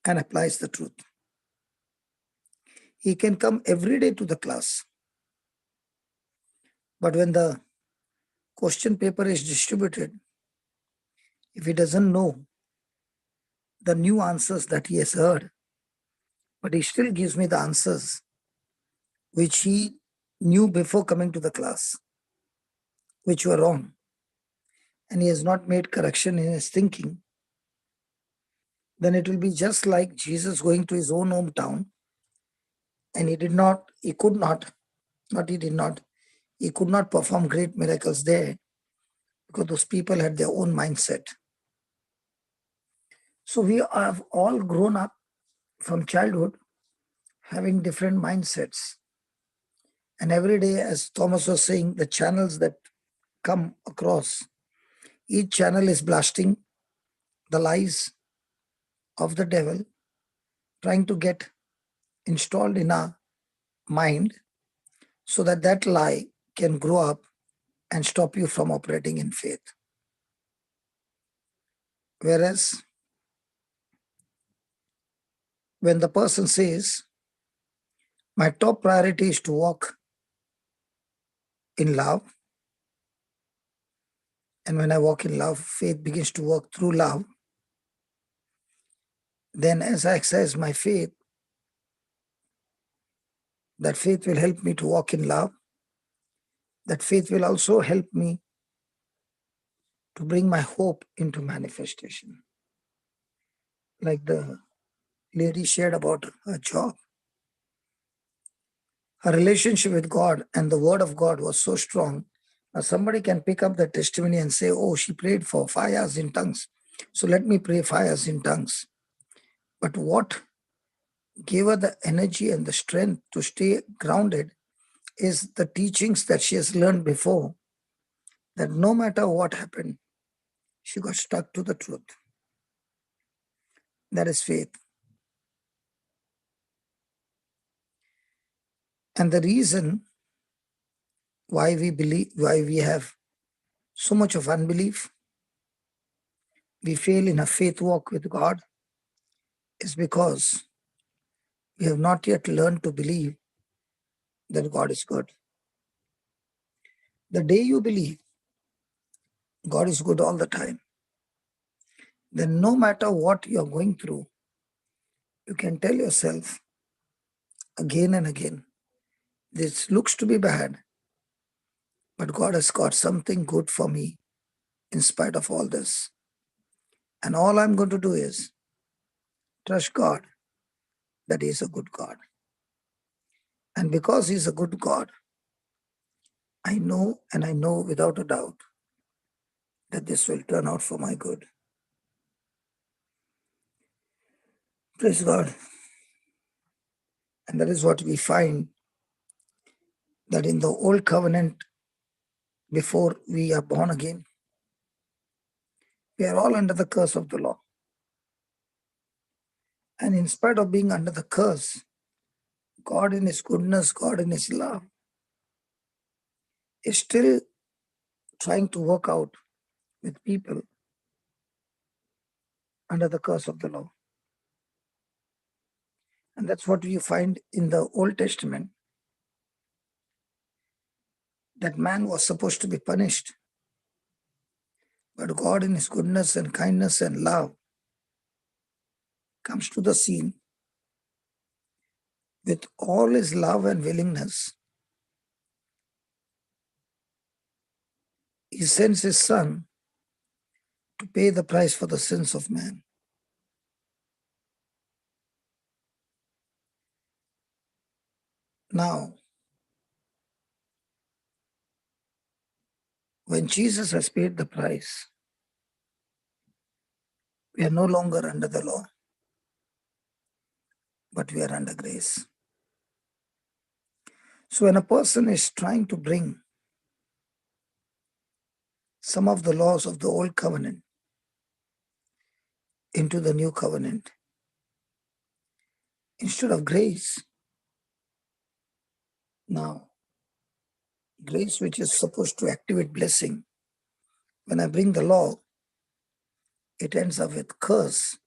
and applies the truth. He can come every day to the class, but when the question paper is distributed, if he doesn't know the new answers that he has heard, but he still gives me the answers which he knew before coming to the class, which were wrong, and he has not made correction in his thinking, then it will be just like Jesus going to his own hometown, and he could not perform great miracles there because those people had their own mindset. So we have all grown up from childhood having different mindsets. And every day, as Thomas was saying, the channels that come across, each channel is blasting the lies of the devil, trying to get installed in our mind so that that lie can grow up and stop you from operating in faith. Whereas when the person says, my top priority is to walk in love, and when I walk in love, faith begins to work through love, then as I exercise my faith, that faith will help me to walk in love. That faith will also help me to bring my hope into manifestation. Like the lady shared about her job. Her relationship with God and the word of God was so strong. Now somebody can pick up the testimony and say, oh, she prayed for 5 hours in tongues, so let me pray 5 hours in tongues. But what gave her the energy and the strength to stay grounded is the teachings that she has learned before, that no matter what happened, she got stuck to the truth. That is faith. And the reason why we have so much of unbelief, we fail in a faith walk with God, is because we have not yet learned to believe that God is good. The day you believe God is good all the time, then no matter what you're going through, you can tell yourself again and again, this looks to be bad, but God has got something good for me in spite of all this. And all I'm going to do is trust God that He is a good God. And because He's a good God, I know without a doubt that this will turn out for my good. Praise God. And that is what we find, that in the old covenant, before we are born again, we are all under the curse of the law. And in spite of being under the curse, God in His goodness, God in His love, is still trying to work out with people under the curse of the law. And that's what you find in the Old Testament, that man was supposed to be punished. But God in His goodness and kindness and love comes to the scene with all His love and willingness. He sends His Son to pay the price for the sins of man. Now, when Jesus has paid the price, we are no longer under the law, but we are under grace. So when a person is trying to bring some of the laws of the old covenant into the new covenant, instead of grace, now, grace which is supposed to activate blessing, when I bring the law, it ends up with curse,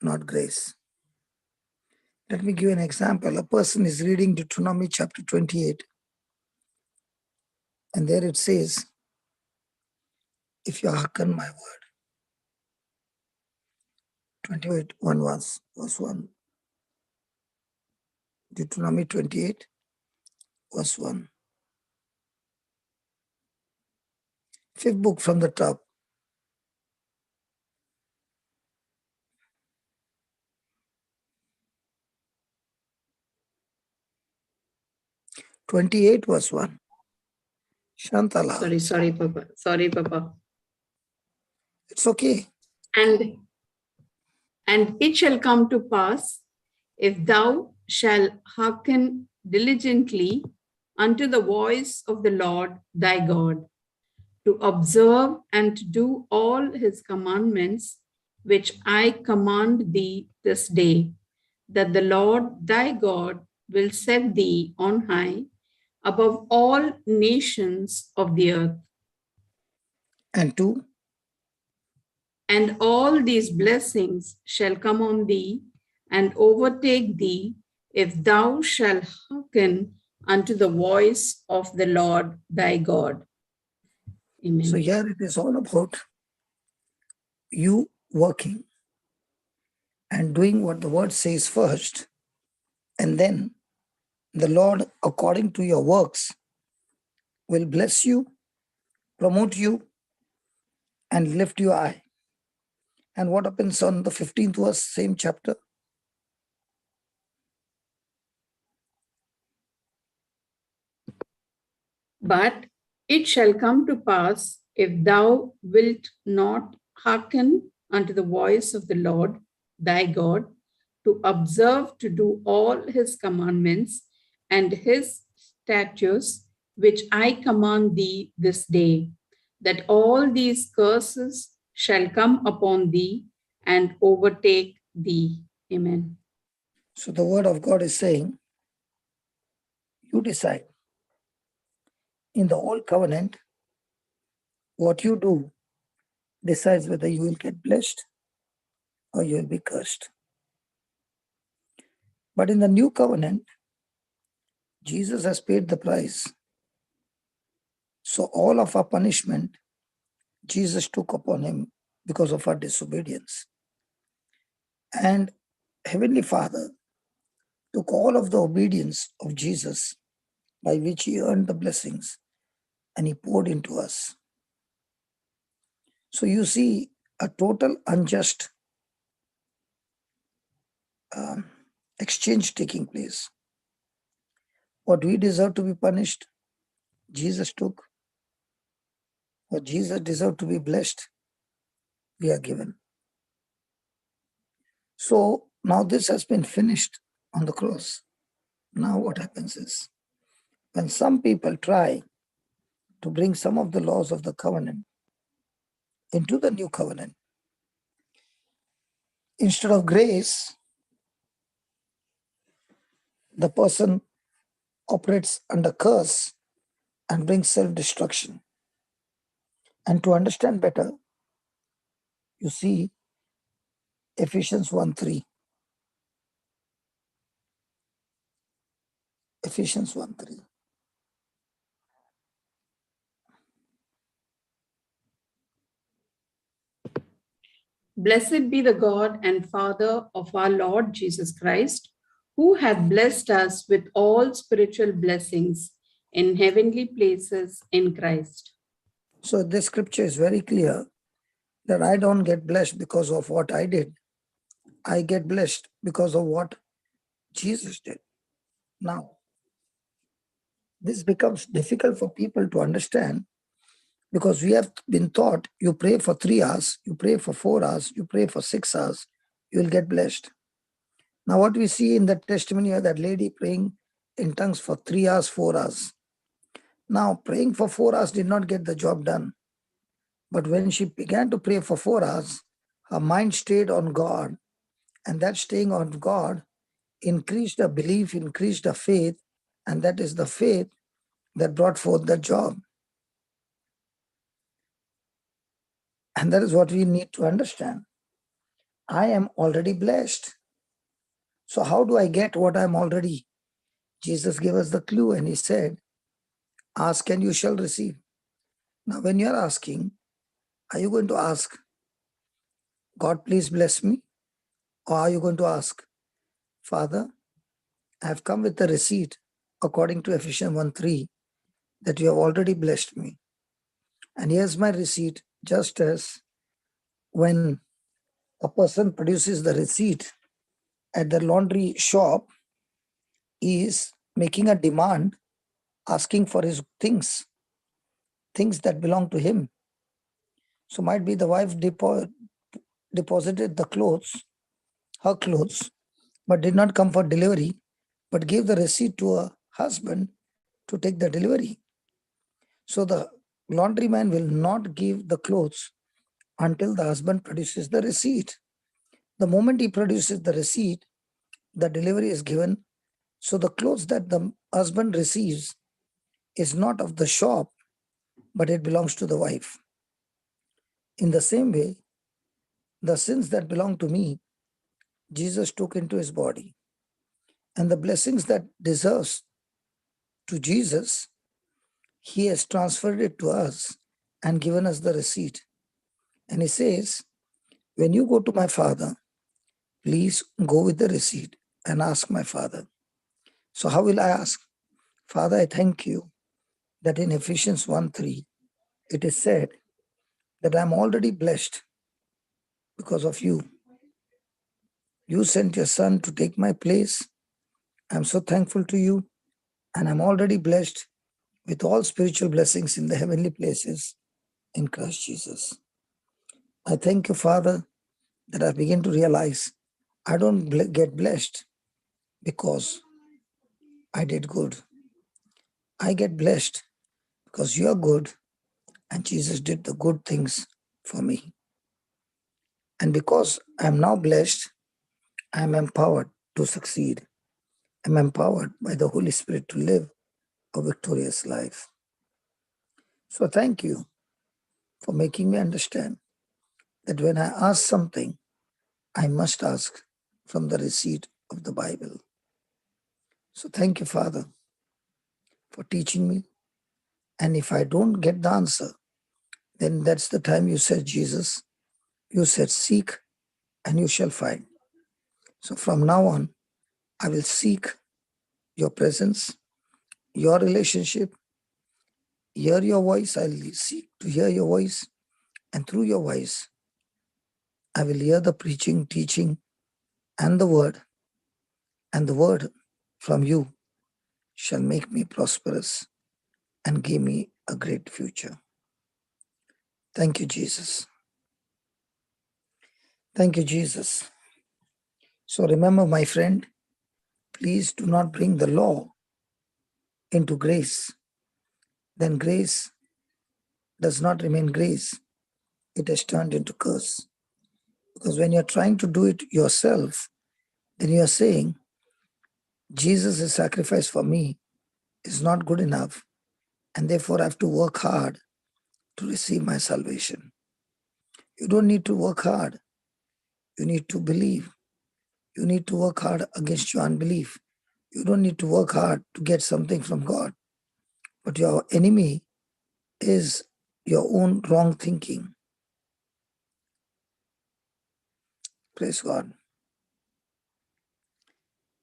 not grace. Let me give you an example. A person is reading Deuteronomy chapter 28, and there it says, if you hearken my word. 28, verse 1. Deuteronomy 28, verse 1. Fifth book from the top. "28 verse 1. Shantala. Sorry, Papa. Sorry, Papa. It's okay. And it shall come to pass, if thou shalt hearken diligently unto the voice of the Lord thy God, to observe and to do all his commandments, which I command thee this day, that the Lord thy God will set thee on high above all nations of the earth. And 2. And all these blessings shall come on thee and overtake thee, if thou shalt hearken unto the voice of the Lord thy God." Amen. So here it is all about you working and doing what the word says first, and then the Lord, according to your works, will bless you, promote you, and lift you high. And what happens on the 15th verse, same chapter? But it shall come to pass, if thou wilt not hearken unto the voice of the Lord thy God, to observe to do all his commandments and his statutes, which I command thee this day, that all these curses shall come upon thee and overtake thee. Amen. So the word of God is saying, you decide. In the old covenant, what you do decides whether you will get blessed or you will be cursed. But in the new covenant, Jesus has paid the price. So all of our punishment, Jesus took upon him because of our disobedience. And Heavenly Father took all of the obedience of Jesus, by which he earned the blessings, and he poured into us. So you see a total unjust exchange taking place. What we deserve to be punished, Jesus took. What Jesus deserved to be blessed, we are given. So Now this has been finished on the cross. Now what happens is, when some people try to bring some of the laws of the covenant into the new covenant, instead of grace, the person operates under curse and brings self-destruction. And to understand better, you see Ephesians 1:3. Ephesians 1:3. Blessed be the God and Father of our Lord Jesus Christ, who hath blessed us with all spiritual blessings in heavenly places in Christ. So this scripture is very clear that I don't get blessed because of what I did. I get blessed because of what Jesus did. Now, this becomes difficult for people to understand because we have been taught you pray for 3 hours, you pray for 4 hours, you pray for 6 hours, you will get blessed. Now, what we see in the testimony of that lady praying in tongues for 3 hours, 4 hours. Now, praying for 4 hours did not get the job done. But when she began to pray for 4 hours, her mind stayed on God. And that staying on God increased her belief, increased her faith. And that is the faith that brought forth the job. And that is what we need to understand. I am already blessed. So how do I get what I'm already? Jesus gave us the clue and he said, ask and you shall receive. Now, when you're asking, are you going to ask, God, please bless me? Or are you going to ask, Father, I have come with the receipt according to Ephesians 1:3 that you have already blessed me. And here's my receipt, just as when a person produces the receipt at the laundry shop, he is making a demand, asking for his things that belong to him. So might be the wife deposited the clothes, her clothes, but did not come for delivery, but gave the receipt to her husband to take the delivery. So the laundryman will not give the clothes until the husband produces the receipt. The moment he produces the receipt, the delivery is given. So the clothes that the husband receives is not of the shop, but it belongs to the wife. In the same way, the sins that belong to me, Jesus took into his body. And the blessings that deserves to Jesus, he has transferred it to us and given us the receipt. And he says, when you go to my Father, please go with the receipt and ask my Father. So how will I ask? Father, I thank you that in Ephesians 1:3, it is said that I'm already blessed because of you. You sent your son to take my place. I'm so thankful to you. And I'm already blessed with all spiritual blessings in the heavenly places in Christ Jesus. I thank you, Father, that I begin to realize I don't get blessed because I did good. I get blessed because you are good and Jesus did the good things for me. And because I'm now blessed, I'm empowered to succeed. I'm empowered by the Holy Spirit to live a victorious life. So thank you for making me understand that when I ask something, I must ask from the receipt of the Bible. So thank you, Father, for teaching me. And if I don't get the answer, then that's the time you said, Jesus, you said, seek and you shall find. So from now on, I will seek your presence, your relationship, hear your voice. I'll seek to hear your voice. And through your voice, I will hear the preaching, teaching, and the word. And the word from you shall make me prosperous and give me a great future. Thank you, Jesus. Thank you, Jesus. So remember, my friend, please do not bring the law into grace. Then grace does not remain grace. It has turned into curse. Because when you're trying to do it yourself, then you're saying, Jesus' sacrifice for me is not good enough, and therefore I have to work hard to receive my salvation. You don't need to work hard. You need to believe. You need to work hard against your unbelief. You don't need to work hard to get something from God. But your enemy is your own wrong thinking. Praise God.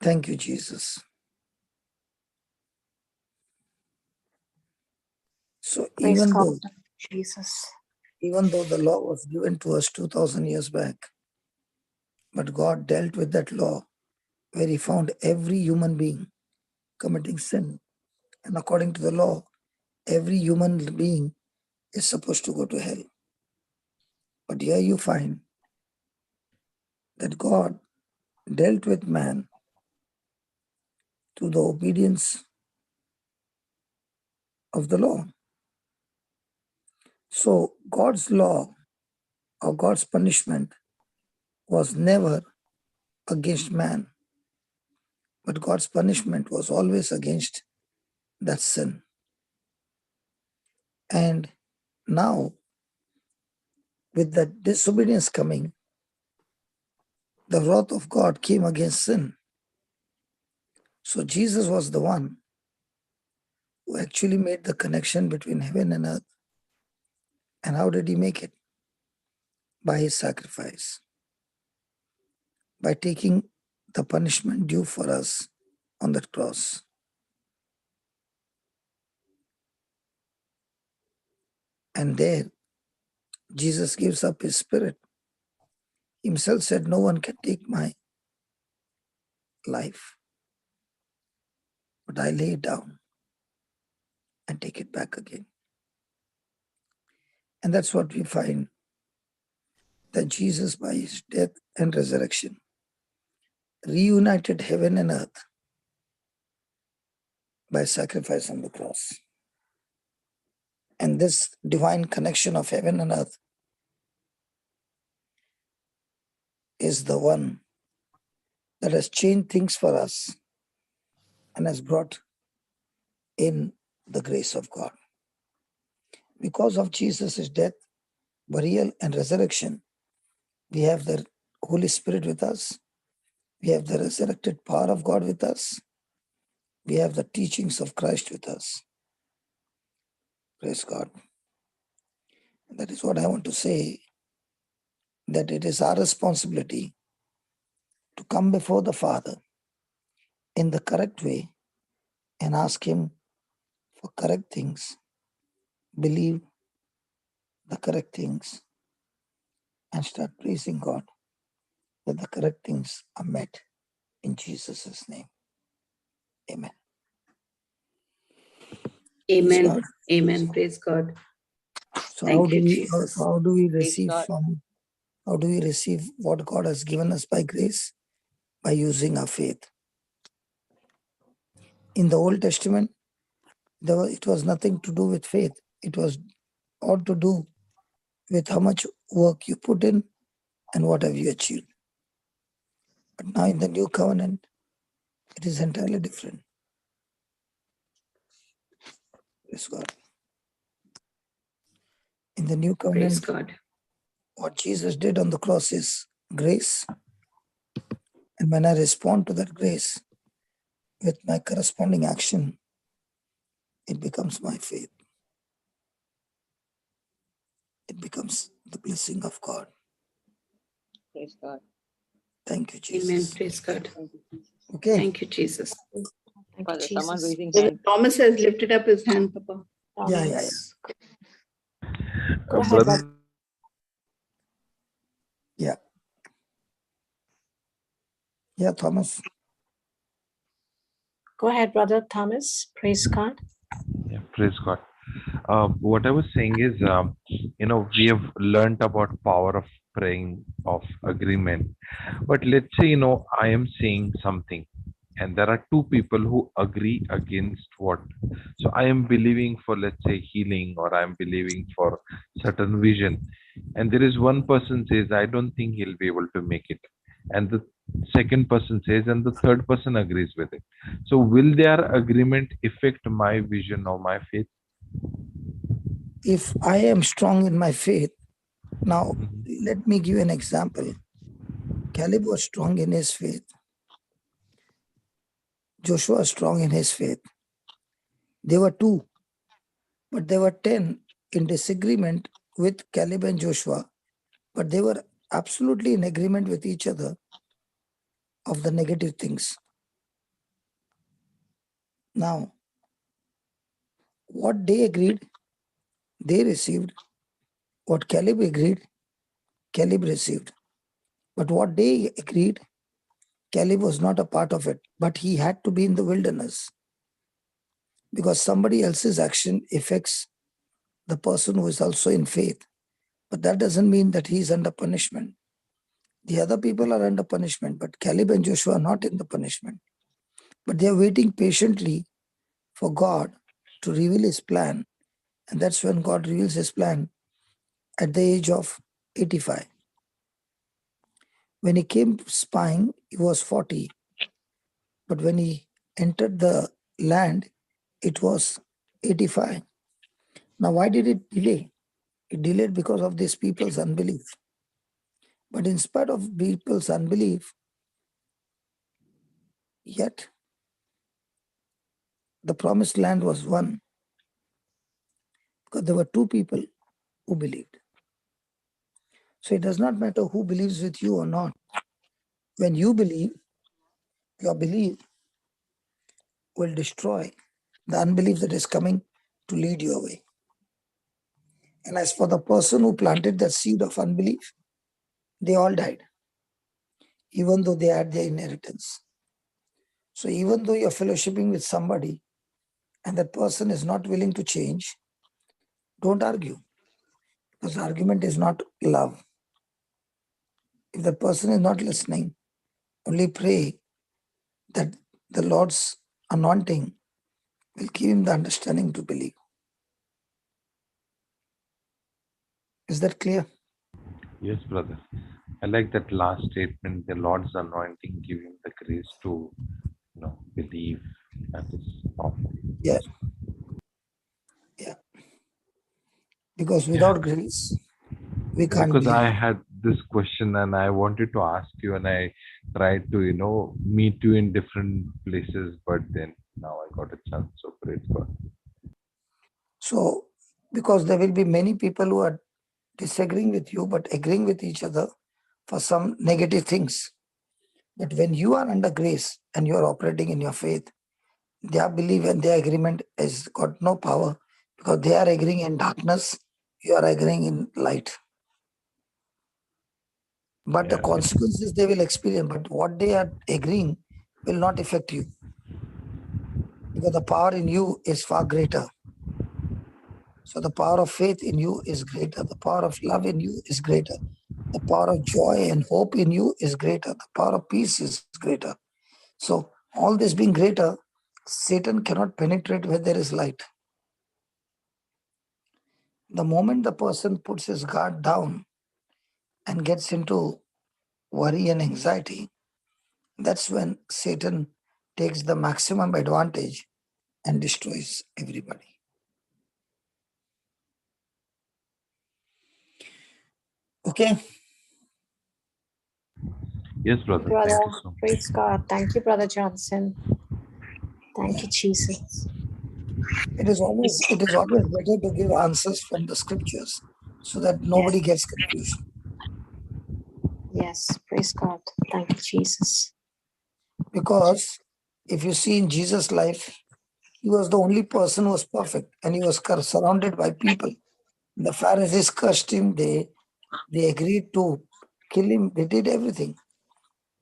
Thank you, Jesus. So Praise even God, though Jesus. the law was given to us 2000 years back, but God dealt with that law where he found every human being committing sin. And according to the law, every human being is supposed to go to hell. But here you find that God dealt with man through the obedience of the law. So God's law or God's punishment was never against man, but God's punishment was always against that sin. And now, with that disobedience coming, the wrath of God came against sin. So Jesus was the one who actually made the connection between heaven and earth. And how did he make it? By his sacrifice, by taking the punishment due for us on that cross. And there, Jesus gives up his spirit. Himself said, no one can take my life, but I lay it down and take it back again. And that's what we find, that Jesus, by his death and resurrection, reunited heaven and earth by sacrifice on the cross. And this divine connection of heaven and earth is the one that has changed things for us and has brought in the grace of God. Because of Jesus' death, burial, and resurrection, we have the Holy Spirit with us. We have the resurrected power of God with us. We have the teachings of Christ with us. Praise God. And that is what I want to say, that it is our responsibility to come before the Father in the correct way and ask him for correct things, believe the correct things, and start praising God that the correct things are met in Jesus' name. Amen. Praise Amen. God. Amen. Praise God. So Thank you, Jesus. how do we Praise receive God. how do we receive what God has given us by grace? By using our faith. In the Old Testament, it was nothing to do with faith. It was all to do with how much work you put in and what have you achieved. But now in the new covenant, it is entirely different. Praise God. In the new Praise covenant, God. what Jesus did on the cross is grace. And when I respond to that grace with my corresponding action, it becomes my faith. It becomes the blessing of God. Praise God. Thank you, Amen. Jesus. Praise God. Thank you, Jesus. Okay. Thank you, Jesus. Thank Father, you, someone Jesus. raising Brother hand. Thomas has lifted up his hand, Papa. Yeah. Go ahead, Brother, brother. Yeah. Yeah, Thomas. Go ahead, brother Thomas. Praise God. yeah, praise God. What I was saying is, we have learned about power of praying, of agreement. But let's say, I am saying something, and there are two people who agree against what. So I am believing for, let's say, healing, or I am believing for certain vision, and there is one person says, I don't think he'll be able to make it, and the second person says, and the third person agrees with it. So will their agreement affect my vision or my faith? If I am strong in my faith, now let me give you an example. Caleb was strong in his faith. Joshua was strong in his faith. They were two, but there were 10 in disagreement with Caleb and Joshua, but they were absolutely in agreement with each other of the negative things. Now, what they agreed, they received. What Caleb agreed, Caleb received. But what they agreed, Caleb was not a part of it, but he had to be in the wilderness because somebody else's action affects the person who is also in faith. But that doesn't mean that he is under punishment. The other people are under punishment, but Caleb and Joshua are not in the punishment. But they are waiting patiently for God to reveal his plan. And that's when God reveals his plan at the age of 85. When he came spying, he was 40. But when he entered the land, it was 85. Now, why did it delay? It delayed because of these people's unbelief. But in spite of people's unbelief, yet the promised land was won because there were two people who believed. So it does not matter who believes with you or not. When you believe, your belief will destroy the unbelief that is coming to lead you away. And as for the person who planted that seed of unbelief, they all died, even though they had their inheritance. So even though you're fellowshipping with somebody and that person is not willing to change, don't argue, because argument is not love. If the person is not listening, only pray that the Lord's anointing will give him the understanding to believe. Is that clear? Yes, brother. I like that last statement. The Lord's anointing give him the grace to, believe. That is powerful. Yeah. Yeah. Because without grace, we can't Because believe. I had this question and I wanted to ask you, and I tried to, meet you in different places, but then now I got a chance. So praise God. So, because there will be many people who are disagreeing with you, but agreeing with each other for some negative things. But when you are under grace and you are operating in your faith, their belief and their agreement has got no power because they are agreeing in darkness, you are agreeing in light. But the consequences they will experience, but what they are agreeing will not affect you because the power in you is far greater. So the power of faith in you is greater. The power of love in you is greater. The power of joy and hope in you is greater. The power of peace is greater. So all this being greater, Satan cannot penetrate where there is light. The moment the person puts his guard down and gets into worry and anxiety, that's when Satan takes the maximum advantage and destroys everybody. Okay. Yes, brother. Brother, Thank you so much. praise God. Thank you, Brother Johnson. Thank you, Jesus. It is always better to give answers from the scriptures so that nobody gets confused. Yes, praise God. Thank you, Jesus. Because if you see in Jesus' life, he was the only person who was perfect and he was surrounded by people. The Pharisees cursed him. They agreed to kill him. They did everything.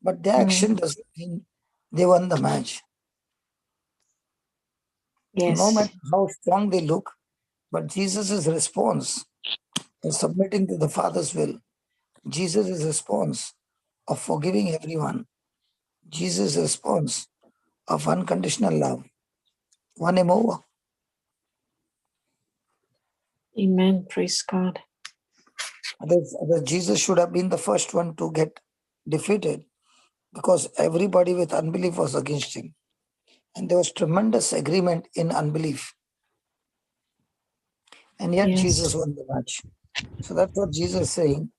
But their action doesn't mean they won the match. Yes. No matter how strong they look, But Jesus' response is submitting to the Father's will. Jesus' response of forgiving everyone. Jesus' response of unconditional love. Won him over. Amen. Praise God. Jesus should have been the first one to get defeated because everybody with unbelief was against him. And there was tremendous agreement in unbelief. And yet Jesus won the match. So that's what Jesus is saying,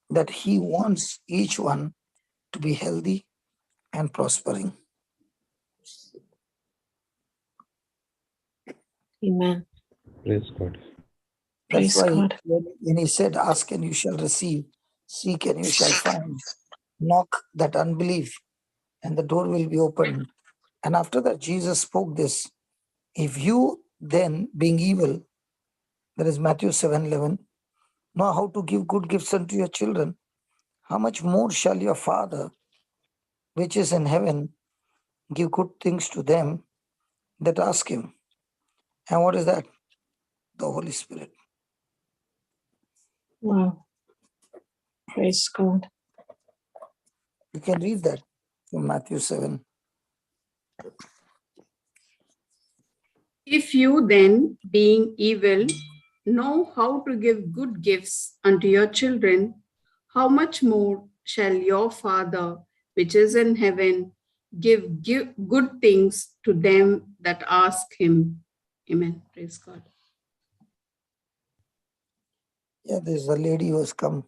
that he wants each one to be healthy and prospering. Amen. Praise God. That's Praise why God. when he said, ask and you shall receive, seek and you shall find, knock, that unbelief, and the door will be opened. And after that, Jesus spoke this, if you then, being evil, that is Matthew 7:11, know how to give good gifts unto your children, how much more shall your Father, which is in heaven, give good things to them that ask him. And what is that? The Holy Spirit. Wow. Praise God. You can read that from Matthew 7. If you then, being evil, know how to give good gifts unto your children, how much more shall your Father, which is in heaven, give good things to them that ask him. Amen. Praise God. Yeah, there's a lady who has come.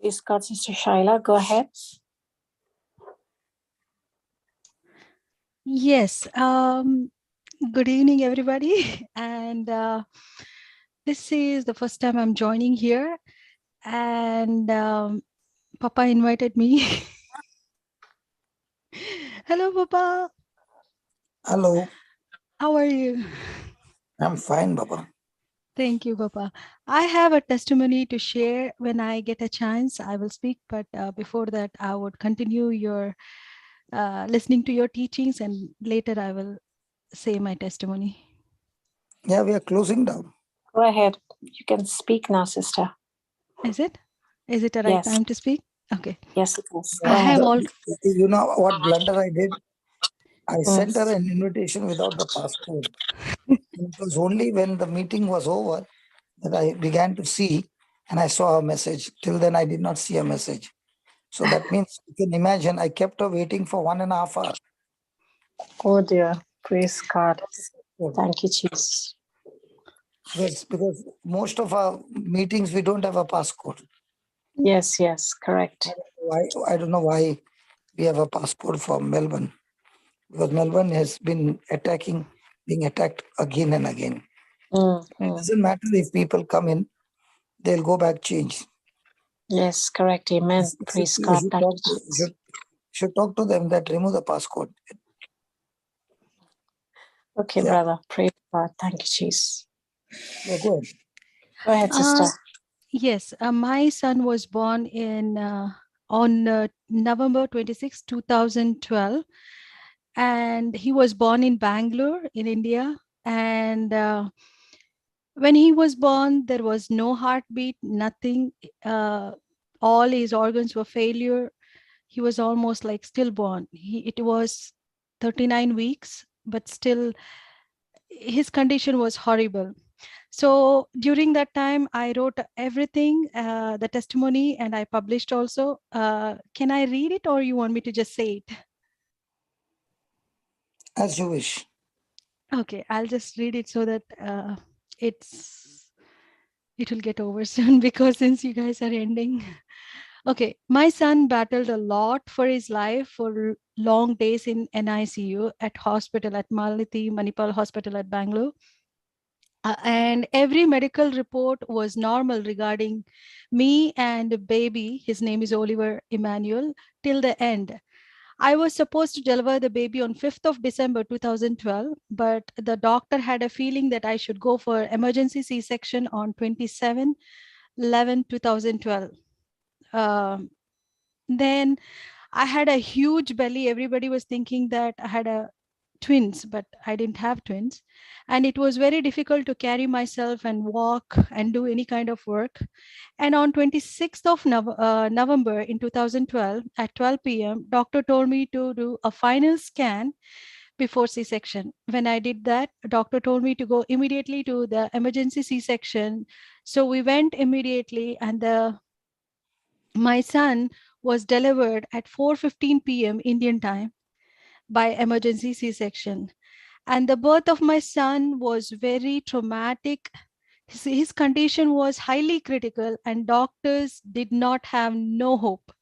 Praise God, Sister Shaila. Go ahead. Yes. Good evening, everybody. And this is the first time I'm joining here. And Papa invited me. Hello, Papa. Hello. How are you? I'm fine, Baba. Thank you, Papa. I have a testimony to share. When I get a chance, I will speak. But before that, I would continue your listening to your teachings, and later I will say my testimony. Yeah, we are closing down. Go ahead. You can speak now, sister. Is it? Is it a right Yes. time to speak? Okay. Yes, it is. I have all. You know what blunder I did? I sent her an invitation without the passcode. It was only when the meeting was over that I began to see, and I saw a message. Till then, I did not see a message. So that means you can imagine I kept her waiting for 1.5 hours. Oh dear. Praise God. Thank you, Jesus. Yes, because most of our meetings, we don't have a passcode. Yes, yes, correct. I don't know why we have a passport for Melbourne, because Melbourne has been being attacked again and again. It doesn't matter if people come in, they'll go back changed. Yes, correct. Amen. Praise God. Should talk to them that remove the passcode. Okay, brother. Praise God. Thank you, Jesus. Yeah, go ahead. Go ahead, sister. Yes, my son was born on November 26, 2012, and he was born in Bangalore in India. And when he was born, there was no heartbeat, nothing. All his organs were failure. He was almost like stillborn. It was 39 weeks, but still his condition was horrible. So during that time, I wrote everything, the testimony, and I published also. Can I read it, or you want me to just say it? As you wish. Okay, I'll just read it so that it will get over soon, because since you guys are ending. Okay, my son battled a lot for his life for long days in NICU at hospital at Malati Manipal Hospital at Bangalore. And every medical report was normal regarding me and the baby. His name is Oliver Emmanuel, till the end. I was supposed to deliver the baby on 5th of December 2012, but the doctor had a feeling that I should go for emergency C-section on 27/11/2012. Then I had a huge belly. Everybody was thinking that I had a twins, but I didn't have twins. And it was very difficult to carry myself and walk and do any kind of work. And on 26th of November in 2012 at 12 p.m., doctor told me to do a final scan before C-section. When I did that, doctor told me to go immediately to the emergency C-section. So we went immediately, and my son was delivered at 4:15 p.m. Indian time by emergency C-section. And the birth of my son was very traumatic. His condition was highly critical, and doctors did not have no hope.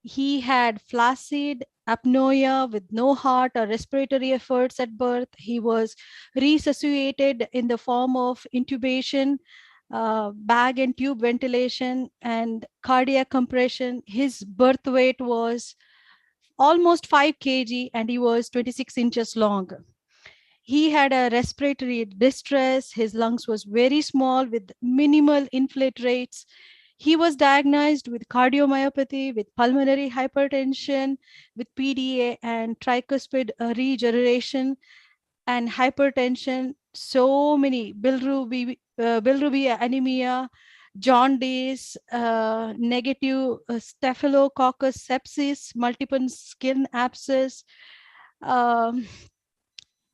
He had flaccid apnoea with no heart or respiratory efforts at birth. He was resuscitated in the form of intubation, bag and tube ventilation, and cardiac compression. His birth weight was almost 5 kg, and he was 26 inches long. He had a respiratory distress. His lungs was very small with minimal inflate rates. He was diagnosed with cardiomyopathy, with pulmonary hypertension, with PDA and tricuspid regeneration and hypertension. So many bilirubin anemia, jaundice, negative staphylococcus sepsis, multiple skin abscess,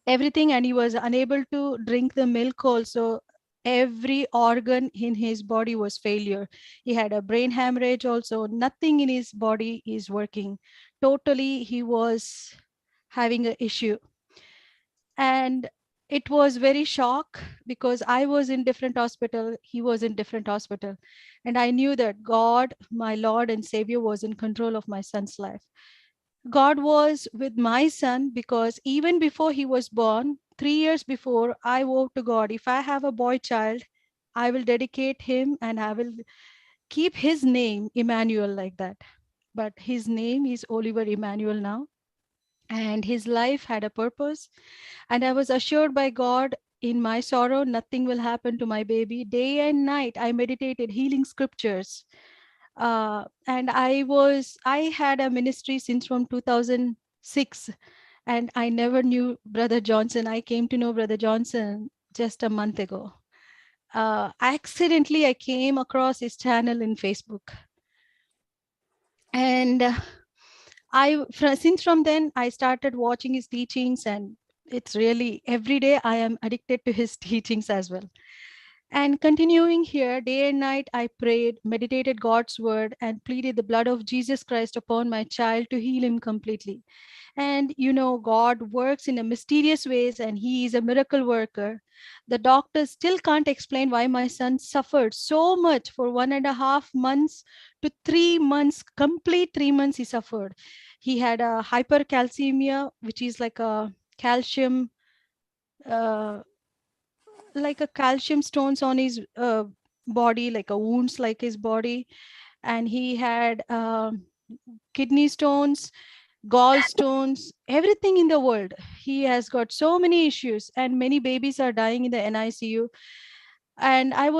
everything. And he was unable to drink the milk also. Every organ in his body was failure. He had a brain hemorrhage also. Nothing in his body is working. Totally, he was having an issue. And it was very shock because I was in different hospital, he was in different hospital. And I knew that God, my Lord and Savior, was in control of my son's life. God was with my son because even before he was born, 3 years before, I vowed to God, if I have a boy child, I will dedicate him and I will keep his name Emmanuel, like that. But his name is Oliver Emmanuel now. And his life had a purpose. And I was assured by God, in my sorrow, nothing will happen to my baby. Day and night, I meditated healing scriptures. And I had a ministry since from 2006, and I never knew Brother Johnson. I came to know Brother Johnson just a month ago. Accidentally, I came across his channel in Facebook. And since from then, I started watching his teachings, and it's really every day I am addicted to his teachings as well. And continuing here, day and night, I prayed, meditated God's word, and pleaded the blood of Jesus Christ upon my child to heal him completely. And you know, God works in a mysterious ways, and he is a miracle worker. The doctors still can't explain why my son suffered so much for 1.5 months to 3 months, complete 3 months he suffered. He had a hypercalcemia, which is like a calcium, like a calcium stones on his body, like a wounds like his body. And he had kidney stones, gallstones, everything in the world. He has got so many issues, and many babies are dying in the NICU. And I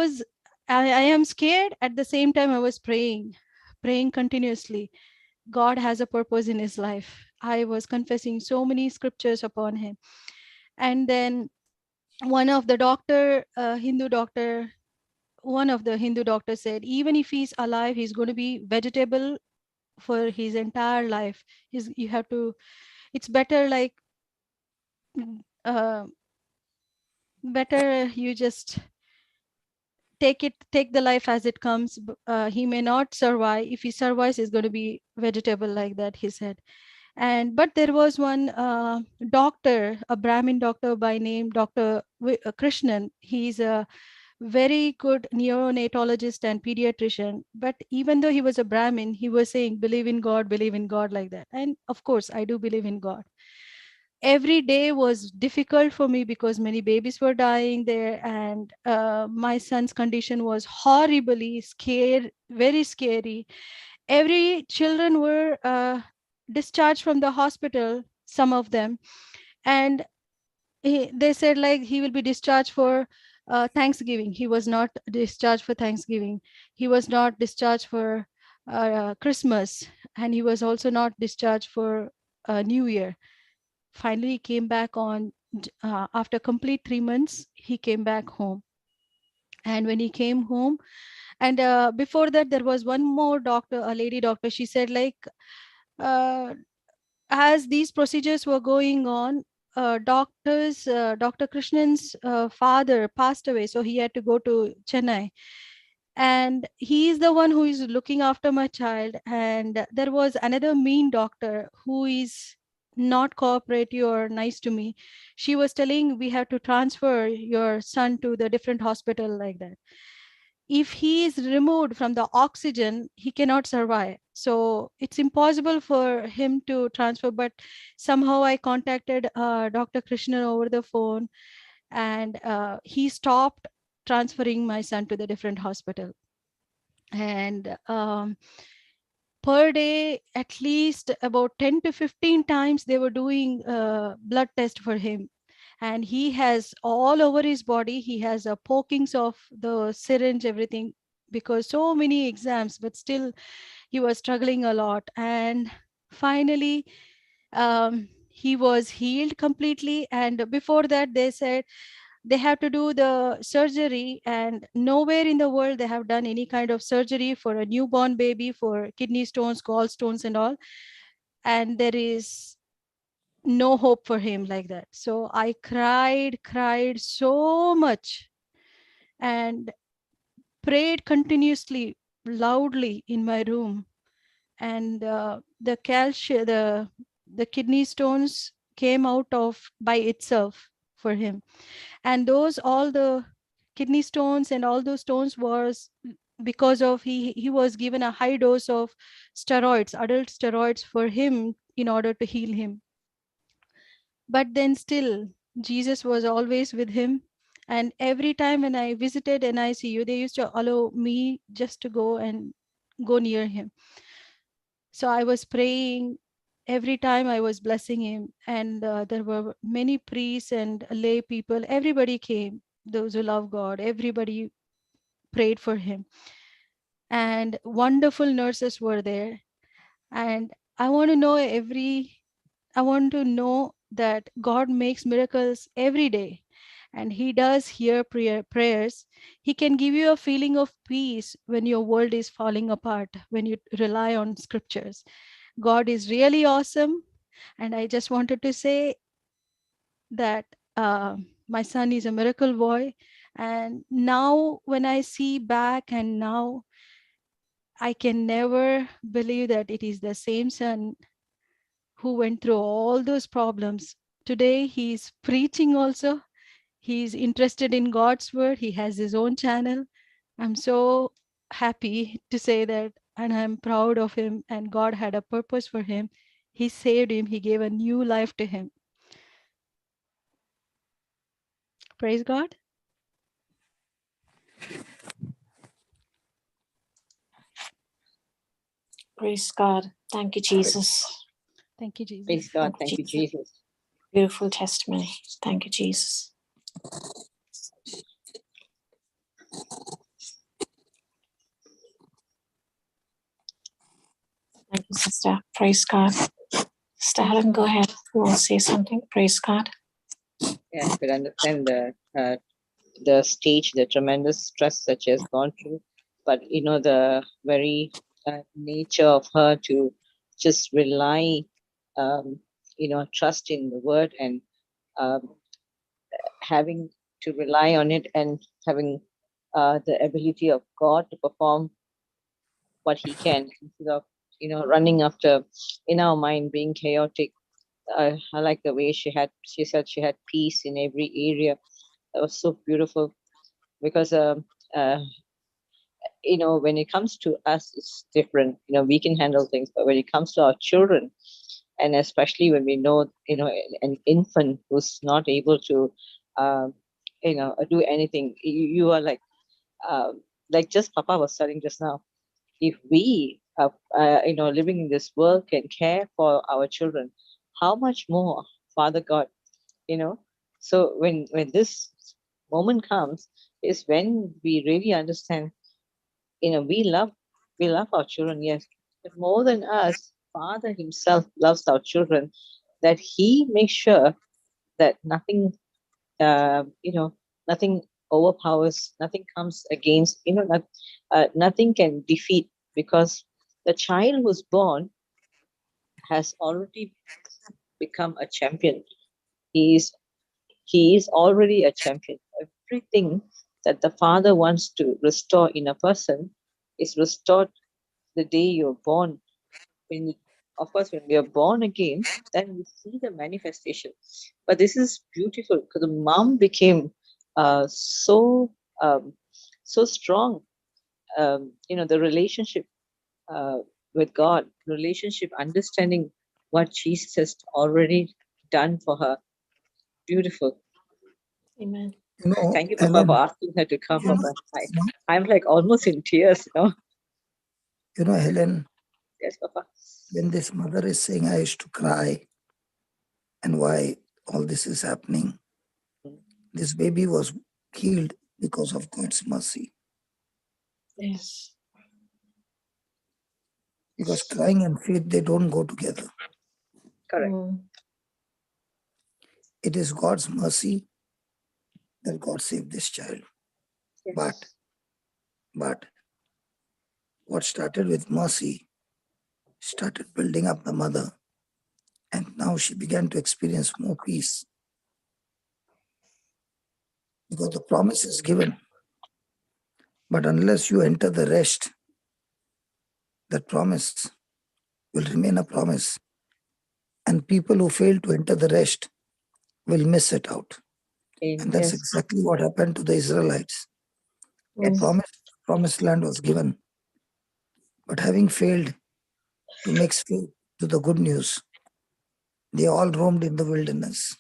am scared. At the same time, I was praying continuously. God has a purpose in his life. I was confessing so many scriptures upon him. And then one of the Hindu doctor said, even if he's alive, he's going to be vegetable for his entire life. It's better, like, better you just take the life as it comes. He may not survive. If he survives, he's going to be vegetable, like that, he said. But there was one doctor, a Brahmin doctor by name Dr. Krishnan. He's a very good neonatologist and pediatrician. But even though he was a Brahmin, he was saying, believe in God, like that. And of course, I do believe in God. Every day was difficult for me because many babies were dying there, and my son's condition was horribly very scary. Every children were discharged from the hospital, some of them, and they said like he will be discharged for Thanksgiving. He was not discharged for Thanksgiving. He was not discharged for Christmas, and he was also not discharged for New Year. Finally, he came back on after complete 3 months. He came back home, and when he came home, and before that, there was one more doctor, a lady doctor. She said, like, as these procedures were going on, Dr. Krishnan's father passed away, so he had to go to Chennai. And he is the one who is looking after my child. And there was another mean doctor who is not cooperative or nice to me. She was telling, we have to transfer your son to the different hospital, like that. If he is removed from the oxygen, he cannot survive. So it's impossible for him to transfer. But somehow I contacted Dr. Krishnan over the phone, and he stopped transferring my son to the different hospital. And per day, at least about 10 to 15 times, they were doing blood test for him. And he has all over his body, he has pokings of the syringe, everything, because so many exams, but still he was struggling a lot. And finally, he was healed completely. And before that, they said they have to do the surgery, and nowhere in the world they have done any kind of surgery for a newborn baby for kidney stones, gallstones and all. And there is no hope for him, like that. So I cried so much, and prayed continuously, loudly in my room. And the calcium, the kidney stones came out of by itself for him. And those, all the kidney stones and all those stones was because of he was given a high dose of steroids, adult steroids, for him in order to heal him. But then still, Jesus was always with him. And every time when I visited NICU, they used to allow me just to go and go near him. So I was praying every time, I was blessing him. And there were many priests and lay people. Everybody came, those who love God, everybody prayed for him. And wonderful nurses were there. And I want to know that God makes miracles every day, and he does hear prayers. He can give you a feeling of peace when your world is falling apart, when you rely on scriptures. God is really awesome. And I just wanted to say that my son is a miracle boy. And now when I see back, and now I can never believe that it is the same son who went through all those problems. Today, he's preaching also. He's interested in God's word. He has his own channel. I'm so happy to say that, and I'm proud of him. And God had a purpose for him. He saved him. He gave a new life to him. Praise God. Praise God. Thank you, Jesus. Thank you, Jesus. Praise God. Thank you, Jesus. Beautiful testimony. Thank you, Jesus. Thank you, sister. Praise God. Sister Helen, go ahead. You want to say something? Praise God. Yeah, I could understand the stage, the tremendous stress that she has gone through, but the very nature of her to just rely, trust in the word, and having to rely on it, and having the ability of God to perform what he can, instead of running after, in our mind, being chaotic. I like the way she said she had peace in every area. That was so beautiful, because when it comes to us, it's different. We can handle things, but when it comes to our children, and especially when we know an infant who's not able to do anything, you are like just Papa was saying just now, if we living in this world can care for our children, how much more Father God. So when this moment comes, is when we really understand, we love We love our children, yes. But more than us, Father himself loves our children, that he makes sure that nothing, nothing overpowers, nothing comes against, nothing can defeat, because the child who's born has already become a champion. He is already a champion. Everything that the Father wants to restore in a person is restored the day you're born. Of course, when we are born again, then we see the manifestation. But this is beautiful because the mom became so strong. The relationship with God, relationship, understanding what Jesus has already done for her. Beautiful. Amen. Thank you, Papa, for asking her to come, Papa. I'm like almost in tears, Helen. Yes, Papa. When this mother is saying, I used to cry, and why all this is happening, this baby was healed because of God's mercy. Yes. Because crying and faith, they don't go together. Correct. It is God's mercy that God saved this child. Yes. But what started with mercy started building up the mother, and now she began to experience more peace. Because the promise is given. But unless you enter the rest, that promise will remain a promise. And people who fail to enter the rest will miss it out. And that's exactly what happened to the Israelites. The promised land was given. But having failed to mix faith to the good news, they all roamed in the wilderness.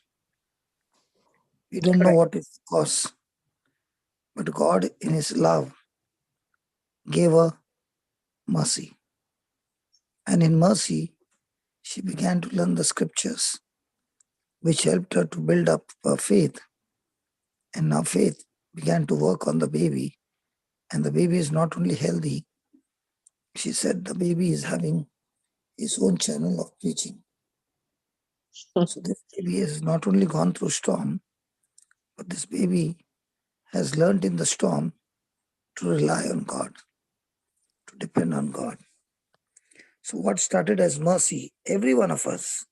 We don't know what is the cause. But God, in his love, gave her mercy. And in mercy, she began to learn the scriptures, which helped her to build up her faith. And now faith began to work on the baby. And the baby is not only healthy, she said the baby is having his own channel of preaching. So this baby has not only gone through storm, but this baby has learned in the storm to rely on God, to depend on God. So what started as mercy, every one of us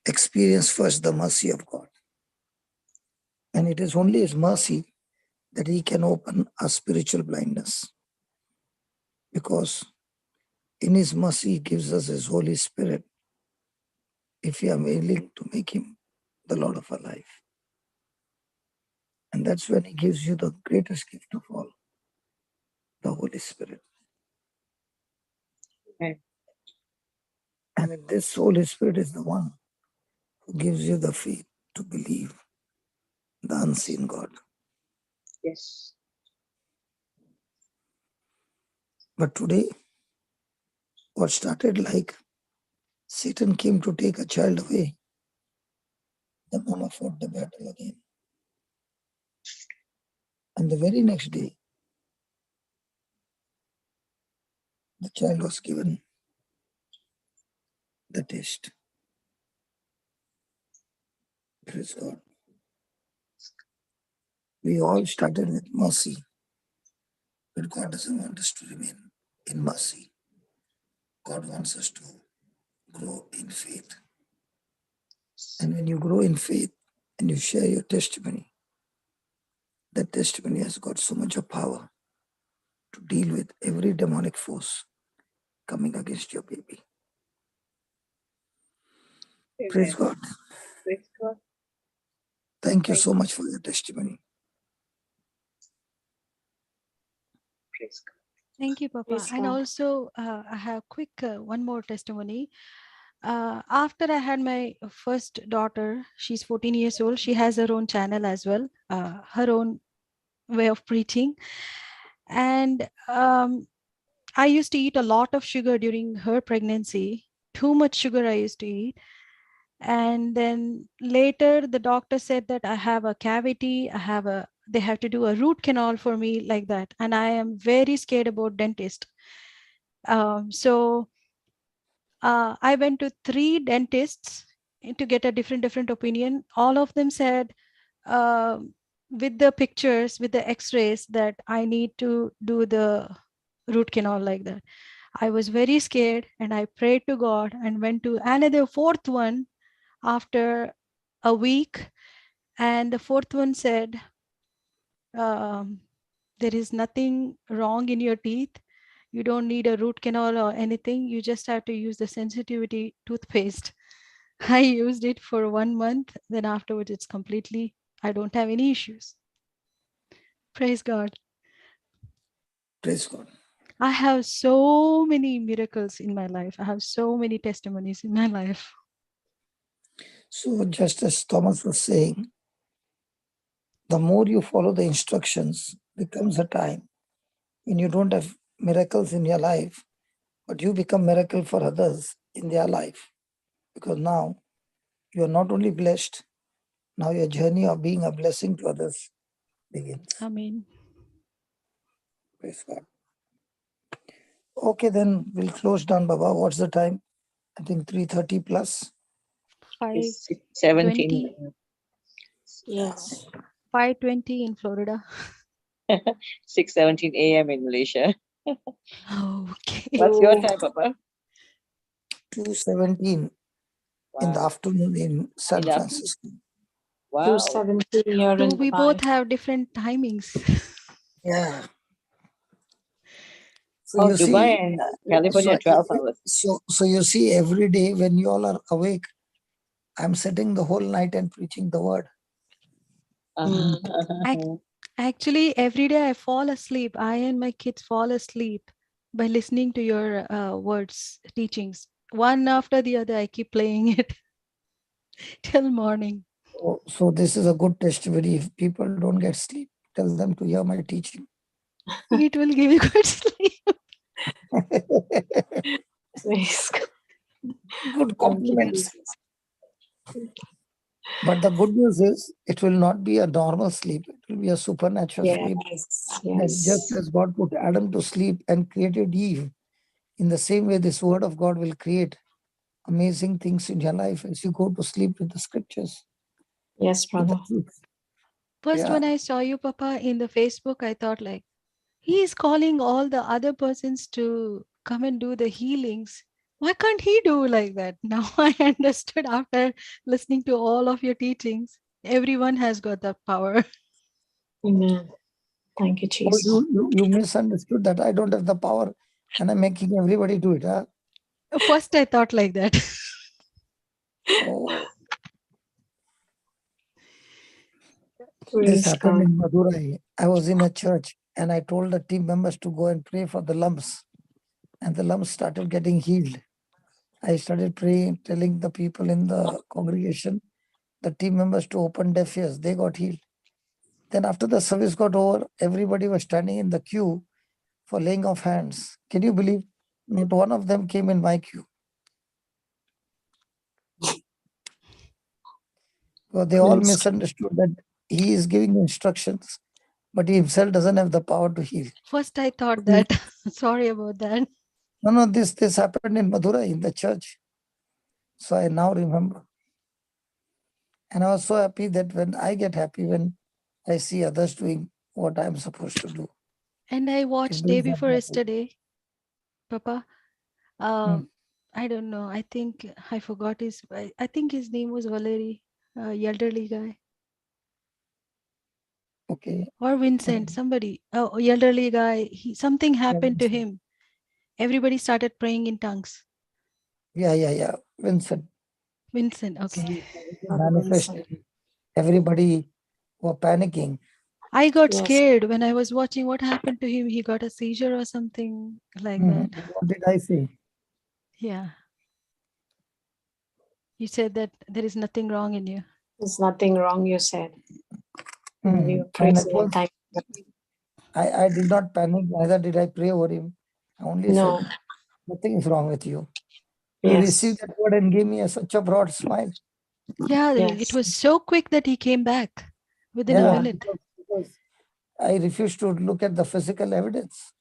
experience first the mercy of God. And it is only his mercy that he can open our spiritual blindness. Because in his mercy, he gives us his Holy Spirit if we are willing to make him the Lord of our life. And that's when he gives you the greatest gift of all, the Holy Spirit. Okay. And this Holy Spirit is the one who gives you the faith to believe the unseen God. Yes. But today, what started like Satan came to take a child away, the mama fought the battle again. And the very next day, the child was given the taste. Praise God. We all started with mercy, but God doesn't want us to remain in mercy. God wants us to grow in faith. And when you grow in faith and you share your testimony, that testimony has got so much of power to deal with every demonic force coming against your baby. Amen. Praise God. Praise God. Thank you so much for your testimony. Praise God. Thank you, Papa. And also, I have quick one more testimony. After I had my first daughter, she's 14 years old. She has her own channel as well, her own way of preaching. And I used to eat a lot of sugar during her pregnancy. Too much sugar I used to eat. And then later the doctor said that I have a cavity, they have to do a root canal for me like that. And I am very scared about dentist. So I went to 3 dentists to get a different opinion. All of them said with the pictures, with the x-rays, that I need to do the root canal like that. I was very scared and I prayed to God and went to another 4th one after a week. And the 4th one said, there is nothing wrong in your teeth. You don't need a root canal or anything. You just have to use the sensitivity toothpaste. I used it for 1 month. Then afterwards, it's completely, I don't have any issues. Praise God. Praise God. I have so many miracles in my life. I have so many testimonies in my life. So just as Thomas was saying, the more you follow the instructions, becomes a time when you don't have miracles in your life, but you become miracle for others in their life. Because now you are not only blessed, now your journey of being a blessing to others begins. Amen. Praise God. Okay, then we'll close down, Baba. What's the time? I think 3:30 plus. 17. Yes. 5:20 in Florida. 6:17 a.m. in Malaysia. Okay. What's your time, Papa? 2:17 in the afternoon in San In the Francisco. Wow. 2:17 here So in we Dubai. both have different timings. Yeah. So Oh, you Dubai see, and California, 12 hours. so you see, every day when you all are awake, I'm sitting the whole night and preaching the word. Actually, every day I fall asleep. I and my kids fall asleep by listening to your words, teachings. One after the other, I keep playing it till morning. So this is a good testimony. If people don't get sleep, tell them to hear my teaching. It will give you good sleep. Good compliments. But the good news is, it will not be a normal sleep. It will be a supernatural sleep. And just as God put Adam to sleep and created Eve, in the same way, this word of God will create amazing things in your life as you go to sleep with the scriptures. Yes, brother. First, when I saw you, Papa, in the Facebook, I thought like, he is calling all the other persons to come and do the healings. Why can't he do like that? Now I understood after listening to all of your teachings. Everyone has got that power. Amen. Thank you, Jesus. You misunderstood that I don't have the power and I'm making everybody do it. Huh? First, I thought like that. Oh. Praise This happened God. in Madurai. I was in a church and I told the team members to go and pray for the lumps. And the lumps started getting healed. I started praying, telling the people in the congregation, the team members to open deaf ears. They got healed. Then after the service got over, everybody was standing in the queue for laying of hands. Can you believe? Not one of them came in my queue. Well, they all misunderstood that he is giving instructions, but he himself doesn't have the power to heal. First, I thought that. Sorry about that. No, this happened in Madurai, in the church. So I now remember. And I was so happy that when I get happy when I see others doing what I'm supposed to do. And I watched day before yesterday, Papa. I don't know. I think I forgot I think his name was Valery, elderly guy. Okay. Or Vincent, somebody. Oh, elderly guy. Something happened to him. Everybody started praying in tongues. Yeah. Vincent. Vincent, okay. Manifested. Everybody were panicking. I got scared when I was watching what happened to him. He got a seizure or something like that. What did I say? Yeah. You said that there is nothing wrong in you. There's nothing wrong, you said. You And praise and thank you. I did not panic, neither did I pray over him. I only said, nothing is wrong with you. He received that word and gave me such a broad smile. Yeah, Yes. it was so quick that he came back within a Yeah, minute. because I refuse to look at the physical evidence.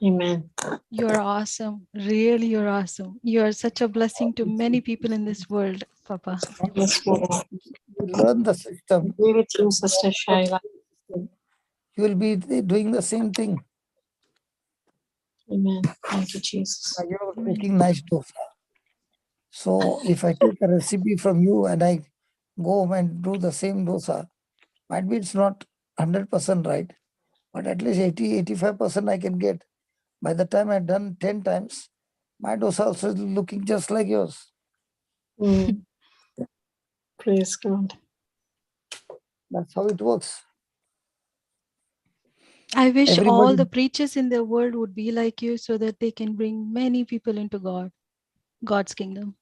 Amen. You're awesome. Really, you're awesome. You're such a blessing to many people in this world, Papa. Yes, brother. You learn the system. Agree with you, Sister Shaila. You will be doing the same thing. Amen. Thank you, Jesus. You're cooking nice dosa. So if I take a recipe from you and I go home and do the same dosa, might be it's not 100% right, but at least 80-85% I can get. By the time I've done 10 times, my dosa also is looking just like yours. Mm. Praise God. That's how it works. I wish all Everybody- the preachers in the world would be like you so that they can bring many people into God's kingdom.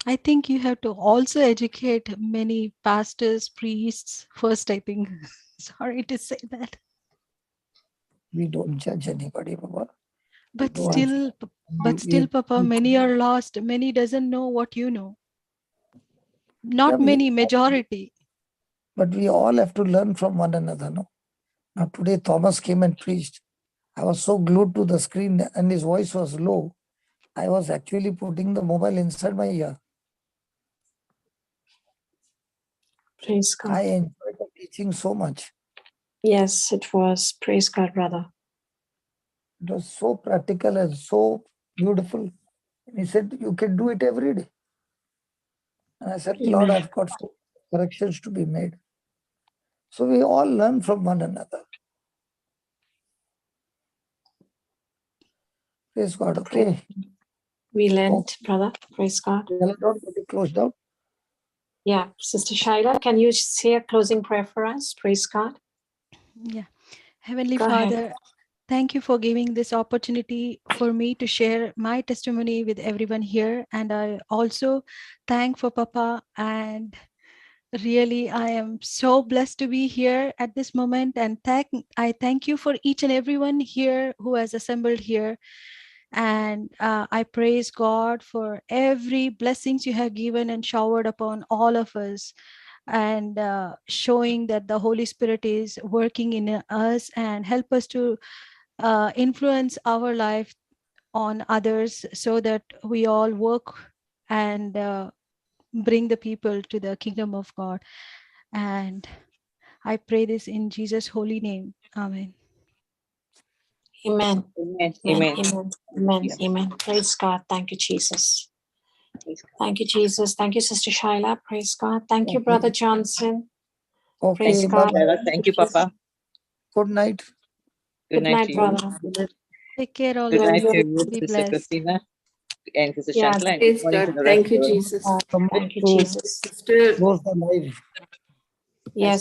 I think you have to also educate many pastors, priests, first, I think. Sorry to say that. We don't judge anybody, Baba. But don't. still, Papa, many are lost. Many doesn't know what you know. Not Yeah, many, majority. But we all have to learn from one another, no? Now today Thomas came and preached. I was so glued to the screen and his voice was low. I was actually putting the mobile inside my ear. Praise God. I enjoyed the teaching so much. Yes, it was. Praise God, brother. It was so practical and so beautiful. And he said, you can do it every day. And I said, Lord, Amen. I've got some corrections to be made. So we all learn from one another. Praise God. Okay. We learned, brother. Praise God. Don't get it closed out. Yeah. Sister Shaila, can you say a closing prayer for us? Praise God. Yeah. Heavenly Go ahead. Father, thank you for giving this opportunity for me to share my testimony with everyone here. And I also thank for Papa, and really I am so blessed to be here at this moment. And I thank you for each and everyone here who has assembled here. And I praise God for every blessings you have given and showered upon all of us, and showing that the Holy Spirit is working in us and help us to influence our life on others so that we all work and bring the people to the kingdom of God. And I pray this in Jesus' holy name. Amen. Amen. Amen. Amen. Amen. Amen. Amen. Amen. Praise God. Thank you, Jesus. Thank you, Jesus. Thank you, Sister Shaila. Praise God. Thank you, Brother Johnson. Okay, Praise God. Thank you, Papa. Good night. Good night, to you. brother. Take care, all Good of night you. to you, Be Sister blessed. Christina and Sister Yeah, Shankla. And Praise good morning to God. the rest Thank of you, the world. Jesus. Thank you, To Jesus. Sister close the live. Yes.